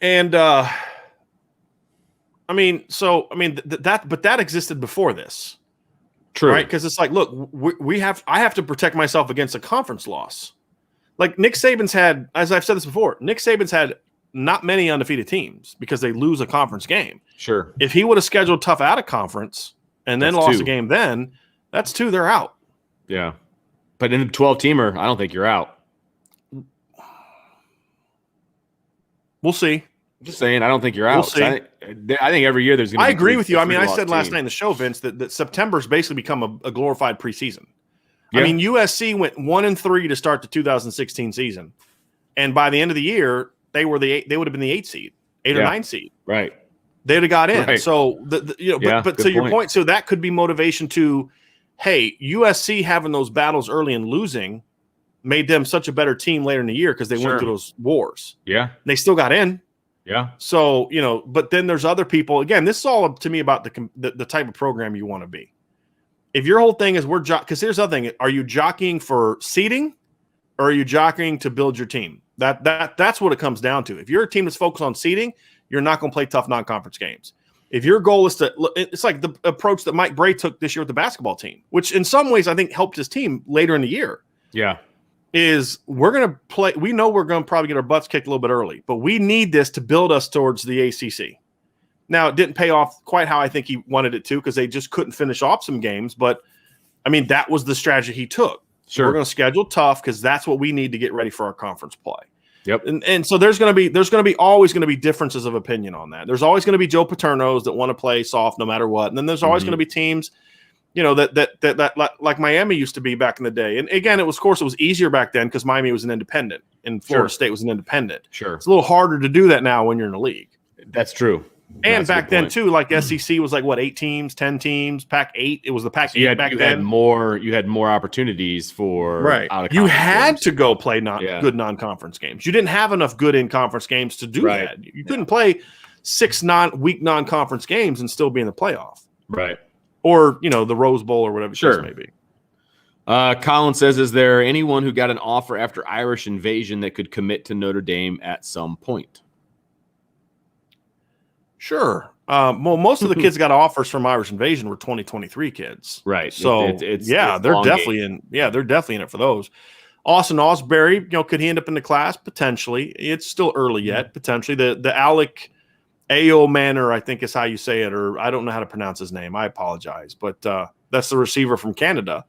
And that existed before this. True. Right? Because it's like, look, I have to protect myself against a conference loss. Like, Nick Saban's had, as I've said this before, Nick Saban's had not many undefeated teams because they lose a conference game. Sure. If he would have scheduled tough out of conference and then lost a game, then that's 2, they're out. Yeah. But in the 12-teamer, I don't think you're out. We'll see. I'm just saying, I don't think you're out. We'll see. I think every year there's going to be. I agree with you. I mean, I said last night in the show, Vince, that September's basically become a glorified preseason. Yeah. I mean, USC went 1-3 to start the 2016 season, and by the end of the year, they would have been the 8 seed, 8 or 9 seed. Right. They'd have got in. Right. So but to your point, so that could be motivation to, hey, USC having those battles early and losing made them such a better team later in the year because they went through those wars. Yeah. They still got in. Yeah. So, but then there's other people. Again, this is all to me about the type of program you want to be. If your whole thing is because here's the other thing. Are you jockeying for seeding or are you jockeying to build your team? That's what it comes down to. If you're a team that's focused on seeding, you're not going to play tough non-conference games. If your goal is it's like the approach that Mike Bray took this year with the basketball team, which in some ways I think helped his team later in the year. Yeah. Is we're going to play. We know we're going to probably get our butts kicked a little bit early, but we need this to build us towards the ACC. Now, it didn't pay off quite how I think he wanted it to because they just couldn't finish off some games. But, I mean, that was the strategy he took. Sure. We're going to schedule tough because that's what we need to get ready for our conference play. Yep. And so there's always going to be differences of opinion on that. There's always going to be Joe Paternos that want to play soft no matter what. And then there's always going to be teams – that like Miami used to be back in the day. And again, it was easier back then because Miami was an independent and Florida State was an independent. Sure. It's a little harder to do that now when you're in a league. That's true. And back then too, like SEC was like 8 teams, 10 teams, Pac-8. It was the Pac-8 back then. You had more opportunities for out of you had to go play good non-conference games. You didn't have enough good in-conference games to do that. You couldn't play 6 weak non-conference games and still be in the playoff. Right. Or, the Rose Bowl or whatever the case may be. Colin says, is there anyone who got an offer after Irish invasion that could commit to Notre Dame at some point? Sure. Well, most of the kids got offers from Irish invasion were 2023 kids. Right. So, they're definitely in. Yeah, they're definitely in it for those. Austin Osbury, could he end up in the class? Potentially. It's still early yet. Potentially. The Alec Ayo Manor, I think is how you say it, or I don't know how to pronounce his name. I apologize. But that's the receiver from Canada.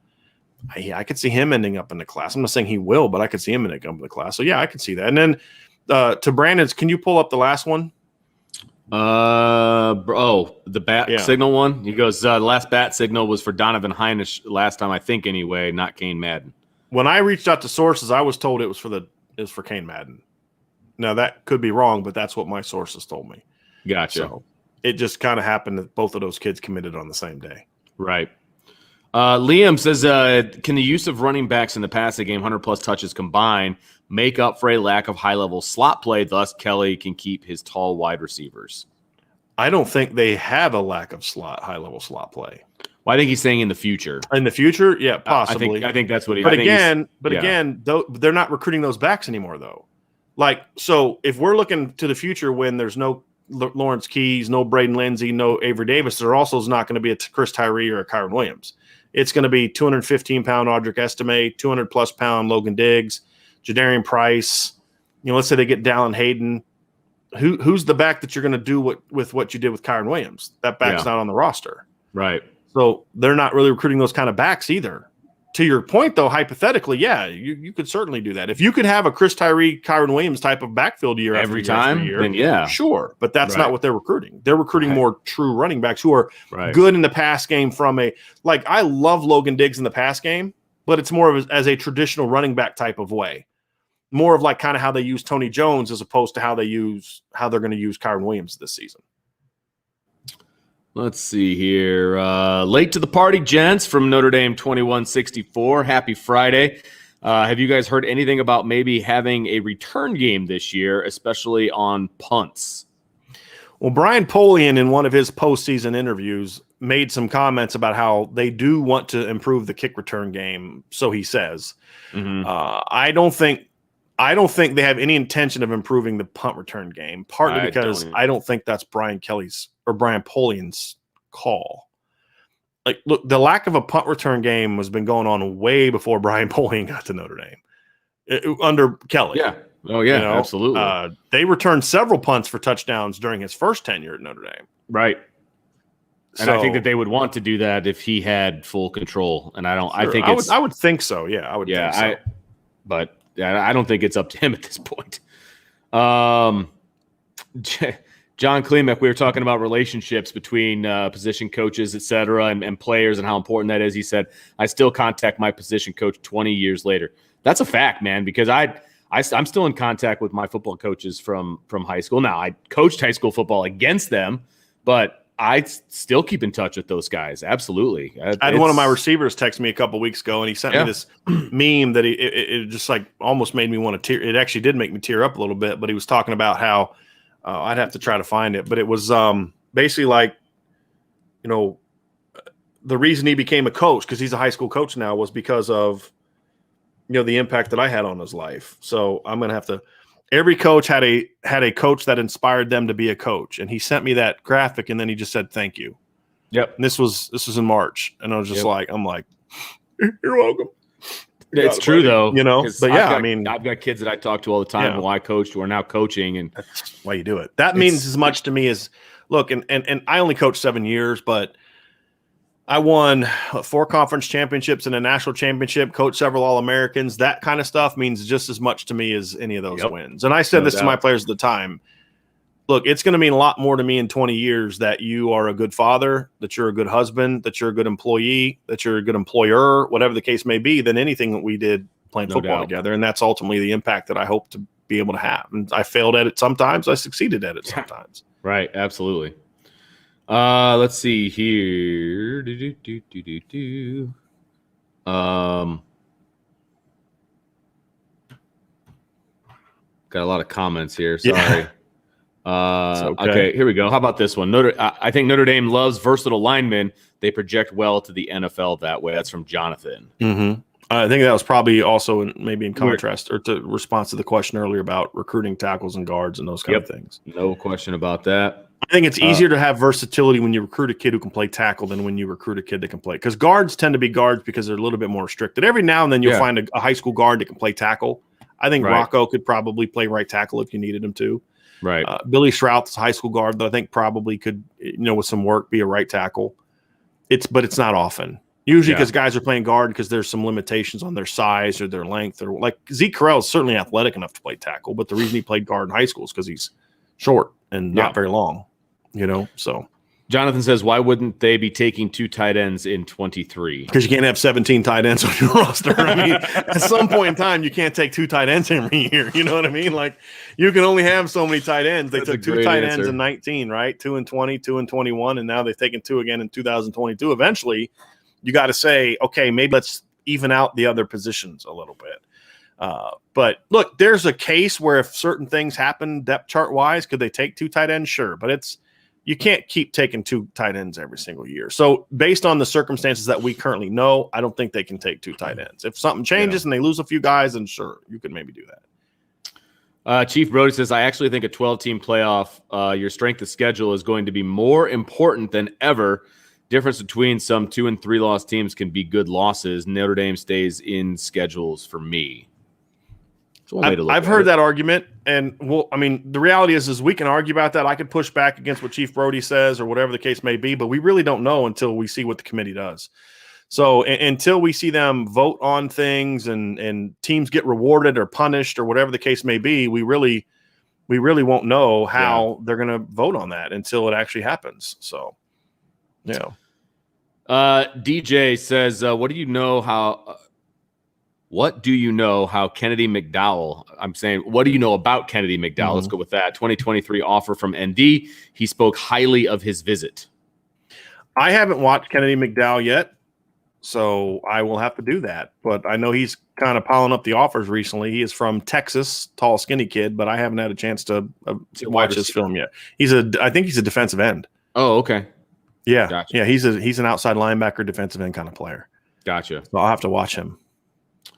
I could see him ending up in the class. I'm not saying he will, but I could see him ending up in the class. So, yeah, I could see that. And then to Brandon's, can you pull up the last one? The bat signal one? He goes, the last bat signal was for Donovan Heinisch last time, I think anyway, not Kane Madden. When I reached out to sources, I was told it was for Kane Madden. Now, that could be wrong, but that's what my sources told me. Gotcha. So it just kind of happened that both of those kids committed on the same day. Right. Liam says, can the use of running backs in the passing game, 100-plus touches combined, make up for a lack of high-level slot play, thus Kelly can keep his tall wide receivers? I don't think they have a lack of high-level slot play. Well, I think he's saying in the future. In the future? Yeah, possibly. I think that's what he – But again, they're not recruiting those backs anymore, though. Like, so if we're looking to the future when there's no Lawrence Keys, no Braden Lindsey, no Avery Davis, there also is not going to be a Chris Tyree or a Kyron Williams. It's going to be 215-pound Audric Estime, 200-plus pound Logan Diggs, Jadarian Price. Let's say they get Dallin Hayden. Who's the back that you're going to do with what you did with Kyron Williams? That back's not on the roster. Right. So they're not really recruiting those kind of backs either. To your point, though, hypothetically, yeah, you could certainly do that. If you could have a Chris Tyree, Kyron Williams type of backfield year every time, then yeah. Sure. But that's not what they're recruiting. They're recruiting more true running backs who are good in the pass game I love Logan Diggs in the pass game, but it's more of as a traditional running back type of way. more of like kind of how they use Tony Jones as opposed to how they're going to use Kyron Williams this season. Let's see here. Late to the party, gents, from Notre Dame 2164. Happy Friday. Have you guys heard anything about maybe having a return game this year, especially on punts? Well, Brian Polian, in one of his postseason interviews, made some comments about how they do want to improve the kick return game. So he says, I don't think they have any intention of improving the punt return game, partly because I don't think that's Brian Kelly's or Brian Polian's call. Like, look, the lack of a punt return game has been going on way before Brian Polian got to Notre Dame under Kelly. Yeah. Oh, yeah, absolutely. They returned several punts for touchdowns during his first tenure at Notre Dame. Right. And I think that they would want to do that if he had full control. And I would think so. Yeah, I would think so. But I don't think it's up to him at this point. John Klubnik, we were talking about relationships between position coaches, et cetera, and players and how important that is. He said, I still contact my position coach 20 years later. That's a fact, man, because I'm still in contact with my football coaches from high school. Now, I coached high school football against them, but I still keep in touch with those guys. Absolutely. I had one of my receivers text me a couple weeks ago, and he sent me this meme that it just like almost made me want to tear. It actually did make me tear up a little bit, but he was talking about how I'd have to try to find it. But it was basically like, the reason he became a coach, because he's a high school coach now, was because of the impact that I had on his life. So I'm going to have to – every coach had a coach that inspired them to be a coach. And he sent me that graphic, and then he just said, thank you. Yep. And this was in March. And I was just I'm like, you're welcome. It's true, though. But I've got kids that I talk to all the time who I coached who are now coaching. And that's why you do it. That means as much to me as – look, and I only coached 7 years, but – I won 4 conference championships and a national championship, coached several All-Americans. That kind of stuff means just as much to me as any of those wins. And I said this to my players at the time. Look, it's going to mean a lot more to me in 20 years that you are a good father, that you're a good husband, that you're a good employee, that you're a good employer, whatever the case may be, than anything that we did playing football together. And that's ultimately the impact that I hope to be able to have. And I failed at it sometimes. I succeeded at it sometimes. Right. Absolutely. Let's see here. Got a lot of comments here. Sorry. Okay, here we go. How about this one? I think Notre Dame loves versatile linemen. They project well to the NFL that way. That's from Jonathan. Mm-hmm. I think that was probably also maybe in contrast or to response to the question earlier about recruiting tackles and guards and those kind of things. No question about that. I think it's easier to have versatility when you recruit a kid who can play tackle than when you recruit a kid that can play. Because guards tend to be guards because they're a little bit more restricted. Every now and then you'll find a high school guard that can play tackle. I think Rocco could probably play right tackle if you needed him to. Right. Billy Shrout's a high school guard that I think probably could, with some work, be a right tackle. But it's not often. Usually because guys are playing guard because there's some limitations on their size or their length. Or like Zeke Correll is certainly athletic enough to play tackle, but the reason he played guard in high school is because he's short and not very long. So Jonathan says, why wouldn't they be taking 2 tight ends in 23? Because you can't have 17 tight ends on your roster. I mean, at some point in time, you can't take 2 tight ends every year. You know what I mean? Like, you can only have so many tight ends. They took 2 tight ends in 19, right? 2 in 20, 2 in 21, and now they've taken 2 again in 2022. Eventually, you got to say, okay, maybe let's even out the other positions a little bit. But look, there's a case where if certain things happen depth chart wise, could they take 2 tight ends? Sure. But you can't keep taking 2 tight ends every single year. So based on the circumstances that we currently know, I don't think they can take 2 tight ends. If something changes and they lose a few guys, then sure, you could maybe do that. Chief Brody says, I actually think a 12-team playoff, your strength of schedule is going to be more important than ever. Difference between some 2 and 3 loss teams can be good losses. Notre Dame stays in schedules for me. I've heard that argument, and the reality is we can argue about that. I could push back against what Chief Brody says or whatever the case may be, but we really don't know until we see what the committee does. So until we see them vote on things and teams get rewarded or punished or whatever the case may be, we really won't know how they're going to vote on that until it actually happens. So, DJ says, what do you know how What do you know how Kennedy McDowell? I'm saying, what do you know about Kennedy McDowell? Let's go with that. 2023 offer from ND. He spoke highly of his visit. I haven't watched Kennedy McDowell yet, so I will have to do that. But I know he's kind of piling up the offers recently. He is from Texas, tall, skinny kid, but I haven't had a chance to watch his film yet. I think he's a defensive end. Oh, okay. Yeah, Gotcha. yeah. He's an outside linebacker, defensive end kind of player. Gotcha. So I'll have to watch him.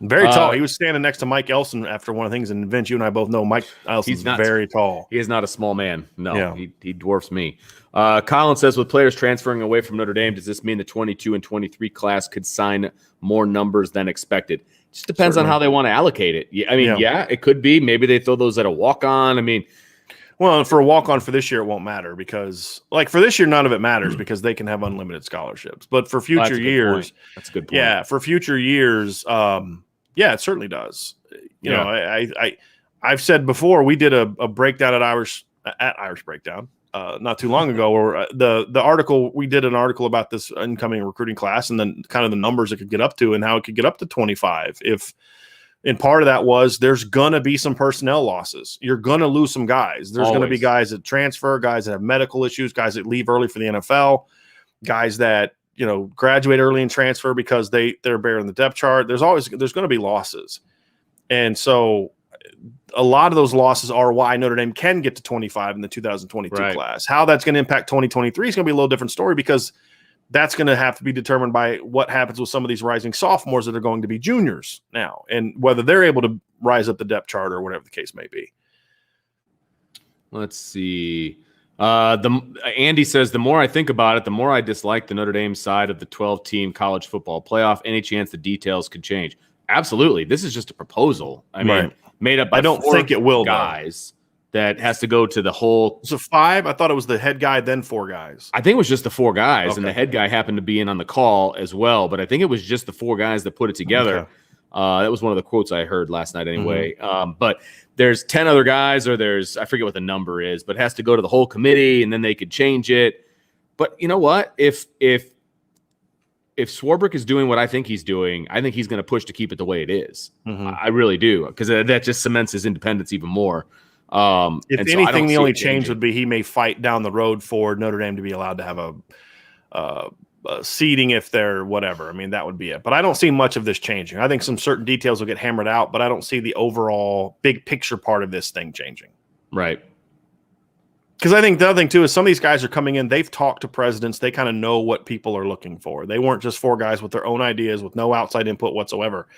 Very tall. He was standing next to Mike Elson after one of the things, and Vince, you and I both know Mike Elson's very tall. He is not a small man. No, he dwarfs me. Colin says, with players transferring away from Notre Dame, does this mean the 22 and 23 class could sign more numbers than expected? Just depends on how they want to allocate it. Yeah, it could be. Maybe they throw those at a walk-on. Well, for a walk-on for this year, it won't matter because, for this year, none of it matters because they can have unlimited scholarships. But for future years, that's a good point. Yeah, for future years, it certainly does. You know, I've said before, we did a breakdown at Irish Breakdown not too long ago, where the article, we did an article about this incoming recruiting class and then kind of the numbers it could get up to and how it could get up to 25 and part of that was there's going to be some personnel losses. You're going to lose some guys. There's going to be guys that transfer, guys that have medical issues, guys that leave early for the NFL, guys that, graduate early and transfer because they're bearing the depth chart. There's going to be losses. And so a lot of those losses are why Notre Dame can get to 25 in the 2022 class. How that's going to impact 2023 is going to be a little different story because that's going to have to be determined by what happens with some of these rising sophomores that are going to be juniors now and whether they're able to rise up the depth chart or whatever the case may be. Let's see. Andy says, the more I think about it, the more I dislike the Notre Dame side of the 12-team college football playoff. Any chance the details could change? Absolutely. This is just a proposal. Made up by I don't think it will, guys. That has to go to the whole. So 5? I thought it was the head guy, then 4 guys. I think it was just the 4 guys, and the head guy happened to be in on the call as well. But I think it was just the 4 guys that put it together. Okay. That was one of the quotes I heard last night anyway. But there's 10 other guys, or I forget what the number is, but it has to go to the whole committee, and then they could change it. But you know what? If Swarbrick is doing what I think he's doing, I think he's going to push to keep it the way it is. I really do, because that just cements his independence even more. If anything, the only change would be he may fight down the road for Notre Dame to be allowed to have a seating if they're whatever. That would be it. But I don't see much of this changing. I think some certain details will get hammered out, but I don't see the overall big picture part of this thing changing. Right. Because I think the other thing, too, is some of these guys are coming in. They've talked to presidents. They kind of know what people are looking for. They weren't just 4 guys with their own ideas with no outside input whatsoever.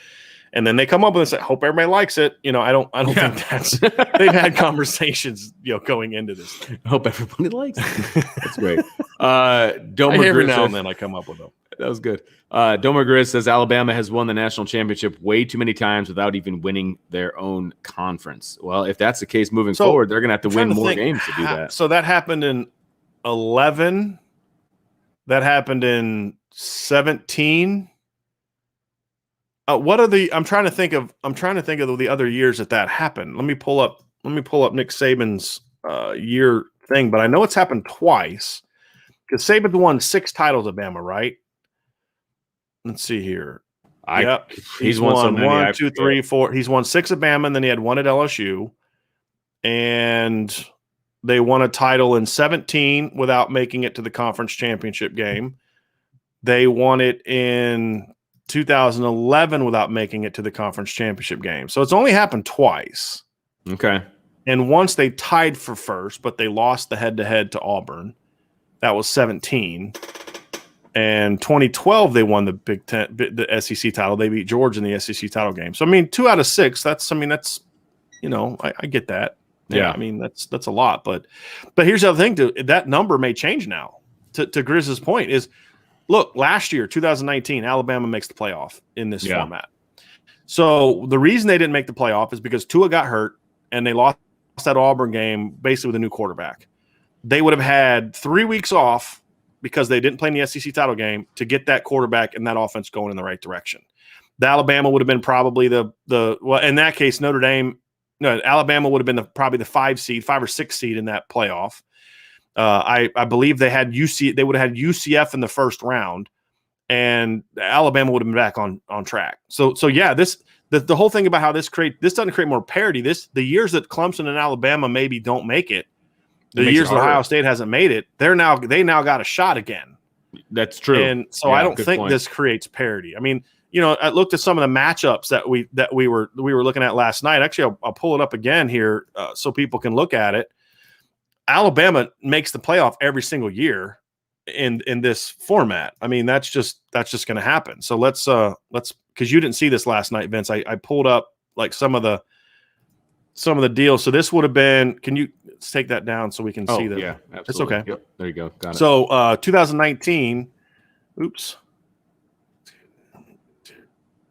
And then they come up with this, hope everybody likes it. I don't think that's – they've had conversations, going into this thing. I hope everybody likes it. That's great. Every now and then I come up with them. That was good. Domer Grizz says Alabama has won the national championship way too many times without even winning their own conference. Well, if that's the case moving forward, they're going to have to win more games to do that. So that happened in 11. That happened in 17. What are I'm trying to think of the other years that happened. Let me pull up Nick Saban's year thing, but I know it's happened twice because Saban won 6 titles at Bama, right? Let's see here. He's won 1, 2, 3, 4. He's won 6 at Bama, and then he had 1 at LSU. And they won a title in 17 without making it to the conference championship game. They won it in 2011 without making it to the conference championship game. So it's only happened twice. Okay. And once they tied for first, but they lost the head-to-head to Auburn. That was 17. And 2012, they won the Big Ten, the SEC title. They beat Georgia in the SEC title game. So, 2 out of 6, that's, I get that. Yeah. That's a lot. But here's the other thing, too. That number may change now. To Grizz's point is, look, last year, 2019, Alabama makes the playoff in this format. So the reason they didn't make the playoff is because Tua got hurt and they lost that Auburn game basically with a new quarterback. They would have had 3 weeks off because they didn't play in the SEC title game to get that quarterback and that offense going in the right direction. The Alabama would have been probably in that case, Alabama would have been probably the 5 or 6 seed in that playoff. I believe they would have had UCF in the first round, and Alabama would have been back on track. So yeah, this the whole thing about how this doesn't create more parity. The years that Clemson and Alabama maybe don't make it, the years that Ohio State hasn't made it, they now got a shot again. That's true. And so I don't think this creates parity. I mean, I looked at some of the matchups that we were looking at last night. Actually, I'll pull it up again here so people can look at it. Alabama makes the playoff every single year in this format. I mean, that's just going to happen. So let's because you didn't see this last night, Vince. I pulled up like some of the deals. So this would have been. Can you take that down so we can see that? Yeah, absolutely. It's okay. Yep, there you go. Got it. So 2019. Oops.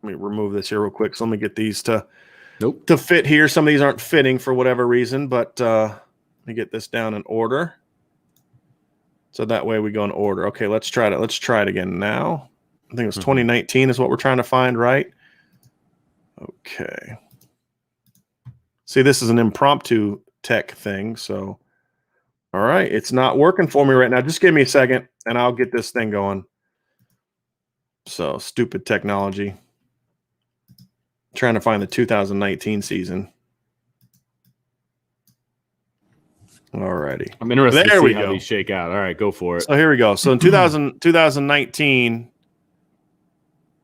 Let me remove this here real quick. So let me get these to fit here. Some of these aren't fitting for whatever reason, but let me get this down in order. So that way we go in order. Okay, let's try it. Let's try it again now. I think it was 2019 is what we're trying to find, right? Okay. See, this is an impromptu tech thing. So, all right, it's not working for me right now. Just give me a second, and I'll get this thing going. So, stupid technology. Trying to find the 2019 season. All righty. I'm interested to see how these shake out. All right, go for it. So here we go. So in 2019,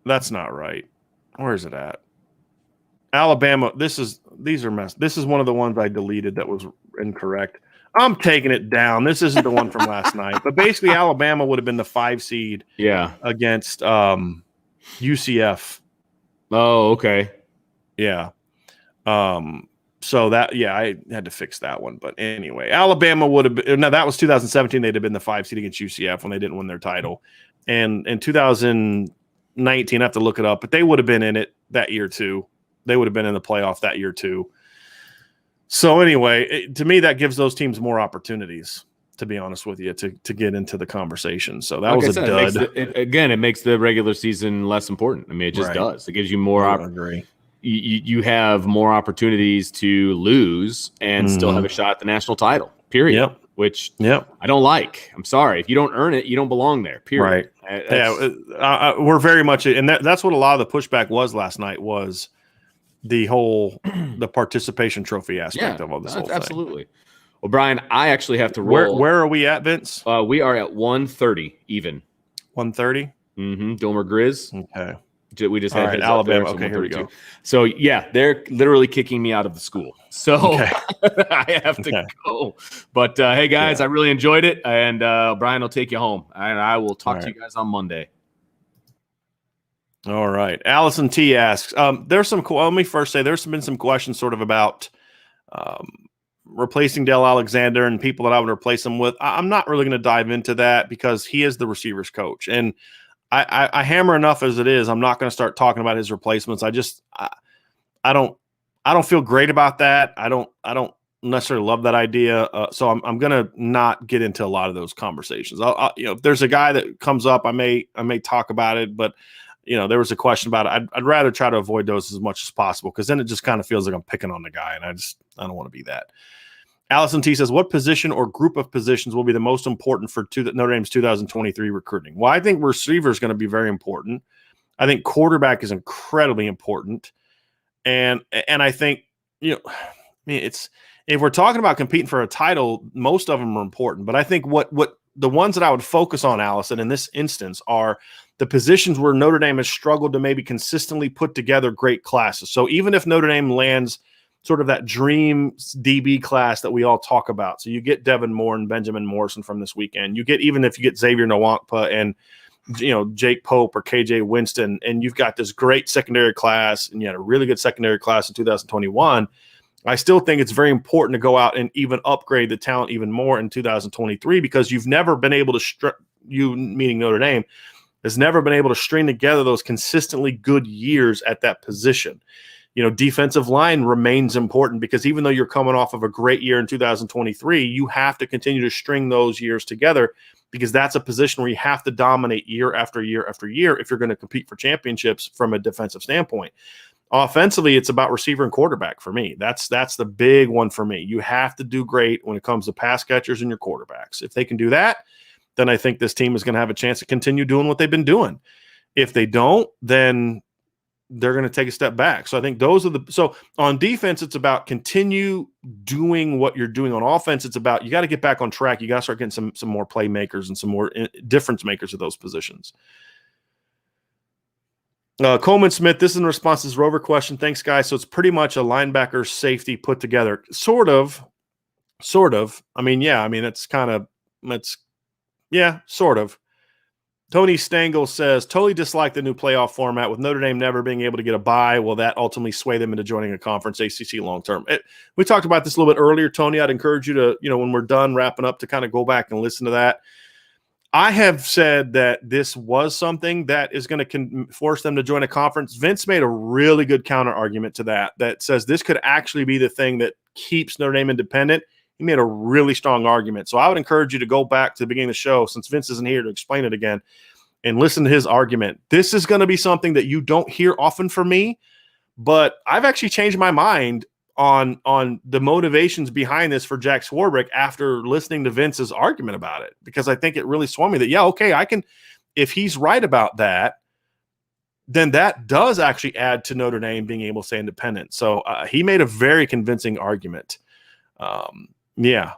that's not right. Where is it at? Alabama. These are messed. This is one of the ones I deleted that was incorrect. I'm taking it down. This isn't the one from last night. But basically, Alabama would have been the 5 seed. Yeah. Against UCF. Oh, okay. Yeah. So that, I had to fix that one. But anyway, Alabama would have been, no, that was 2017. They'd have been the 5 seed against UCF when they didn't win their title. And in 2019, I have to look it up, but they would have been in it that year too. They would have been in the playoff that year too. So anyway, to me, that gives those teams more opportunities, to be honest with you, to get into the conversation. So that was a dud. It makes the regular season less important. I mean, it just does. It gives you more you have more opportunities to lose and still have a shot at the national title, period. Yep. Which I don't like. I'm sorry. If you don't earn it, you don't belong there, period. Right. We're very much – and that's what a lot of the pushback was last night was the whole – the participation trophy aspect of all this whole thing. Absolutely. Well, Brian, I actually have to roll. Where are we at, Vince? We are at 130 even. 130? Mm-hmm. Domer Grizz. Okay. We just had Alabama. Okay, here we go. So, they're literally kicking me out of the school. So I have to go. But, hey, guys, I really enjoyed it. And Brian will take you home. And I will talk to you guys on Monday. All right. Allison T asks, there's some – let me first say there's been some questions sort of about replacing Dale Alexander and people that I would replace him with. I'm not really going to dive into that because he is the receivers coach. And I hammer enough as it is. I'm not going to start talking about his replacements. I don't feel great about that. I don't necessarily love that idea. So I'm going to not get into a lot of those conversations. If there's a guy that comes up, I may talk about it, but there was a question about it. I'd rather try to avoid those as much as possible because then it just kind of feels like I'm picking on the guy, and I don't want to be that. Allison T says, what position or group of positions will be the most important for Notre Dame's 2023 recruiting? Well, I think receiver is going to be very important. I think quarterback is incredibly important. And I think, if we're talking about competing for a title, most of them are important. But I think what the ones that I would focus on, Allison, in this instance are the positions where Notre Dame has struggled to maybe consistently put together great classes. So even if Notre Dame lands sort of that dream DB class that we all talk about. So you get Devin Moore and Benjamin Morrison from this weekend. Even if you get Xavier Nwankpa and Jake Pope or KJ Winston, and you've got this great secondary class, and you had a really good secondary class in 2021. I still think it's very important to go out and even upgrade the talent even more in 2023 because you've never been able to meaning Notre Dame has never been able to string together those consistently good years at that position. Defensive line remains important because even though you're coming off of a great year in 2023, you have to continue to string those years together because that's a position where you have to dominate year after year after year if you're going to compete for championships from a defensive standpoint. Offensively, it's about receiver and quarterback for me. That's the big one for me. You have to do great when it comes to pass catchers and your quarterbacks. If they can do that, then I think this team is going to have a chance to continue doing what they've been doing. If they don't, then they're going to take a step back. So I think those are so on defense, it's about continue doing what you're doing. On offense, it's about you got to get back on track. You got to start getting some more playmakers and some more difference makers at those positions. Coleman Smith, this is in response to this Rover question. Thanks, guys. So it's pretty much a linebacker safety put together. Sort of. I mean, sort of. Tony Stengel says, totally dislike the new playoff format with Notre Dame never being able to get a bye. Will that ultimately sway them into joining a conference ACC long-term? We talked about this a little bit earlier, Tony. I'd encourage you to, when we're done wrapping up, to kind of go back and listen to that. I have said that this was something that is going to force them to join a conference. Vince made a really good counter argument to that says this could actually be the thing that keeps Notre Dame independent. He made a really strong argument. So I would encourage you to go back to the beginning of the show, since Vince isn't here to explain it again, and listen to his argument. This is going to be something that you don't hear often from me, but I've actually changed my mind on the motivations behind this for Jack Swarbrick after listening to Vince's argument about it, because I think it really swung me that, I can, if he's right about that, then that does actually add to Notre Dame being able to stay independent. So he made a very convincing argument. DJ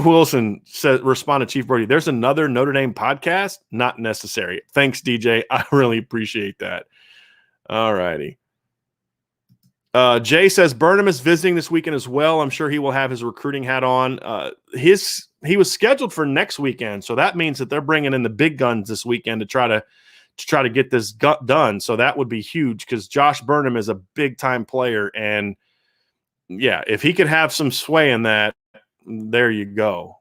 Wilson responded to Chief Brody, there's another Notre Dame podcast? Not necessary. Thanks, DJ. I really appreciate that. All righty. Jay says Burnham is visiting this weekend as well. I'm sure he will have his recruiting hat on. He was scheduled for next weekend, so that means that they're bringing in the big guns this weekend to try to get this done. So that would be huge, because Josh Burnham is a big time player, and if he could have some sway in that, there you go.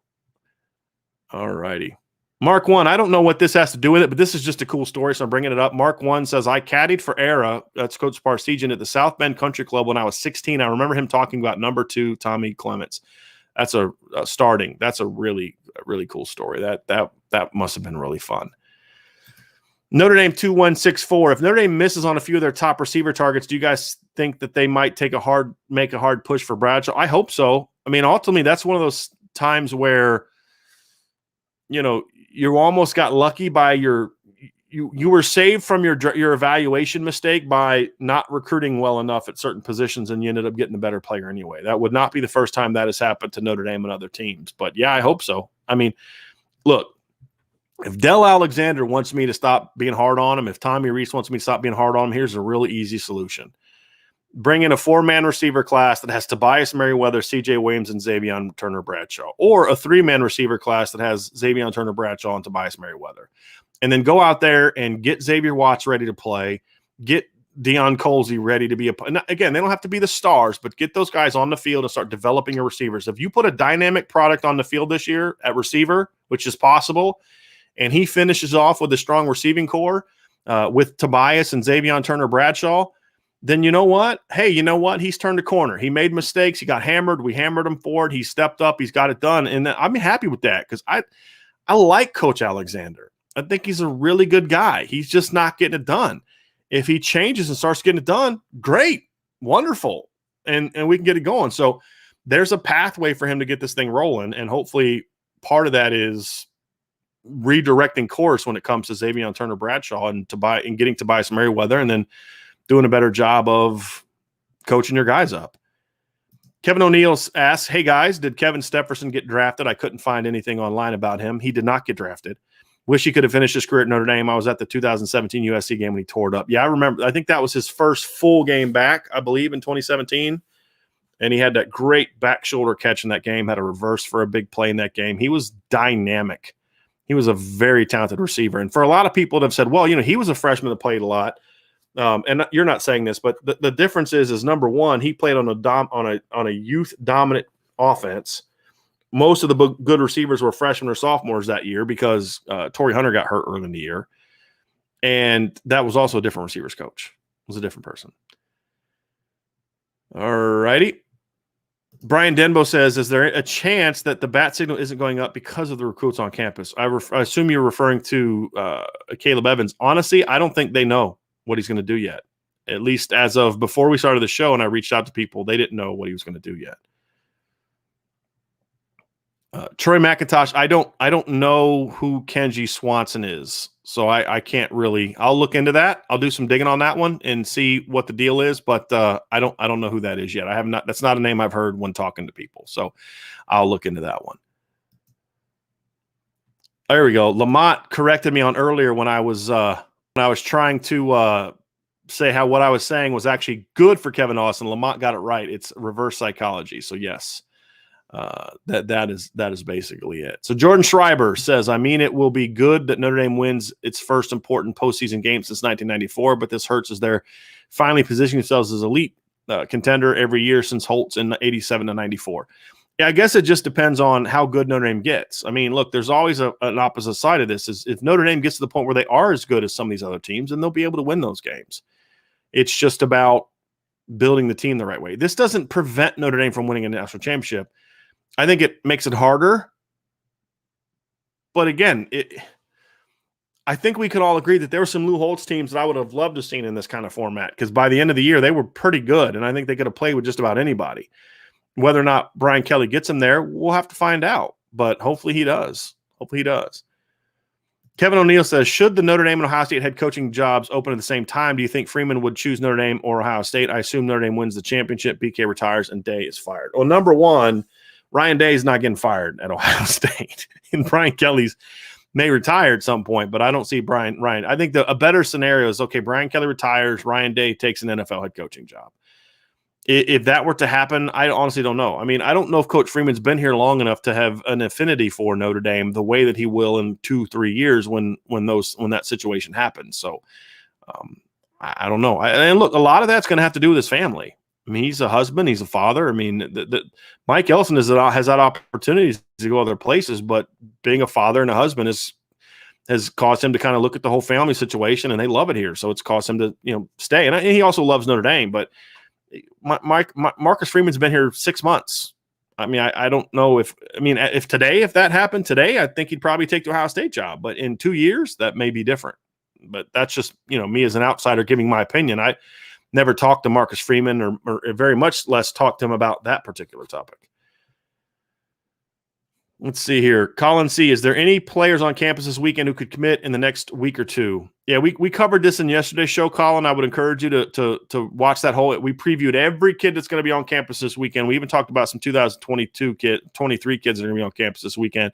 All righty. Mark 1, I don't know what this has to do with it, but this is just a cool story, so I'm bringing it up. Mark 1 says, I caddied for Era, that's Coach Parsegian, at the South Bend Country Club when I was 16. I remember him talking about number 2, Tommy Clements. That's a starting. That's a really cool story. That must have been really fun. Notre Dame 2164. If Notre Dame misses on a few of their top receiver targets, do you guys think that they might make a hard push for Bradshaw? I hope so. I mean, ultimately, that's one of those times where, you almost got lucky by you were saved from your evaluation mistake by not recruiting well enough at certain positions, and you ended up getting a better player anyway. That would not be the first time that has happened to Notre Dame and other teams. But yeah, I hope so. I mean, look, if Del Alexander wants me to stop being hard on him, if Tommy Reese wants me to stop being hard on him, here's a really easy solution. Bring in a 4-man receiver class that has Tobias Merriweather, CJ Williams, and Xavier Turner Bradshaw, or a 3-man receiver class that has Xavier Turner Bradshaw and Tobias Merriweather. And then go out there and get Xavier Watts ready to play, get Deion Colsey ready to be again, they don't have to be the stars, but get those guys on the field and start developing your receivers. If you put a dynamic product on the field this year at receiver, which is possible, and he finishes off with a strong receiving core with Tobias and Xavier Turner Bradshaw, then you know what? Hey, you know what? He's turned a corner. He made mistakes. He got hammered. We hammered him for it. He stepped up. He's got it done. And I'm happy with that, because I like Coach Alexander. I think he's a really good guy. He's just not getting it done. If he changes and starts getting it done, great, wonderful, and we can get it going. So there's a pathway for him to get this thing rolling, and hopefully part of that is redirecting course when it comes to Xavier Turner Bradshaw and getting Tobias Merriweather, and then doing a better job of coaching your guys up. Kevin O'Neill asks, hey guys, did Kevin Stepherson get drafted? I couldn't find anything online about him. He did not get drafted. Wish he could have finished his career at Notre Dame. I was at the 2017 USC game when he tore it up. Yeah, I remember. I think that was his first full game back, I believe, in 2017. And he had that great back shoulder catch in that game, had a reverse for a big play in that game. He was dynamic. He was a very talented receiver. And for a lot of people that have said, well, he was a freshman that played a lot. And you're not saying this, but the difference is number one, he played on a youth dominant offense. Most of the good receivers were freshmen or sophomores that year, because Torrey Hunter got hurt early in the year, and that was also a different receivers coach. It was a different person. All righty. Brian Denbo says, is there a chance that the bat signal isn't going up because of the recruits on campus? I assume you're referring to Caleb Evans. Honestly, I don't think they know what he's going to do yet. At least as of before we started the show and I reached out to people, they didn't know what he was going to do yet. Troy McIntosh, I don't know who Kenji Swanson is, so I can't really. I'll look into that. I'll do some digging on that one and see what the deal is, but I don't know who that is yet. I have not. That's not a name I've heard when talking to people, so I'll look into that one. There we go. Lamont corrected me on earlier when I was trying to say how what I was saying was actually good for Kevin Austin. Lamont got it right. It's reverse psychology. So yes. That is basically it. So Jordan Schreiber says, I mean, it will be good that Notre Dame wins its first important postseason game since 1994, but this hurts as they're finally positioning themselves as elite contender every year since Holtz in 87 to 94. Yeah, I guess it just depends on how good Notre Dame gets. I mean, look, there's always an opposite side of this. Is if Notre Dame gets to the point where they are as good as some of these other teams, then they'll be able to win those games. It's just about building the team the right way. This doesn't prevent Notre Dame from winning a national championship. I think it makes it harder. But again, I think we could all agree that there were some Lou Holtz teams that I would have loved to have seen in this kind of format because by the end of the year, they were pretty good, and I think they could have played with just about anybody. Whether or not Brian Kelly gets them there, we'll have to find out, but hopefully he does. Hopefully he does. Kevin O'Neill says, should the Notre Dame and Ohio State head coaching jobs open at the same time, do you think Freeman would choose Notre Dame or Ohio State? I assume Notre Dame wins the championship, BK retires, and Day is fired. Well, number one, Ryan Day is not getting fired at Ohio State. And Brian Kelly's may retire at some point, but I don't see Ryan. I think a better scenario is, okay, Brian Kelly retires, Ryan Day takes an NFL head coaching job. If that were to happen, I honestly don't know. I mean, I don't know if Coach Freeman's been here long enough to have an affinity for Notre Dame the way that he will in 2-3 years when that situation happens. So I don't know. And look, a lot of that's going to have to do with his family. I mean, he's a husband, he's a father. I mean, Mike Ellison has that opportunity to go other places, but being a father and a husband has caused him to kind of look at the whole family situation, and they love it here. So it's caused him to stay. And he also loves Notre Dame, but Marcus Freeman's been here 6 months. I mean, I don't know if that happened today, I think he'd probably take the Ohio State job. But in 2 years, that may be different. But that's just me as an outsider giving my opinion. I never talked to Marcus Freeman or very much less talked to him about that particular topic. Let's see here. Colin C., is there any players on campus this weekend who could commit in the next week or two? Yeah, we covered this in yesterday's show, Colin. I would encourage you to watch that whole. We previewed every kid that's going to be on campus this weekend. We even talked about some 23 kids that are going to be on campus this weekend.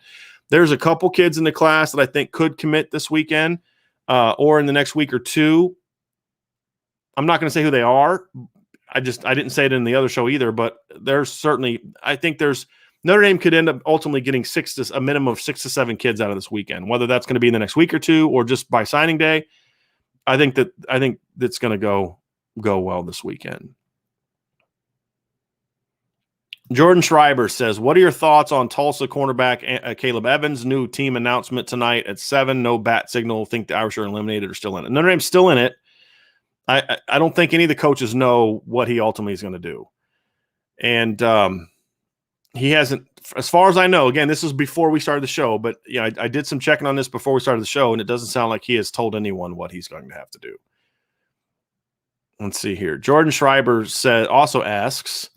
There's a couple kids in the class that I think could commit this weekend or in the next week or two. I'm not going to say who they are. I didn't say it in the other show either, but there's certainly, I think Notre Dame could end up ultimately getting a minimum of 6 to 7 kids out of this weekend, whether that's going to be in the next week or two or just by signing day. I think that's going to go well this weekend. Jordan Schreiber says, what are your thoughts on Tulsa cornerback Caleb Evans' new team announcement tonight at 7? No bat signal. Think the Irish are eliminated or still in it. Notre Dame's still in it. I don't think any of the coaches know what he ultimately is going to do. And he hasn't, as far as I know, again, this is before we started the show, but I did some checking on this before we started the show, and it doesn't sound like he has told anyone what he's going to have to do. Let's see here. Jordan Schreiber also asks,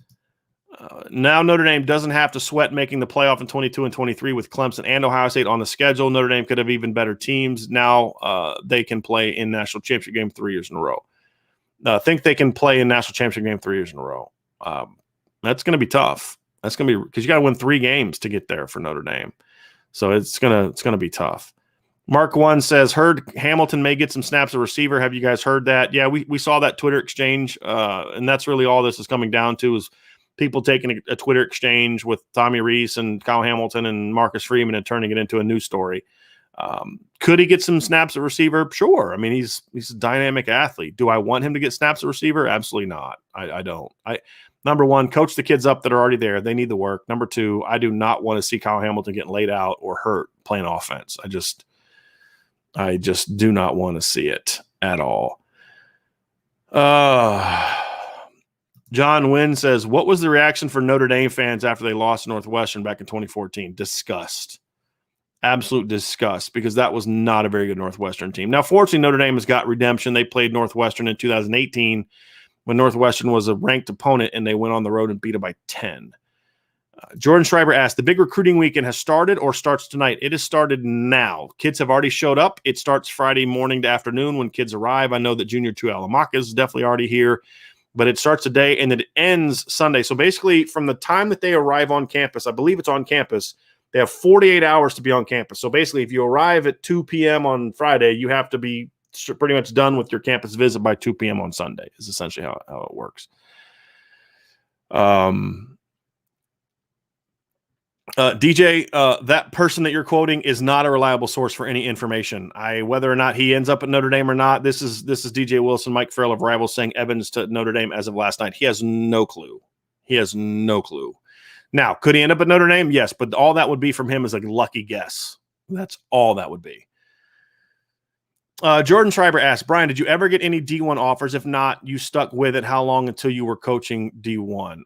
now Notre Dame doesn't have to sweat making the playoff in 22 and 23 with Clemson and Ohio State on the schedule. Notre Dame could have even better teams. Now they can play in national championship game 3 years in a row. I think they can play in national championship game 3 years in a row. That's going to be tough. That's going to be because you got to win 3 games to get there for Notre Dame. So it's gonna be tough. Mark 1 says, heard Hamilton may get some snaps at receiver. Have you guys heard that? Yeah, we saw that Twitter exchange, and that's really all this is coming down to is people taking a Twitter exchange with Tommy Rees and Kyle Hamilton and Marcus Freeman and turning it into a news story. Could he get some snaps at receiver? Sure. I mean, he's a dynamic athlete. Do I want him to get snaps at receiver? Absolutely not. I don't. Number one, coach the kids up that are already there. They need the work. Number 2, I do not want to see Kyle Hamilton getting laid out or hurt playing offense. I just do not want to see it at all. John Wynn says, what was the reaction for Notre Dame fans after they lost Northwestern back in 2014? Disgust. Absolute disgust, because that was not a very good Northwestern team. Now, fortunately, Notre Dame has got redemption. They played Northwestern in 2018 when Northwestern was a ranked opponent, and they went on the road and beat them by 10. Jordan Schreiber asked, the big recruiting weekend has started or starts tonight? It has started now. Kids have already showed up. It starts Friday morning to afternoon when kids arrive. I know that Junior Tuihalamaka is definitely already here, but it starts today and it ends Sunday. So basically from the time that they arrive on campus, I believe it's on campus, they have 48 hours to be on campus. So basically if you arrive at 2 p.m. on Friday, you have to be pretty much done with your campus visit by 2 p.m. on Sunday is essentially how it works. DJ, that person that you're quoting is not a reliable source for any information. Whether or not he ends up at Notre Dame or not, this is DJ Wilson, Mike Farrell of Rivals saying Evans to Notre Dame as of last night. He has no clue. Now, could he end up at Notre Dame? Yes, but all that would be from him is a lucky guess. That's all that would be. Jordan Schreiber asked, Brian, did you ever get any D1 offers? If not, you stuck with it. How long until you were coaching D1?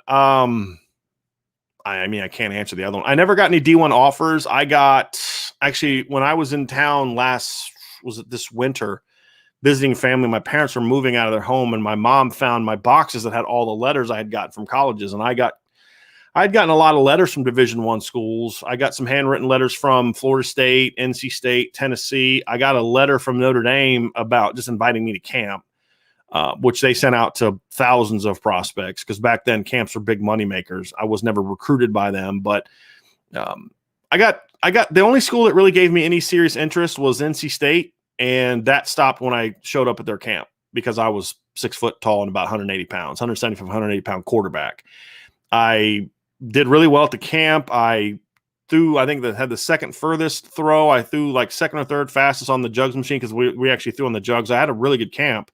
I can't answer the other one. I never got any D1 offers. I got, actually, when I was in town this winter, visiting family, my parents were moving out of their home, and my mom found my boxes that had all the letters I had gotten from colleges. And I'd gotten a lot of letters from Division I schools. I got some handwritten letters from Florida State, NC State, Tennessee. I got a letter from Notre Dame about just inviting me to camp. Which they sent out to thousands of prospects because back then camps were big money makers. I was never recruited by them, but I got the only school that really gave me any serious interest was NC State, and that stopped when I showed up at their camp because I was 6 foot tall and about 180 pounds, 175, 180 pound quarterback. I did really well at the camp. I think that had the second furthest throw. I threw like second or third fastest on the jugs machine because we actually threw on the jugs. I had a really good camp.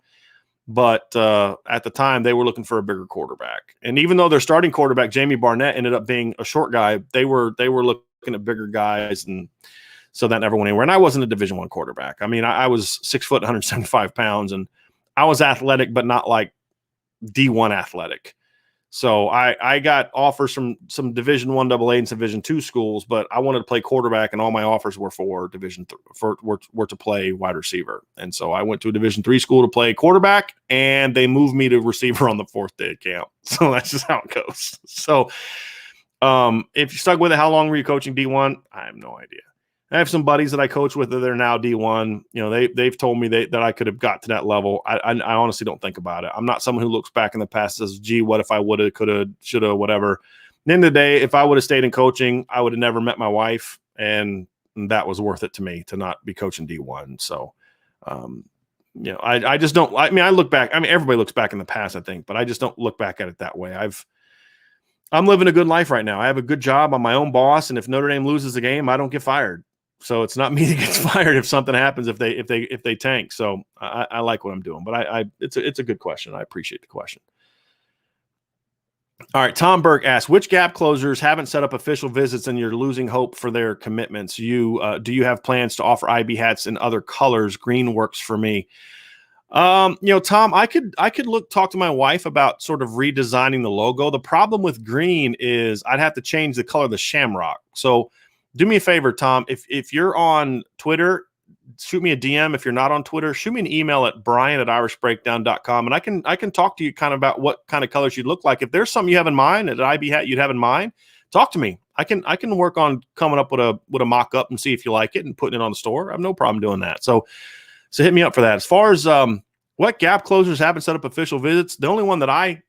But at the time, they were looking for a bigger quarterback. And even though their starting quarterback, Jamie Barnett, ended up being a short guy, they were looking at bigger guys. And so that never went anywhere. And I wasn't a Division I quarterback. I mean, I was 6 foot, 175 pounds, and I was athletic, but not like D1 athletic. So I got offers from some Division I AA and some Division II schools, but I wanted to play quarterback, and all my offers were for were to play wide receiver. And so I went to a Division III school to play quarterback, and they moved me to receiver on the fourth day of camp. So that's just how it goes. So if you stuck with it, how long were you coaching D1? I have no idea. I have some buddies that I coach with that are now D1. You know, they've told me that I could have got to that level. I honestly don't think about it. I'm not someone who looks back in the past and says, gee, what if I would have, could have, should have, whatever. At the end of the day, if I would have stayed in coaching, I would have never met my wife. And that was worth it to me to not be coaching D1. So, you know, I just don't, I mean, I look back, I mean, everybody looks back in the past, I think, but I just don't look back at it that way. I'm living a good life right now. I have a good job. I'm my own boss. And if Notre Dame loses the game, I don't get fired. So it's not me that gets fired if something happens, if they tank. So I like what I'm doing, but it's a good question. I appreciate the question. All right. Tom Burke asks, which gap closers haven't set up official visits and you're losing hope for their commitments? Do you have plans to offer IB hats in other colors? Green works for me. You know, Tom, I could talk to my wife about sort of redesigning the logo. The problem with green is I'd have to change the color of the shamrock. So do me a favor, Tom. If you're on Twitter, shoot me a DM. If you're not on Twitter, shoot me an email at brian@irishbreakdown.com, and I can talk to you kind of about what kind of colors you'd look like. If there's something you have in mind, an IB hat you'd have in mind, talk to me. I can work on coming up with a mock-up and see if you like it and putting it on the store. I have no problem doing that. So hit me up for that. As far as what gap closers haven't set up official visits, the only one that I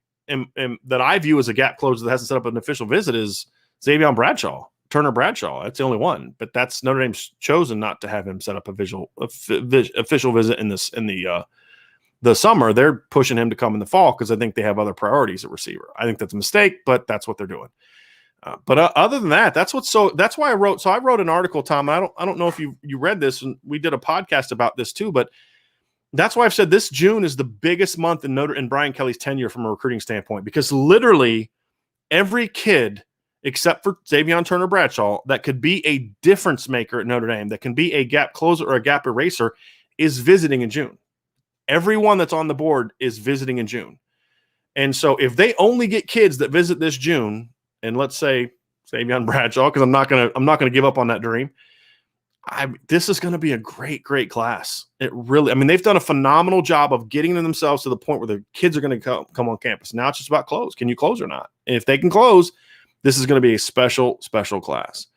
view as a gap closer that hasn't set up an official visit is Xavier Turner Bradshaw. That's the only one, but that's Notre Dame's chosen not to have him set up official visit in the summer. They're pushing him to come in the fall because I think they have other priorities at receiver. I think that's a mistake, but that's what they're doing. But other than that, that's why I wrote. So I wrote an article, Tom. And I don't know if you read this, and we did a podcast about this too. But that's why I've said this June is the biggest month in Brian Kelly's tenure from a recruiting standpoint, because literally every kid except for Xavier Turner Bradshaw that could be a difference maker at Notre Dame, that can be a gap closer or a gap eraser, is visiting in June. Everyone that's on the board is visiting in June. And so if they only get kids that visit this June, and let's say Xavier Bradshaw, because I'm not gonna give up on that dream. This is going to be a great class. It really, I mean, they've done a phenomenal job of getting themselves to the point where the kids are going to come on campus. Now it's just about close. Can you close or not? And if they can close, This is going to be a special class.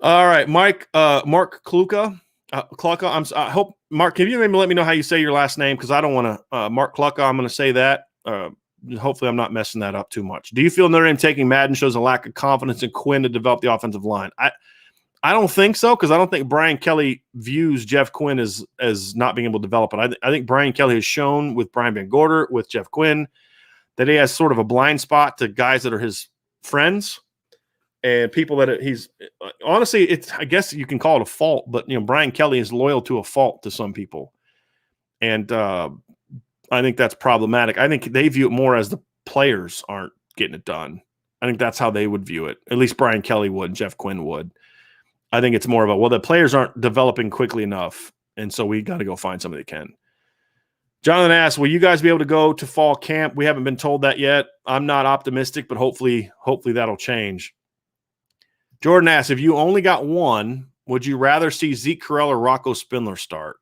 All right, Mark Kluka. Kluka, I hope, Mark, can you maybe let me know how you say your last name? Because I don't want to, Mark Kluka, I'm going to say that. Hopefully I'm not messing that up too much. Do you feel Notre Dame taking Madden shows a lack of confidence in Quinn to develop the offensive line? I don't think so, because I don't think Brian Kelly views Jeff Quinn as not being able to develop it. I think Brian Kelly has shown with Brian Van Gorder, with Jeff Quinn, that he has sort of a blind spot to guys that are his friends and people that he's honestly, I guess you can call it a fault, but Brian Kelly is loyal to a fault to some people. And I think that's problematic. I think they view it more as the players aren't getting it done. I think that's how they would view it. At least Brian Kelly would, and Jeff Quinn would. I think it's more of the players aren't developing quickly enough, and so we got to go find somebody that can. Jonathan asks, will you guys be able to go to fall camp? We haven't been told that yet. I'm not optimistic, but hopefully that'll change. Jordan asks, if you only got one, would you rather see Zeke Correll or Rocco Spindler start?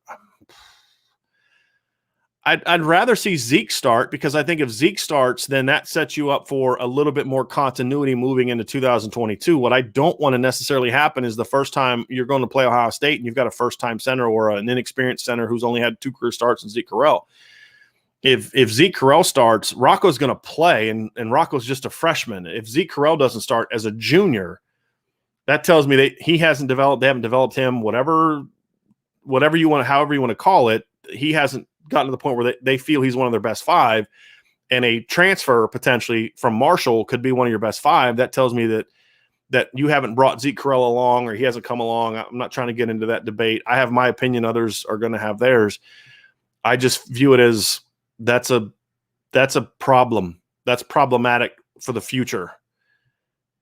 I'd rather see Zeke start, because I think if Zeke starts, then that sets you up for a little bit more continuity moving into 2022. What I don't want to necessarily happen is the first time you're going to play Ohio State and you've got a first-time center or an inexperienced center who's only had 2 career starts in Zeke Correll. If Zeke Correll starts, Rocco's going to play, and Rocco's just a freshman. If Zeke Correll doesn't start as a junior, that tells me that he hasn't developed. They haven't developed him. Whatever you want, however you want to call it, he hasn't gotten to the point where they feel he's one of their best 5, and a transfer potentially from Marshall could be one of your best 5. That tells me that you haven't brought Zeke Correll along, or he hasn't come along. I'm not trying to get into that debate. I have my opinion. Others are going to have theirs. I just view it as that's a problem. That's problematic for the future.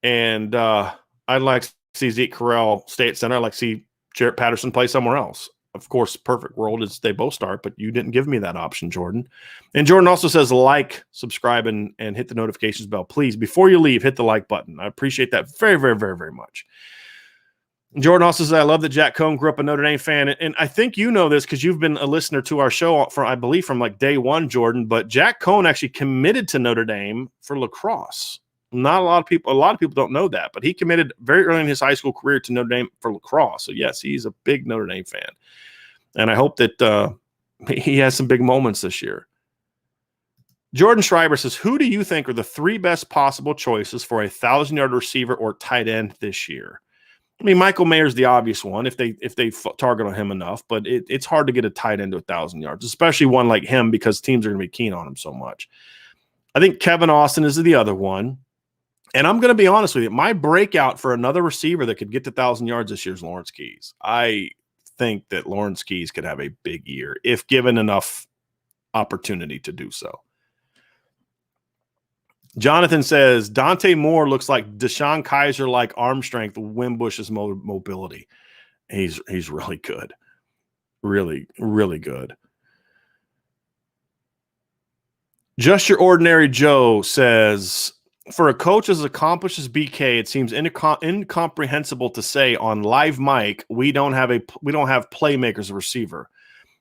And I'd like to see Zeke Correll stay at center. I'd like to see Jarrett Patterson play somewhere else. Of course, perfect world is they both start, but you didn't give me that option, Jordan. And Jordan also says, subscribe, and hit the notifications bell. Please, before you leave, hit the like button. I appreciate that very, very, very, very much. Jordan also says, I love that Jack Cohn grew up a Notre Dame fan. And I think you know this because you've been a listener to our show I believe, from like day one, Jordan. But Jack Cohn actually committed to Notre Dame for lacrosse. Not a lot of people don't know that, but he committed very early in his high school career to Notre Dame for lacrosse. So yes, he's a big Notre Dame fan. And I hope that he has some big moments this year. Jordan Schreiber says, who do you think are the 3 best possible choices for a 1,000-yard receiver or tight end this year? I mean, Michael Mayer's the obvious one if they target on him enough, but it's hard to get a tight end to 1,000 yards, especially one like him, because teams are going to be keen on him so much. I think Kevin Austin is the other one. And I'm going to be honest with you, my breakout for another receiver that could get to 1,000 yards this year is Lawrence Keys. I think that Lawrence Keys could have a big year if given enough opportunity to do so. Jonathan says, Dante Moore looks like Deshaun Kaiser-like arm strength, Wimbush's mobility. He's really good. Really, really good. Just Your Ordinary Joe says, for a coach as accomplished as BK, it seems incomprehensible to say on live mic we don't have playmakers as a receiver.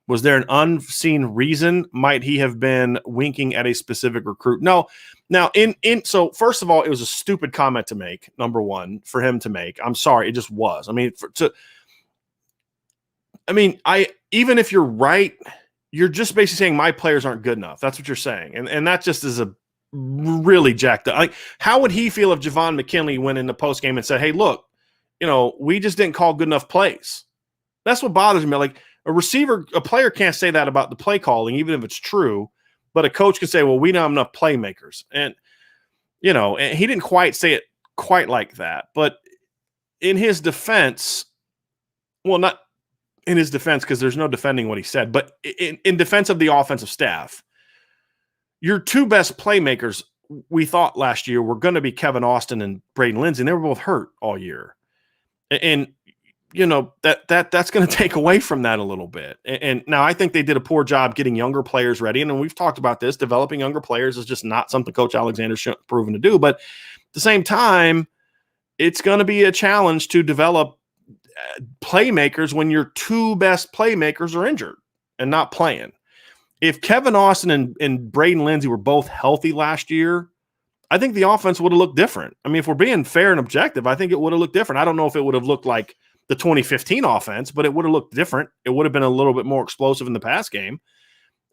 Was there an unseen reason? Might he have been winking at a specific recruit? No. Now, so first of all, it was a stupid comment to make. Number one, for him to make. I'm sorry, it just was. I mean, even if you're right, you're just basically saying my players aren't good enough. That's what you're saying, and that just is a really jacked up. Like, how would he feel if Javon McKinley went in the post game and said, "Hey, look, we just didn't call good enough plays." That's what bothers me. Like a player can't say that about the play calling, even if it's true. But a coach can say, "Well, we don't have enough playmakers," and and he didn't quite say it quite like that. But in his defense, well, not in his defense because there's no defending what he said, but in defense of the offensive staff. Your 2 best playmakers, we thought last year, were going to be Kevin Austin and Braden Lindsey, and they were both hurt all year. And that's going to take away from that a little bit. And now I think they did a poor job getting younger players ready. And we've talked about this. Developing younger players is just not something Coach Alexander's proven to do. But at the same time, it's going to be a challenge to develop playmakers when your 2 best playmakers are injured and not playing. If Kevin Austin and Braden Lindsey were both healthy last year, I think the offense would have looked different. I mean, if we're being fair and objective, I think it would have looked different. I don't know if it would have looked like the 2015 offense, but it would have looked different. It would have been a little bit more explosive in the pass game.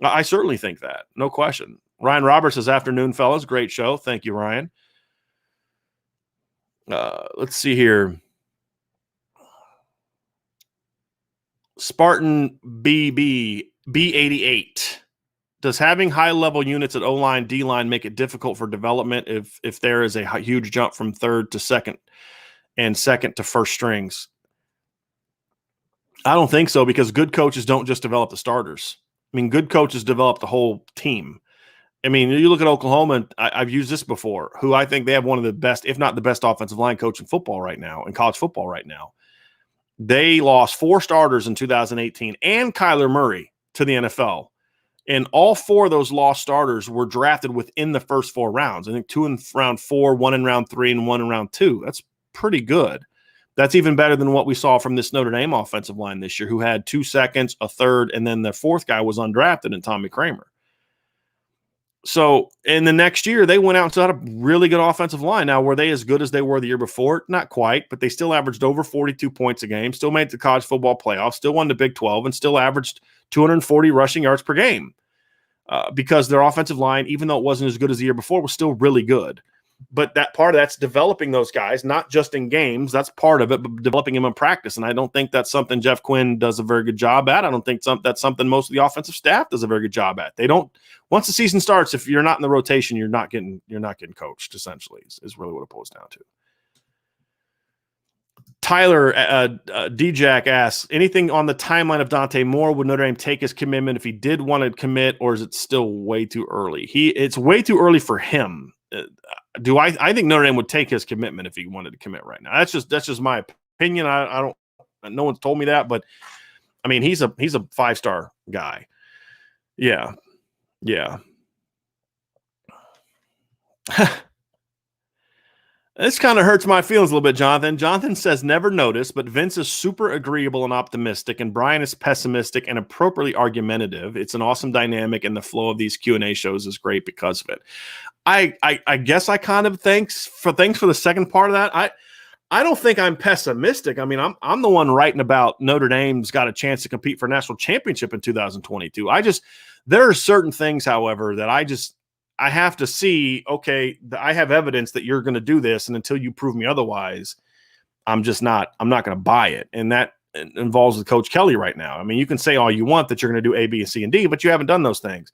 I certainly think that. No question. Ryan Roberts says, afternoon, fellas. Great show. Thank you, Ryan. Let's see here. Spartan B88. Does having high-level units at O-line, D-line make it difficult for development if there is a huge jump from third to second and second to first strings? I don't think so, because good coaches don't just develop the starters. I mean, good coaches develop the whole team. I mean, you look at Oklahoma, and I've used this before, who I think they have one of the best, if not the best offensive line coach in football right now, in college football right now. They lost 4 starters in 2018 and Kyler Murray to the NFL. And all 4 of those lost starters were drafted within the first 4 rounds. I think 2 in round 4, 1 in round 3, and 1 in round 2. That's pretty good. That's even better than what we saw from this Notre Dame offensive line this year, who had 2 seconds, a third, and then the 4th guy was undrafted in Tommy Kramer. So in the next year, they went out and still had a really good offensive line. Now, were they as good as they were the year before? Not quite, but they still averaged over 42 points a game, still made the college football playoffs, still won the Big 12, and still averaged 240 rushing yards per game because their offensive line, even though it wasn't as good as the year before, was still really good. But that part of that's developing those guys, not just in games. That's part of it, but developing them in practice. And I don't think that's something Jeff Quinn does a very good job at. I don't think that's something most of the offensive staff does a very good job at. They don't. Once the season starts, if you're not in the rotation, you're not getting coached. Essentially, is really what it boils down to. Tyler D-Jack asks, anything on the timeline of Dante Moore? Would Notre Dame take his commitment if he did want to commit, or is it still way too early? It's way too early for him. I think Notre Dame would take his commitment if he wanted to commit right now. That's just my opinion. I don't. No one's told me that, but I mean, he's a 5-star guy. Yeah. This kind of hurts my feelings a little bit, Jonathan. Jonathan says, never noticed, but Vince is super agreeable and optimistic, and Brian is pessimistic and appropriately argumentative. It's an awesome dynamic, and the flow of these Q&A shows is great because of it. I guess I kind of thanks for the second part of that. I don't think I'm pessimistic. I mean, I'm the one writing about Notre Dame's got a chance to compete for a national championship in 2022. There are certain things, however, that I have to see, okay, I have evidence that you're going to do this, and until you prove me otherwise, I'm not going to buy it. And that involves with Coach Kelly right now. I mean, you can say all you want that you're going to do A, B, C, and D, but you haven't done those things.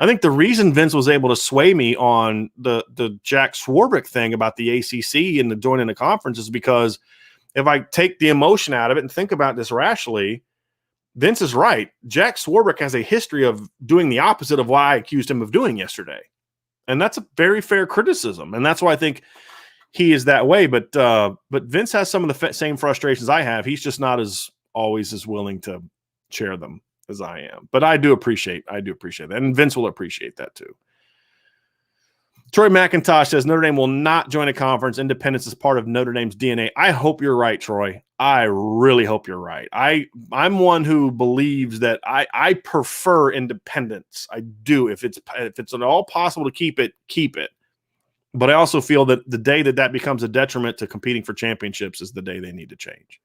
I think the reason Vince was able to sway me on the Jack Swarbrick thing about the ACC and the joining the conference is because if I take the emotion out of it and think about this rationally, Vince is right. Jack Swarbrick has a history of doing the opposite of what I accused him of doing yesterday. And that's a very fair criticism. And that's why I think he is that way. But Vince has some of the same frustrations I have. He's just not always as willing to share them as I am. But I do appreciate that. And Vince will appreciate that too. Troy McIntosh says Notre Dame will not join a conference. Independence is part of Notre Dame's DNA. I hope you're right, Troy. I really hope you're right. I'm one who believes that I prefer independence. I do. If it's at all possible to keep it, keep it. But I also feel that the day that becomes a detriment to competing for championships is the day they need to change.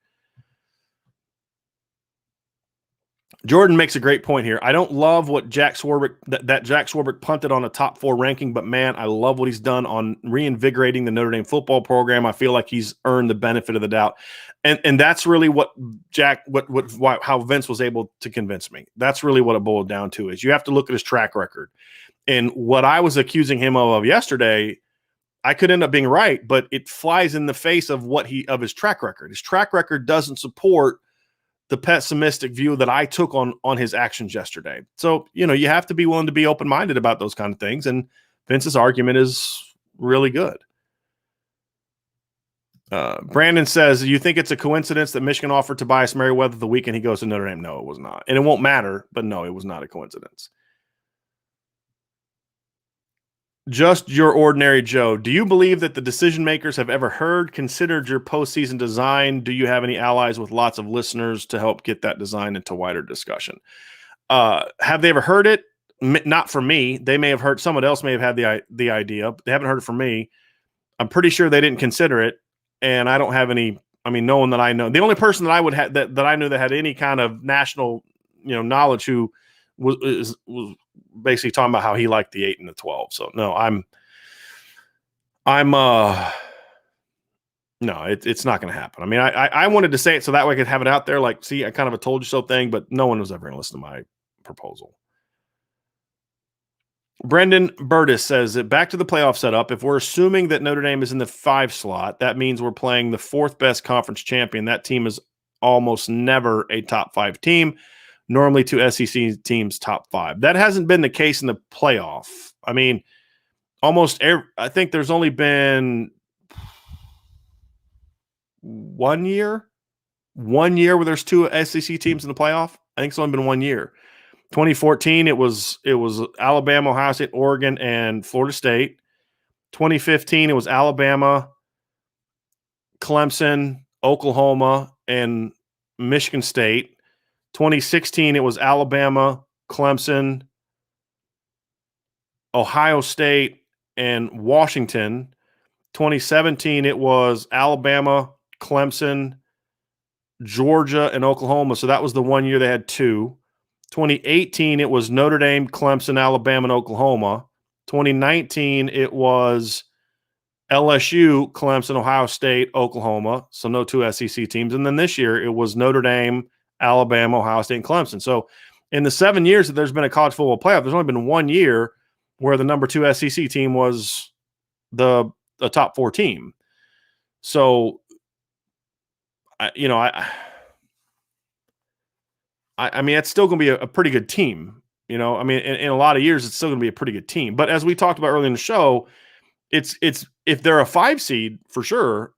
Jordan makes a great point here. I don't love what Jack Swarbrick that Jack Swarbrick punted on a top 4 ranking, but man, I love what he's done on reinvigorating the Notre Dame football program. I feel like he's earned the benefit of the doubt, and that's really what how Vince was able to convince me. That's really what it boiled down to. Is you have to look at his track record, and what I was accusing him of yesterday, I could end up being right, but it flies in the face of his track record. His track record doesn't support the pessimistic view that I took on his actions yesterday. So, you have to be willing to be open-minded about those kind of things. And Vince's argument is really good. Brandon says, you think it's a coincidence that Michigan offered Tobias Merriweather the weekend he goes to Notre Dame? No, it was not. And it won't matter, but no, it was not a coincidence. Just your ordinary Joe. Do you believe that the decision makers have ever considered your postseason design? Do you have any allies with lots of listeners to help get that design into wider discussion? Have they ever heard it? not from me. They may have heard, someone else may have had the idea, but they haven't heard it from me. I'm pretty sure they didn't consider it, and I don't have any. I mean, no one that I know. The only person that I would have that I knew that had any kind of national, knowledge who was basically talking about how he liked the 8 and the 12. So no, no, it's not going to happen. I mean, I wanted to say it so that way I could have it out there. Like, see, I kind of a told you so thing, but no one was ever going to listen to my proposal. Brendan Burtis says that back to the playoff setup. If we're assuming that Notre Dame is in the 5 slot, that means we're playing the 4th best conference champion. That team is almost never a top 5 team. Normally 2 SEC teams top 5. That hasn't been the case in the playoff. I mean, I think there's only been 1 year where there's 2 SEC teams in the playoff. I think it's only been 1 year. 2014, it was Alabama, Ohio State, Oregon, and Florida State. 2015, it was Alabama, Clemson, Oklahoma, and Michigan State. 2016, it was Alabama, Clemson, Ohio State, and Washington. 2017, it was Alabama, Clemson, Georgia, and Oklahoma. So that was the 1 year they had 2. 2018, it was Notre Dame, Clemson, Alabama, and Oklahoma. 2019, it was LSU, Clemson, Ohio State, Oklahoma. So no 2 SEC teams. And then this year, it was Notre Dame, Alabama, Ohio State, and Clemson. So in the 7 years that there's been a college football playoff, there's only been 1 year where the number 2 SEC team was the top 4 team. So, I mean, it's still going to be a pretty good team. I mean, in a lot of years, it's still going to be a pretty good team. But as we talked about earlier in the show, it's if they're a 5 seed for sure,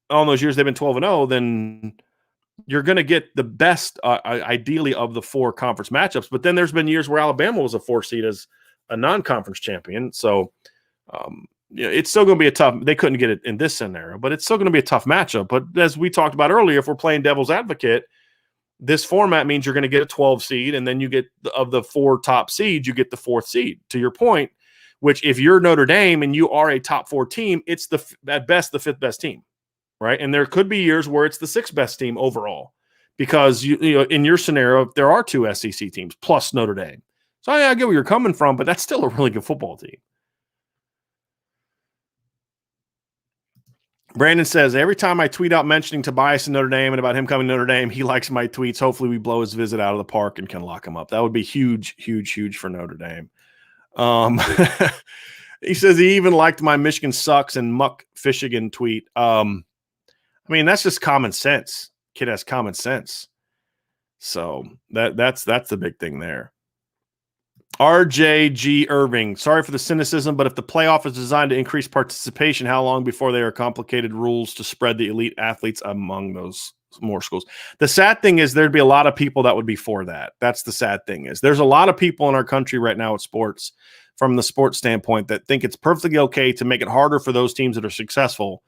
all those years they've been 12-0, then you're going to get the best, ideally, of the 4 conference matchups. But then there's been years where Alabama was a 4 seed as a non-conference champion. So, it's still going to be a tough. They couldn't get it in this scenario, but it's still going to be a tough matchup. But as we talked about earlier, if we're playing devil's advocate, this format means you're going to get a 12 seed, and then you get of the 4 top seeds, you get the 4th seed. To your point, which if you're Notre Dame and you are a top 4 team, it's at best the 5th best team, right? And there could be years where it's the 6th best team overall, because in your scenario there are 2 SEC teams plus Notre Dame. So I get where you're coming from, but that's still a really good football team. Brandon says, every time I tweet out mentioning Tobias and Notre Dame and about him coming to Notre Dame, he likes my tweets. Hopefully we blow his visit out of the park and can lock him up. That would be huge, huge, huge for Notre Dame. He says he even liked my Michigan sucks and Muck Fishigan tweet. I mean, that's just common sense. Kid has common sense. So that's the big thing there. RJG Irving, sorry for the cynicism, but if the playoff is designed to increase participation, how long before there are complicated rules to spread the elite athletes among those more schools? The sad thing is there'd be a lot of people that would be for that. That's the sad thing is there's a lot of people in our country right now at sports, from the sports standpoint, that think it's perfectly okay to make it harder for those teams that are successful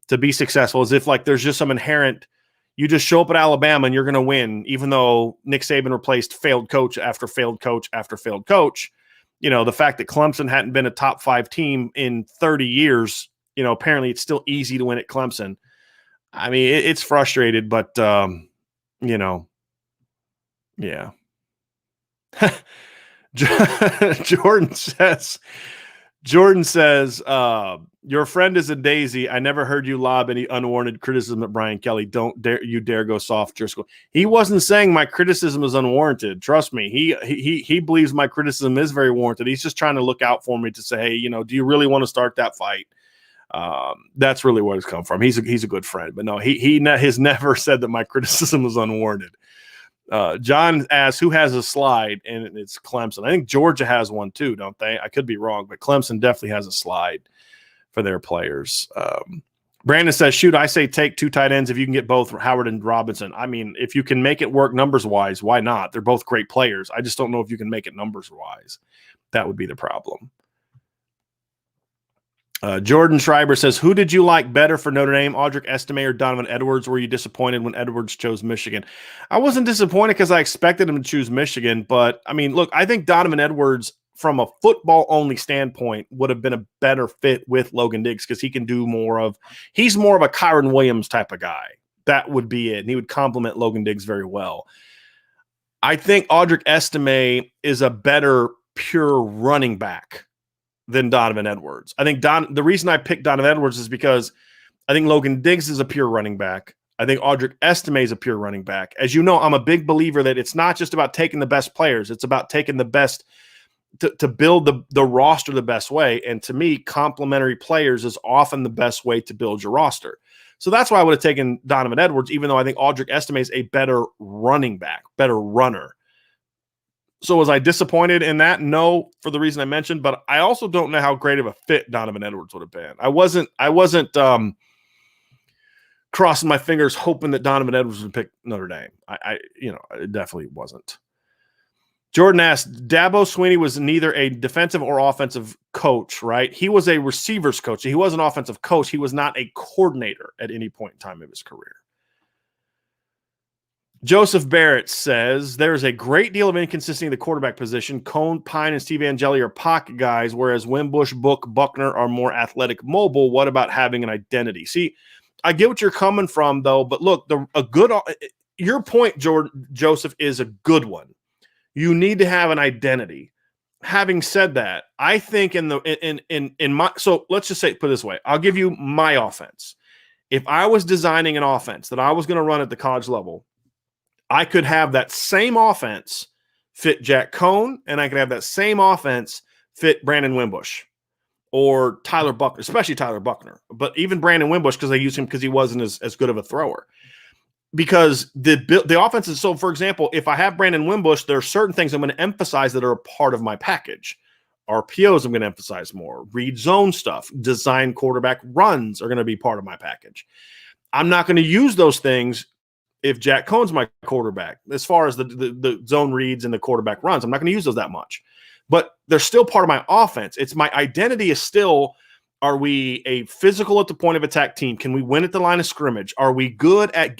to be successful, as if like there's just some inherent, you just show up at Alabama and you're going to win, even though Nick Saban replaced failed coach after failed coach after failed coach. The fact that Clemson hadn't been a top 5 team in 30 years, apparently it's still easy to win at Clemson. I mean, it's frustrated, but, yeah. Jordan says, your friend is a daisy. I never heard you lob any unwarranted criticism at Brian Kelly. Don't dare go soft, Driscoll. He wasn't saying my criticism is unwarranted. Trust me. He believes my criticism is very warranted. He's just trying to look out for me to say, hey, do you really want to start that fight? That's really where it's come from. He's a good friend, but no, he has never said that my criticism is unwarranted. John asks, who has a slide? And it's Clemson. I think Georgia has one too, don't they? I could be wrong, but Clemson definitely has a slide for their players. Brandon says, shoot, I say take 2 tight ends if you can get both Howard and Robinson. I mean, if you can make it work numbers-wise, why not? They're both great players. I just don't know if you can make it numbers-wise. That would be the problem. Jordan Schreiber says, who did you like better for Notre Dame, Audric Estime or Donovan Edwards? Were you disappointed when Edwards chose Michigan? I wasn't disappointed because I expected him to choose Michigan. But, I mean, look, I think Donovan Edwards, from a football-only standpoint, would have been a better fit with Logan Diggs because he can do he's more of a Kyron Williams type of guy. That would be it. And he would complement Logan Diggs very well. I think Audric Estime is a better pure running back than Donovan Edwards. I think the reason I picked Donovan Edwards is because I think Logan Diggs is a pure running back. I think Audric Estime is a pure running back. As you know, I'm a big believer that it's not just about taking the best players. It's about taking the best to build the roster the best way. And to me, complementary players is often the best way to build your roster. So that's why I would have taken Donovan Edwards, even though I think Audric Estime is a better running back, better runner. So was I disappointed in that? No, for the reason I mentioned, but I also don't know how great of a fit Donovan Edwards would have been. I wasn't crossing my fingers hoping that Donovan Edwards would pick Notre Dame. It definitely wasn't. Jordan asked, Dabo Swinney was neither a defensive or offensive coach, right? He was a receivers coach. He was an offensive coach. He was not a coordinator at any point in time of his career. Joseph Barrett says, there's a great deal of inconsistency in the quarterback position. Cone, Pine, and Steve Angeli are pocket guys, whereas Wimbush, Book, Buckner are more athletic, mobile. What about having an identity? See, I get what you're coming from, though, but look, your point, Joseph, is a good one. You need to have an identity. Having said that, I think so let's just put it this way. I'll give you my offense. If I was designing an offense that I was going to run at the college level, I could have that same offense fit Jack Cone, and I could have that same offense fit Brandon Wimbush or Tyler Buckner, especially Tyler Buckner. But even Brandon Wimbush, because I used him because he wasn't as good of a thrower. Because the offense is, so for example, if I have Brandon Wimbush, there are certain things I'm going to emphasize that are a part of my package. RPOs I'm going to emphasize more. Read zone stuff. Design quarterback runs are going to be part of my package. I'm not going to use those things if Jack Cohn's my quarterback. As far as the zone reads and the quarterback runs, I'm not going to use those that much. But they're still part of my offense. It's my identity is still, are we a physical at the point of attack team? Can we win at the line of scrimmage? Are we good at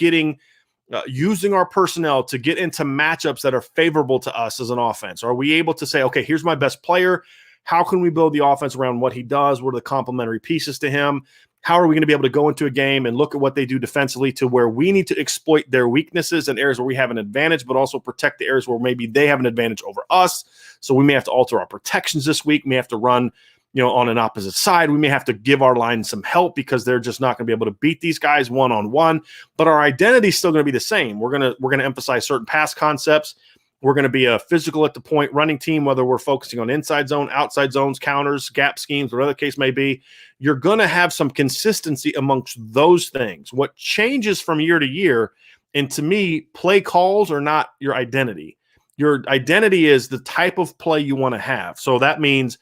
using our personnel to get into matchups that are favorable to us as an offense? Are we able to say, okay, here's my best player. How can we build the offense around what he does? What are the complementary pieces to him? How are we going to be able to go into a game and look at what they do defensively to where we need to exploit their weaknesses and areas where we have an advantage, but also protect the areas where maybe they have an advantage over us? So we may have to alter our protections this week. We may have to run on an opposite side. We may have to give our line some help because they're just not going to be able to beat these guys one-on-one. But our identity is still going to be the same. We're going to emphasize certain pass concepts. We're going to be a physical at the point running team, whether we're focusing on inside zone, outside zones, counters, gap schemes, whatever the case may be. You're going to have some consistency amongst those things. What changes from year to year, and to me, play calls are not your identity. Your identity is the type of play you want to have. So that means,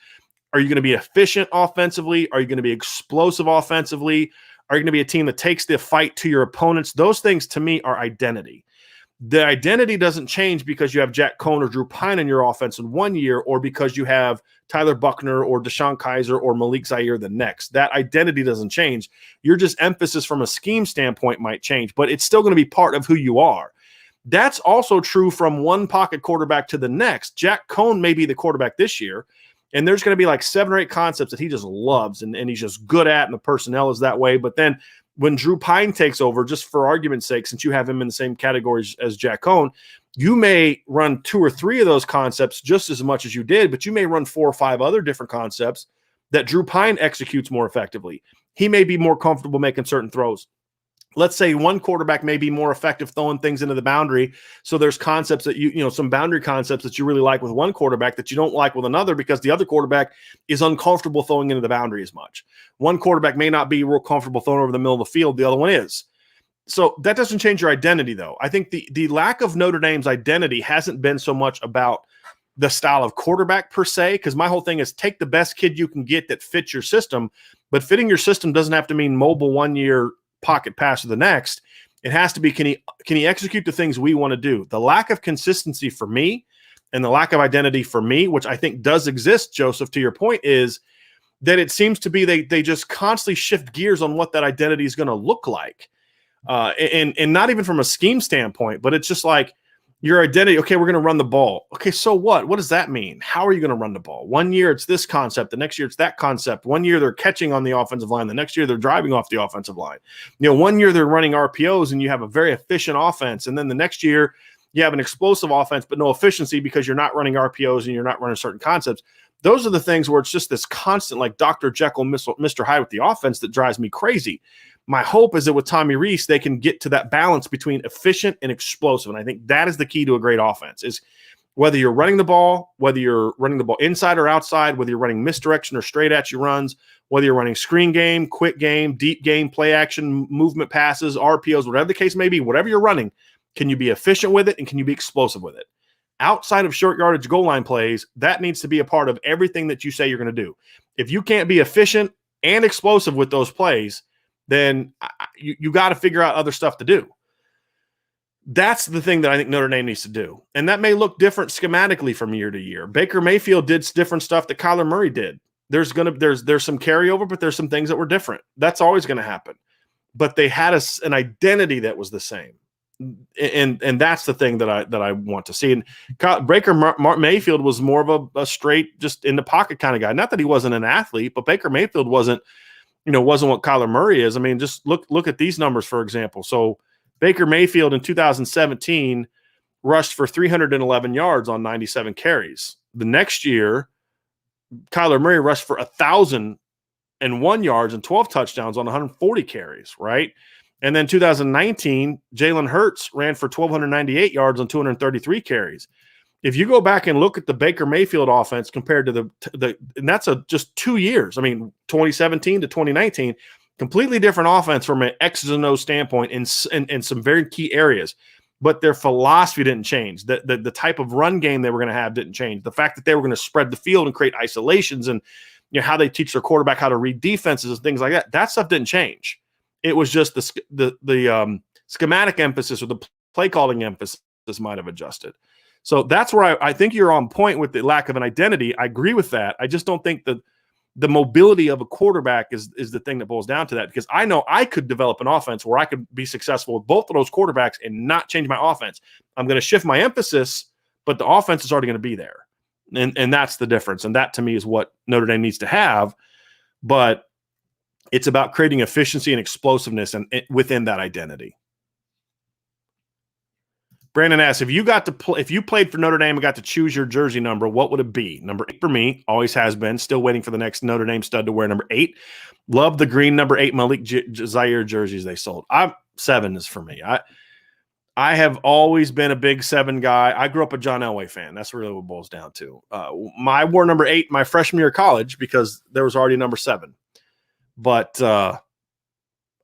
are you going to be efficient offensively? Are you going to be explosive offensively? Are you going to be a team that takes the fight to your opponents? Those things, to me, are identity. The identity doesn't change because you have Jack Cohn or Drew Pine in your offense in 1 year, or because you have Tyler Buckner or Deshaun Kaiser or Malik Zaire the next. That identity doesn't change. Your just emphasis from a scheme standpoint might change, but it's still going to be part of who you are. That's also true from one pocket quarterback to the next. Jack Cohn may be the quarterback this year, and there's going to be like 7 or 8 concepts that he just loves and he's just good at, and the personnel is that way. But then when Drew Pine takes over, just for argument's sake, since you have him in the same categories as Jack Cohn, you may run 2 or 3 of those concepts just as much as you did, but you may run 4 or 5 other different concepts that Drew Pine executes more effectively. He may be more comfortable making certain throws. Let's say one quarterback may be more effective throwing things into the boundary. So there's concepts that some boundary concepts that you really like with one quarterback that you don't like with another because the other quarterback is uncomfortable throwing into the boundary as much. One quarterback may not be real comfortable throwing over the middle of the field. The other one is. So that doesn't change your identity, though. I think the lack of Notre Dame's identity hasn't been so much about the style of quarterback per se, because my whole thing is take the best kid you can get that fits your system, but fitting your system doesn't have to mean mobile 1 year, pocket pass to the next. It has to be, can he execute the things we want to do? The lack of consistency for me and the lack of identity for me, which I think does exist, Joseph, to your point, is that it seems to be they just constantly shift gears on what that identity is going to look like. And not even from a scheme standpoint, but it's just like your identity. Okay, we're going to run the ball. Okay, so what? What does that mean? How are you going to run the ball? One year it's this concept. The next year it's that concept. One year they're catching on the offensive line. The next year they're driving off the offensive line. One year they're running RPOs and you have a very efficient offense. And then the next year you have an explosive offense, but no efficiency because you're not running RPOs and you're not running certain concepts. Those are the things where it's just this constant, like Dr. Jekyll, Mr. Hyde with the offense that drives me crazy. My hope is that with Tommy Rees, they can get to that balance between efficient and explosive. And I think that is the key to a great offense, is whether you're running the ball, whether you're running the ball inside or outside, whether you're running misdirection or straight at you runs, whether you're running screen game, quick game, deep game, play action, movement passes, RPOs, whatever the case may be, whatever you're running, can you be efficient with it and can you be explosive with it? Outside of short yardage goal line plays, that needs to be a part of everything that you say you're going to do. If you can't be efficient and explosive with those plays, then you got to figure out other stuff to do. That's the thing that I think Notre Dame needs to do. And that may look different schematically from year to year. Baker Mayfield did different stuff that Kyler Murray did. There's some carryover, but there's some things that were different. That's always going to happen. But they had an identity that was the same. And that's the thing that I want to see. And Baker Mayfield was more of a straight, just in the pocket kind of guy. Not that he wasn't an athlete, but Baker Mayfield wasn't what Kyler Murray is. I mean, just look at these numbers, for example. So Baker Mayfield in 2017 rushed for 311 yards on 97 carries. The next year, Kyler Murray rushed for 1,001 yards and 12 touchdowns on 140 carries, right? And then 2019, Jalen Hurts ran for 1,298 yards on 233 carries. If you go back and look at the Baker Mayfield offense compared to and that's just 2 years. I mean, 2017 to 2019, completely different offense from an X's and O's standpoint in some very key areas. But their philosophy didn't change. The type of run game they were going to have didn't change. The fact that they were going to spread the field and create isolations and how they teach their quarterback how to read defenses and things like that stuff didn't change. It was just the schematic emphasis or the play calling emphasis might have adjusted. So that's where I think you're on point with the lack of an identity. I agree with that. I just don't think that the mobility of a quarterback is the thing that boils down to that, because I know I could develop an offense where I could be successful with both of those quarterbacks and not change my offense. I'm going to shift my emphasis, but the offense is already going to be there. And that's the difference. And that to me is what Notre Dame needs to have. But it's about creating efficiency and explosiveness and within that identity. Brandon asks, if you played for Notre Dame and got to choose your jersey number, what would it be? Number 8 for me, always has been. Still waiting for the next Notre Dame stud to wear number 8. Love the green number 8 Malik Zaire jerseys they sold. 7 is for me. I have always been a big 7 guy. I grew up a John Elway fan. That's really what it boils down to. I wore number 8 my freshman year of college because there was already number 7. But I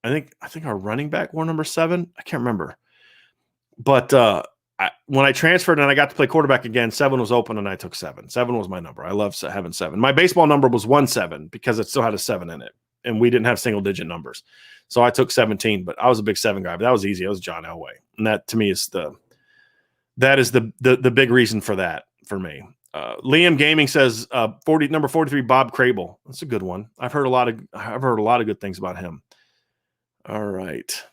think our running back wore number 7. I can't remember. But when I transferred and I got to play quarterback again, 7 was open and I took 7. 7 was my number. I love having 7. My baseball number was 17 because it still had a 7 in it, and we didn't have single-digit numbers. So I took 17, but I was a big 7 guy. But that was easy. It was John Elway, and that to me is the big reason for that for me. Liam Gaming says number 43 Bob Crable. That's a good one. I've heard a lot of good things about him. All right.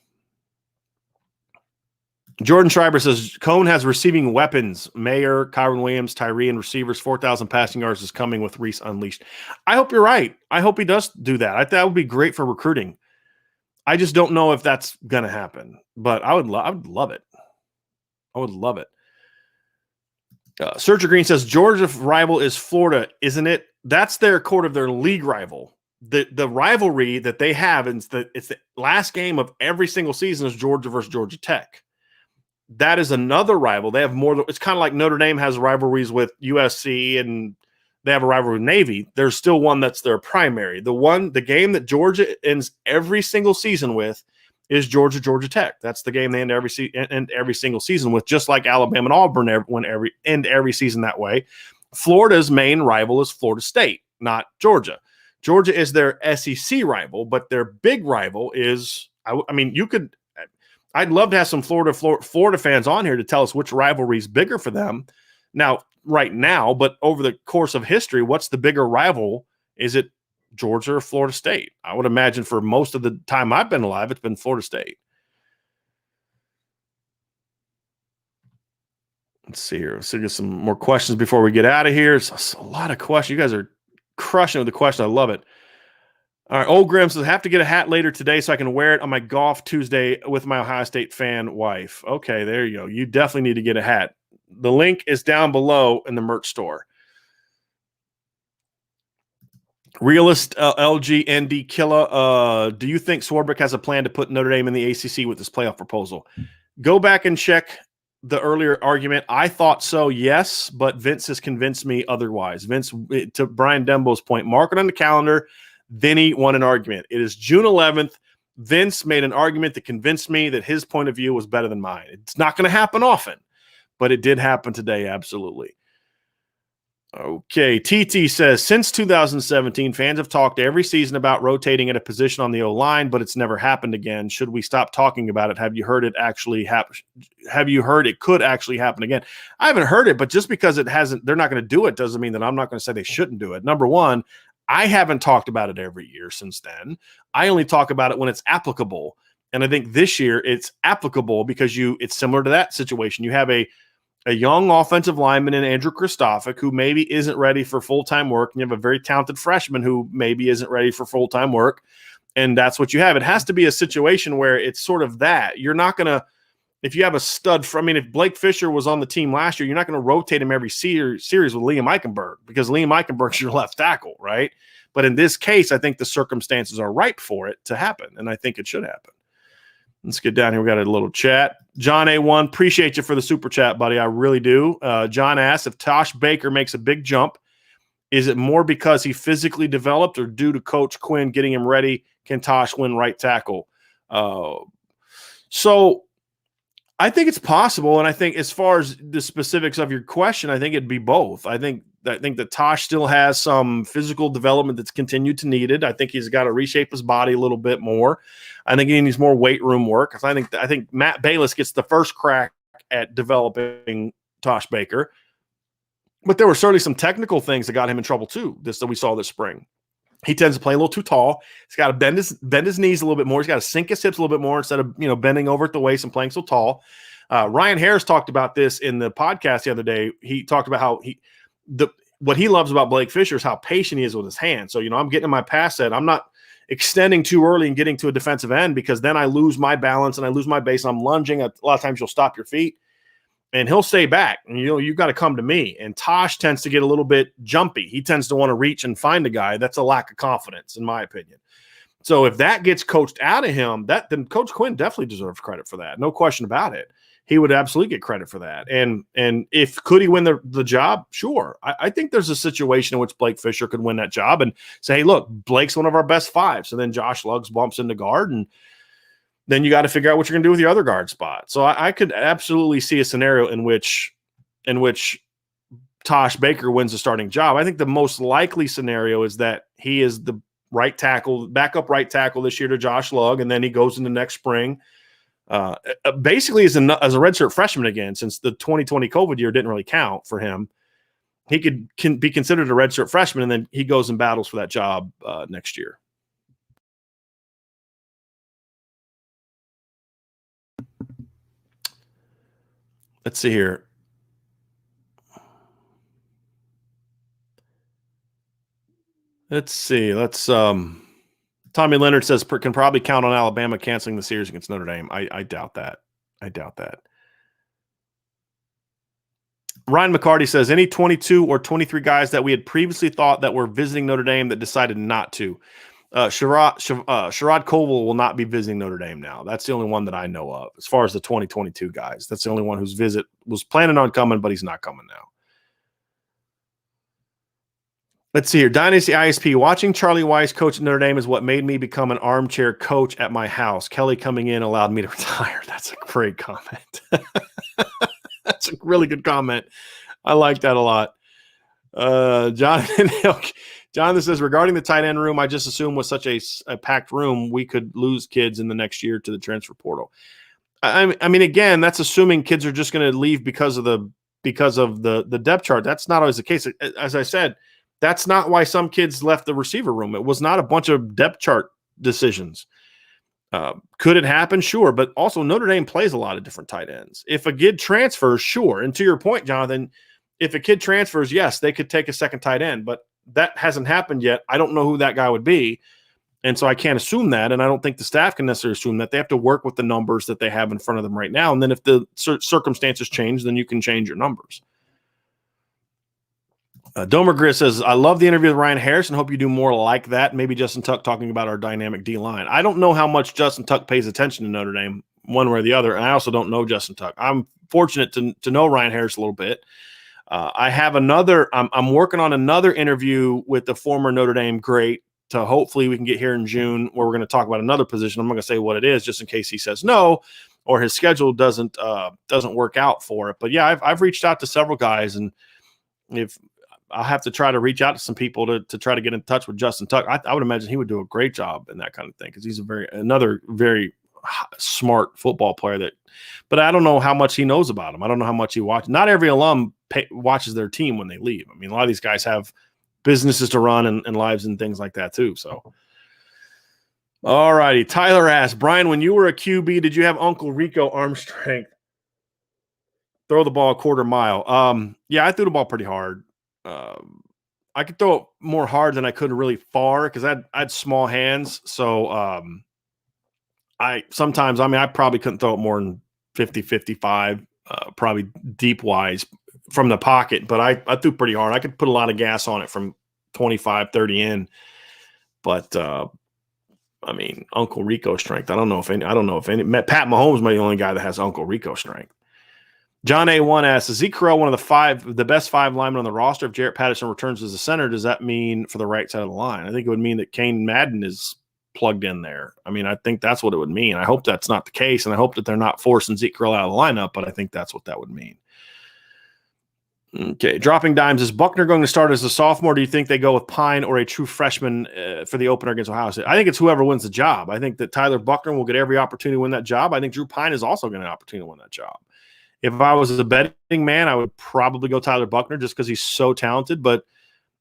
Jordan Schreiber says Cone has receiving weapons. Mayer, Kyron Williams, Tyree, and receivers. 4,000 passing yards is coming with Reese unleashed. I hope you're right. I hope he does do that. I think that would be great for recruiting. I just don't know if that's going to happen, but I would love it. I would love it. Sergio Green says Georgia's rival is Florida, isn't it? That's their league rival. The rivalry that they have, it's the last game of every single season is Georgia versus Georgia Tech. That is another rival. They have more. It's kind of like Notre Dame has rivalries with USC and they have a rivalry with Navy. There's still one that's their primary. The game that Georgia ends every single season with is Georgia Tech. That's the game they end every single season with, just like Alabama and Auburn end every season that way. Florida's main rival is Florida State, not Georgia. Georgia is their SEC rival, but their big rival is, I'd love to have some Florida fans on here to tell us which rivalry is bigger for them right now, but over the course of history, what's the bigger rival? Is it Georgia or Florida State. I would imagine for most of the time I've been alive, it's been Florida State. Let's see here. Let's get some more questions before we get out of here. It's a lot of questions. You guys are crushing with the question. I love it. All right. Old Grim says, have to get a hat later today so I can wear it on my golf Tuesday with my Ohio State fan wife. Okay, there you go. You definitely need to get a hat. The link is down below in the merch store. Realist LGND Killer, do you think Swarbrick has a plan to put Notre Dame in the ACC with this playoff proposal? Go back and check the earlier argument. I thought so, yes, but Vince has convinced me otherwise. Vince, to Brian Dembo's point, mark it on the calendar. Then he won an argument. It is June 11th. Vince made an argument that convinced me that his point of view was better than mine. It's not going to happen often, but it did happen today, absolutely. Okay, TT says, since 2017, fans have talked every season about rotating at a position on the O-line, but it's never happened again. Should we stop talking about it? Have you heard it actually happen? Have you heard it could actually happen again? I haven't heard it, but just because it hasn't, they're not going to do it doesn't mean that I'm not going to say they shouldn't do it. Number one, I haven't talked about it every year since then. I only talk about it when it's applicable. And I think this year it's applicable because it's similar to that situation. You have a young offensive lineman in Andrew Kristofic who maybe isn't ready for full-time work, and you have a very talented freshman who maybe isn't ready for full-time work, and that's what you have. It has to be a situation where it's sort of that. You're not going to – if you have a stud – if Blake Fisher was on the team last year, you're not going to rotate him every series with Liam Eichenberg because Liam Eichenberg's your left tackle, right? But in this case, I think the circumstances are ripe for it to happen, and I think it should happen. Let's get down here. We got a little chat. John A1, appreciate you for the super chat, buddy. I really do. John asks, if Tosh Baker makes a big jump, is it more because he physically developed or due to Coach Quinn getting him ready? Can Tosh win right tackle? So I think it's possible, and I think as far as the specifics of your question, I think it'd be both. I think that Tosh still has some physical development that's continued to needed. I think he's got to reshape his body a little bit more. I think he needs more weight room work. I think Matt Bayless gets the first crack at developing Tosh Baker. But there were certainly some technical things that got him in trouble too, that we saw this spring. He tends to play a little too tall. He's got to bend his knees a little bit more. He's got to sink his hips a little bit more instead of bending over at the waist and playing so tall. Ryan Harris talked about this in the podcast the other day. He talked about how what he loves about Blake Fisher is how patient he is with his hands. So, I'm getting in my pass set. I'm not extending too early and getting to a defensive end because then I lose my balance and I lose my base. I'm lunging. A lot of times you'll stop your feet and he'll stay back. And, you've got to come to me. And Tosh tends to get a little bit jumpy. He tends to want to reach and find a guy. That's a lack of confidence, in my opinion. So if that gets coached out of him, then Coach Quinn definitely deserves credit for that. No question about it. He would absolutely get credit for that. And could he win the job? Sure. I think there's a situation in which Blake Fisher could win that job and say, hey, look, Blake's one of our best five. So then Josh Luggs bumps into guard, and then you got to figure out what you're going to do with your other guard spot. So I could absolutely see a scenario in which Tosh Baker wins the starting job. I think the most likely scenario is that he is the right tackle, backup right tackle this year to Josh Lugg, and then he goes into next spring. Basically as a redshirt freshman again, since the 2020 COVID year didn't really count for him, he can be considered a redshirt freshman, and then he goes and battles for that job next year. Let's see here. Tommy Leonard says can probably count on Alabama canceling the series against Notre Dame. I doubt that. Ryan McCarty says, any 22 or 23 guys that we had previously thought that were visiting Notre Dame that decided not to. Sherrod Colville will not be visiting Notre Dame now. That's the only one that I know of as far as the 2022 guys. That's the only one whose visit was planning on coming, but he's not coming now. Let's see here. Dynasty ISP. Watching Charlie Weiss coach at Notre Dame is what made me become an armchair coach at my house. Kelly coming in allowed me to retire. That's a great comment. That's a really good comment. I like that a lot. Jonathan says, regarding the tight end room, I just assumed with such a packed room, we could lose kids in the next year to the transfer portal. I mean, again, that's assuming kids are just going to leave because of the depth chart. That's not always the case. As I said, That's not why some kids left the receiver room. It was not a bunch of depth chart decisions. Could it happen? Sure. But also Notre Dame plays a lot of different tight ends. If a kid transfers, sure. And to your point, Jonathan, if a kid transfers, yes, they could take a second tight end, but that hasn't happened yet. I don't know who that guy would be. And so I can't assume that. And I don't think the staff can necessarily assume that. They have to work with the numbers that they have in front of them right now. And then if the circumstances change, then you can change your numbers. Domer Gris says, I love the interview with Ryan Harrison. Hope you do more like that. Maybe Justin Tuck talking about our dynamic D-line. I don't know how much Justin Tuck pays attention to Notre Dame one way or the other. And I also don't know Justin Tuck. I'm fortunate to know Ryan Harris a little bit. I have I'm working on another interview with the former Notre Dame great to hopefully we can get here in June where we're going to talk about another position. I'm not going to say what it is just in case he says no or his schedule doesn't work out for it. But yeah, I've reached out to several guys, and if I'll have to try to reach out to some people to try to get in touch with Justin Tuck. I would imagine he would do a great job in that kind of thing because he's another very smart football player but I don't know how much he knows about him. I don't know how much he watches. Not every alum watches their team when they leave. I mean, a lot of these guys have businesses to run and lives and things like that too. So, all righty. Tyler asks, Brian, when you were a QB, did you have Uncle Rico arm strength? Throw the ball a quarter mile. Yeah, I threw the ball pretty hard. I could throw it more hard than I could really far because I had small hands. So I probably couldn't throw it more than 50, 55, probably deep wise from the pocket, but I threw pretty hard. I could put a lot of gas on it from 25, 30 in, but I mean, Uncle Rico strength. I don't know if any, Pat Mahomes might be the only guy that has Uncle Rico strength. John A1 asks, is Zeke Correll one of the best 5 linemen on the roster? If Jarrett Patterson returns as a center, does that mean for the right side of the line? I think it would mean that Kane Madden is plugged in there. I mean, I think that's what it would mean. I hope that's not the case, and I hope that they're not forcing Zeke Correll out of the lineup, but I think that's what that would mean. Okay, Dropping Dimes, is Buckner going to start as a sophomore? Do you think they go with Pine or a true freshman for the opener against Ohio State? I think it's whoever wins the job. I think that Tyler Buckner will get every opportunity to win that job. I think Drew Pine is also going to get an opportunity to win that job. If I was a betting man, I would probably go Tyler Buckner just because he's so talented, but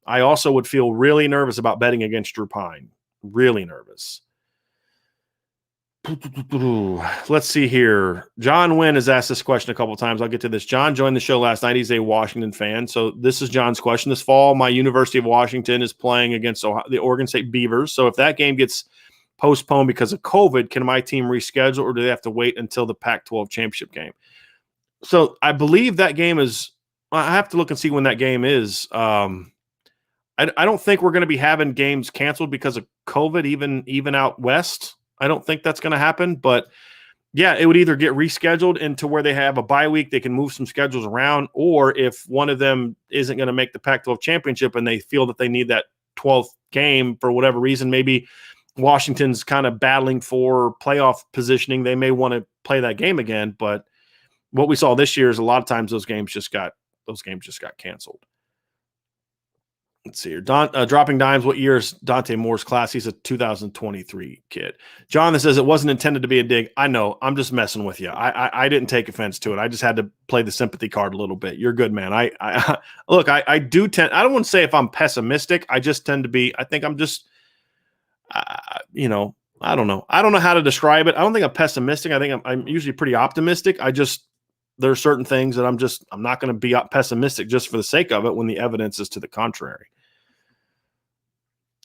I also would feel really nervous about betting against Drew Pine. Really nervous. Let's see here. John Wynn has asked this question a couple of times. I'll get to this. John joined the show last night. He's a Washington fan. So this is John's question. This fall, my University of Washington is playing against the Oregon State Beavers. So if that game gets postponed because of COVID, can my team reschedule, or do they have to wait until the Pac-12 championship game? So I believe that game is – I have to look and see when that game is. I don't think we're going to be having games canceled because of COVID, even out west. I don't think that's going to happen. But, yeah, it would either get rescheduled into where they have a bye week, they can move some schedules around, or if one of them isn't going to make the Pac-12 championship and they feel that they need that 12th game for whatever reason, maybe Washington's kind of battling for playoff positioning, they may want to play that game again. But what we saw this year is a lot of times those games just got canceled. Let's see here. Dropping Dimes, what year is Dante Moore's class? He's a 2023 kid. Jonathan says it wasn't intended to be a dig. I know. I'm just messing with you. I didn't take offense to it. I just had to play the sympathy card a little bit. You're good, man. Look, I do tend – I don't want to say if I'm pessimistic. I just tend to be – I think I'm just I don't know. I don't know how to describe it. I don't think I'm pessimistic. I think I'm usually pretty optimistic. There are certain things that I'm not going to be pessimistic just for the sake of it when the evidence is to the contrary.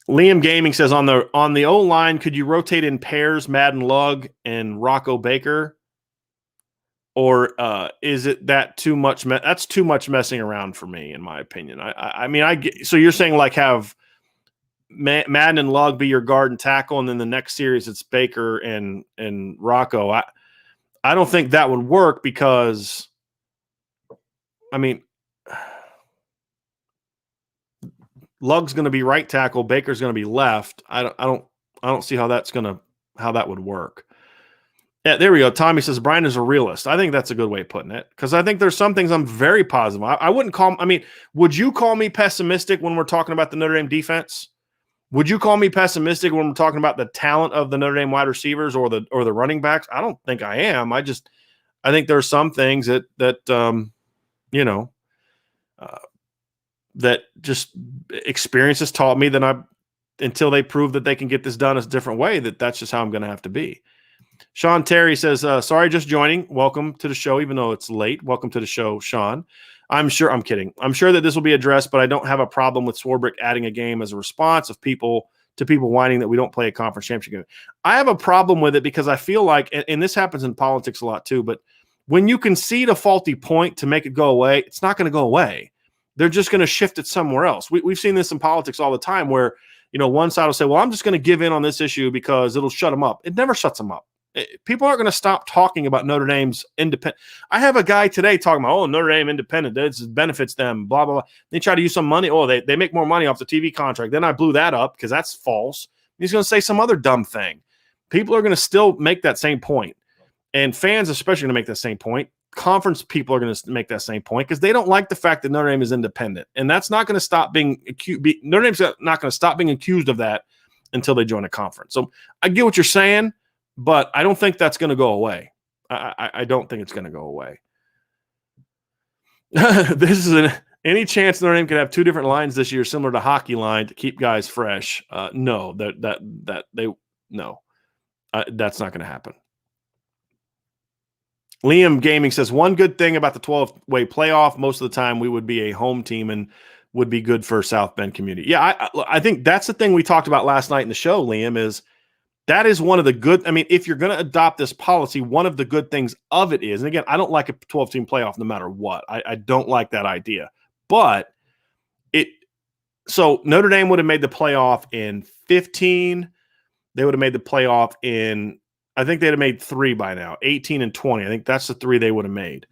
Liam Gaming says on the O-line, could you rotate in pairs, Madden Lugg and Rocco Baker? Or is it that too much? That's too much messing around for me, in my opinion. So you're saying like have Madden and Lugg be your guard and tackle, and then the next series it's Baker and Rocco. I don't think that would work because, Lugg's going to be right tackle, Baker's going to be left. I don't see how that would work. Yeah, there we go. Tommy says Brian is a realist. I think that's a good way of putting it because I think there's some things I'm very positive. I wouldn't call. Would you call me pessimistic when we're talking about the Notre Dame defense? Would you call me pessimistic when we're talking about the talent of the Notre Dame wide receivers or the running backs? I don't think I am. I think there are some things that that just experience has taught me that until they prove that they can get this done a different way, that's just how I'm going to have to be. Sean Terry says, sorry, just joining. Welcome to the show, even though it's late. Welcome to the show, Sean. I'm kidding. I'm sure that this will be addressed, but I don't have a problem with Swarbrick adding a game as a response to people whining that we don't play a conference championship game. I have a problem with it because I feel like, and this happens in politics a lot too, but when you concede a faulty point to make it go away, it's not going to go away. They're just going to shift it somewhere else. We've seen this in politics all the time where, one side will say, well, I'm just going to give in on this issue because it'll shut them up. It never shuts them up. People aren't going to stop talking about Notre Dame's independent. I have a guy today talking about, Notre Dame independent. This benefits them, blah, blah, blah. They try to use some money. They make more money off the TV contract. Then I blew that up because that's false. He's going to say some other dumb thing. People are going to still make that same point. And fans especially are going to make that same point. Conference people are going to make that same point because they don't like the fact that Notre Dame is independent. And that's not going to stop being accused. Notre Dame's not going to stop being accused of that until they join a conference. So I get what you're saying, but I don't think that's going to go away. I don't think it's going to go away. This is any chance Notre Dame could have two different lines this year, similar to hockey line, to keep guys fresh. No, that's not going to happen. Liam Gaming says, one good thing about the 12-way playoff, most of the time we would be a home team and would be good for South Bend community. Yeah, I think that's the thing we talked about last night in the show, Liam, is that is one of the good – I mean, if you're going to adopt this policy, one of the good things of it is – and again, I don't like a 12-team playoff no matter what. I don't like that idea. But so Notre Dame would have made the playoff in 15. They would have made the playoff in – I think they'd have made 3 by now, 18 and 20. I think that's the 3 they would have made.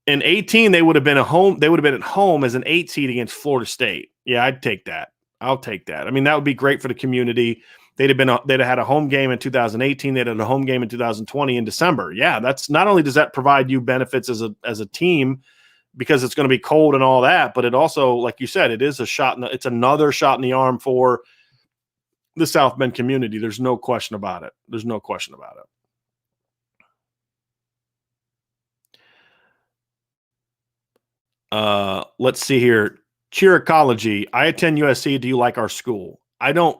In 18, they would have been at home as an 8 seed against Florida State. Yeah, I'd take that. I'll take that. I mean, that would be great for the community. They'd have had a home game in 2018. They'd had a home game in 2020 in December. Yeah, that's not only does that provide you benefits as a team because it's going to be cold and all that, but it also, like you said, it's another shot in the arm for the South Bend community. There's no question about it. Let's see here. Cheericology. I attend USC. Do you like our school? I don't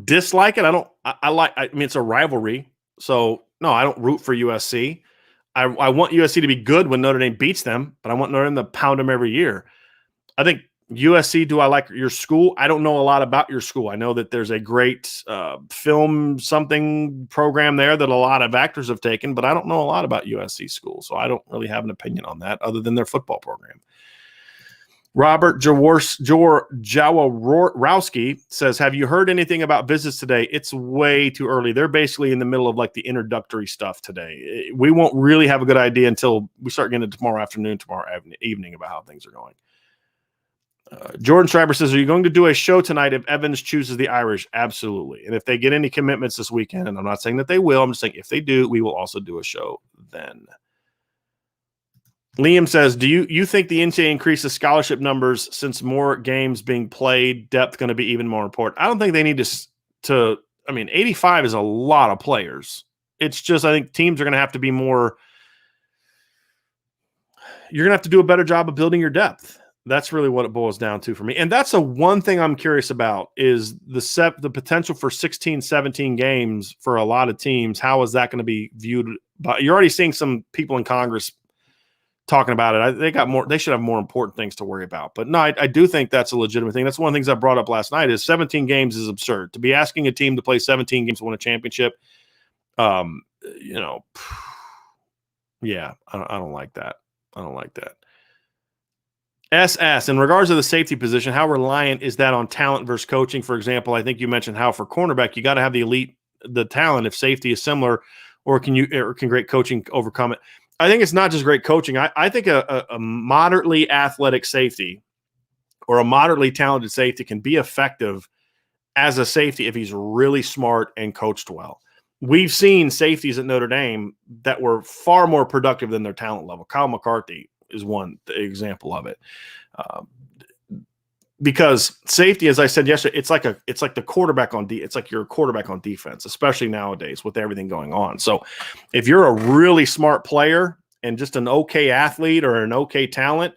dislike it. I mean, it's a rivalry. So no, I don't root for USC. I want USC to be good when Notre Dame beats them, but I want Notre Dame to pound them every year. I think USC, do I like your school? I don't know a lot about your school. I know that there's a great film something program there that a lot of actors have taken, but I don't know a lot about USC school, so I don't really have an opinion on that other than their football program. Robert Jaworowski says, have you heard anything about visits today? It's way too early. They're basically in the middle of like the introductory stuff today. We won't really have a good idea until we start getting to tomorrow evening about how things are going. Jordan Schreiber says, are you going to do a show tonight if Evans chooses the Irish? Absolutely. And if they get any commitments this weekend, and I'm not saying that they will, I'm just saying if they do, we will also do a show then. Liam says, do you think the NCAA increases scholarship numbers since more games being played, depth going to be even more important? I don't think they need to I mean, 85 is a lot of players. It's just, I think teams are going to have to be more, you're going to have to do a better job of building your depth. That's really what it boils down to for me. And that's one thing I'm curious about is the potential for 16, 17 games for a lot of teams. How is that going to be viewed? But you're already seeing some people in Congress talking about it. They should have more important things to worry about. But no, I do think that's a legitimate thing. That's one of the things I brought up last night is 17 games is absurd. To be asking a team to play 17 games to win a championship, yeah, I don't like that. SS, in regards to the safety position, how reliant is that on talent versus coaching? For example, I think you mentioned how for cornerback, you got to have the talent if safety is similar, or can great coaching overcome it? I think it's not just great coaching. I think a moderately athletic safety or a moderately talented safety can be effective as a safety if he's really smart and coached well. We've seen safeties at Notre Dame that were far more productive than their talent level. Kyle McCarthy is one example of it. Because safety, as I said yesterday, it's like the quarterback it's like you're a quarterback on defense, especially nowadays with everything going on. So if you're a really smart player and just an okay athlete or an okay talent,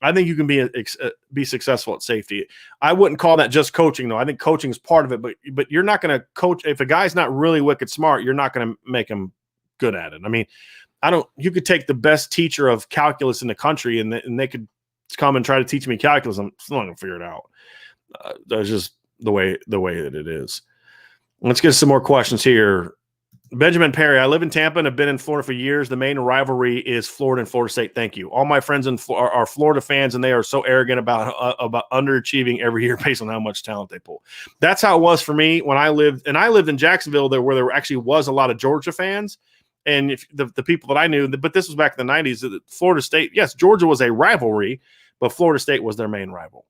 I think you can be successful at safety. I wouldn't call that just coaching, though. I think coaching is part of it, but you're not going to coach if a guy's not really wicked smart. You're not going to make him good at it. I mean, you could take the best teacher of calculus in the country, and they could come and try to teach me calculus. I'm still not going to figure it out. That's just the way that it is. Let's get some more questions here. Benjamin Perry, I live in Tampa and have been in Florida for years. The main rivalry is Florida and Florida State. Thank you. All my friends are Florida fans, and they are so arrogant about underachieving every year based on how much talent they pull. That's how it was for me when I lived in Jacksonville, where there actually was a lot of Georgia fans. And if the people that I knew, but this was back in the 90s, that Florida State, yes, Georgia was a rivalry, but Florida State was their main rival.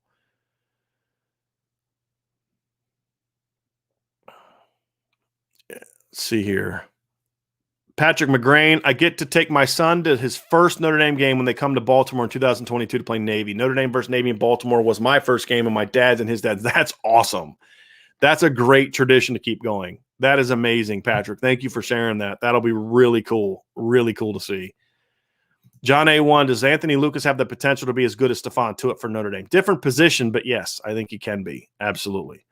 Let's see here. Patrick McGrain, I get to take my son to his first Notre Dame game when they come to Baltimore in 2022 to play Navy. Notre Dame versus Navy in Baltimore was my first game, and my dad's and his dad's. That's awesome. That's a great tradition to keep going. That is amazing, Patrick. Thank you for sharing that. That'll be really cool. Really cool to see. John A1, does Anthony Lucas have the potential to be as good as Stephon Tuitt for Notre Dame? Different position, but yes, I think he can be. Absolutely.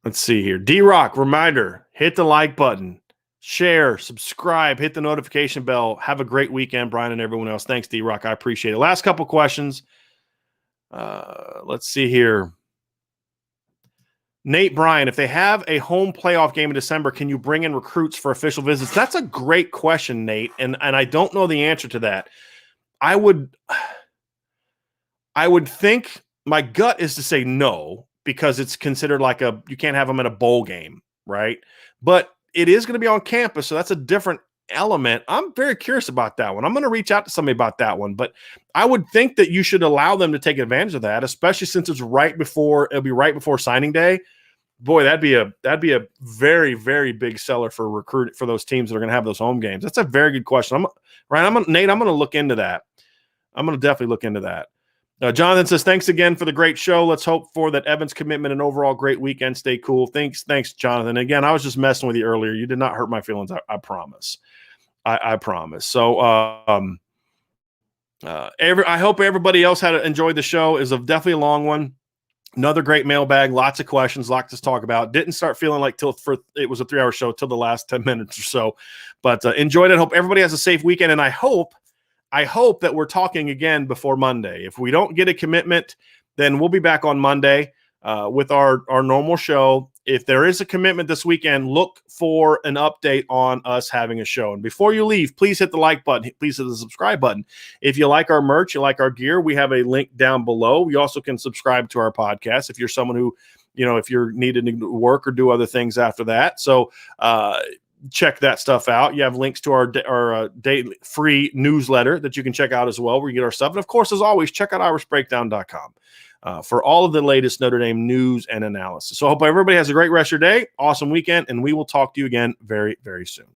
Let's see here. D-Rock, reminder, hit the like button, share, subscribe, hit the notification bell. Have a great weekend, Brian and everyone else. Thanks, D-Rock. I appreciate it. Last couple questions. Let's see here. Nate Bryan, if they have a home playoff game in December, can you bring in recruits for official visits? That's a great question, Nate, and I don't know the answer to that. I would think my gut is to say no, because it's considered like you can't have them in a bowl game, right? But it is going to be on campus, so that's a different element. I'm very curious about that one. I'm going to reach out to somebody about that one, but I would think that you should allow them to take advantage of that, especially since it'll be right before signing day. Boy, that'd be a very, very big seller for those teams that are going to have those home games. That's a very good question. Nate, I'm going to look into that. I'm going to definitely look into that. Jonathan says, thanks again for the great show. Let's hope for that Evan's commitment and overall great weekend. Stay cool. Thanks, Jonathan. Again, I was just messing with you earlier. You did not hurt my feelings. I promise. I promise. So I hope everybody else enjoyed the show. It was definitely a long one. Another great mailbag. Lots of questions. Lots to talk about. Didn't start feeling like it was a 3-hour show till the last 10 minutes or so. But enjoyed it. Hope everybody has a safe weekend. And I hope that we're talking again before Monday. If we don't get a commitment, then we'll be back on Monday with our normal show. If there is a commitment this weekend, look for an update on us having a show. And before you leave, please hit the like button. Please hit the subscribe button. If you like our merch, you like our gear, we have a link down below. You also can subscribe to our podcast if you're someone who, if you're needing to work or do other things after that. So, check that stuff out. You have links to our daily free newsletter that you can check out as well, where you get our stuff. And of course, as always, check out irishbreakdown.com for all of the latest Notre Dame news and analysis. So I hope everybody has a great rest of your day, awesome weekend, and we will talk to you again very, very soon.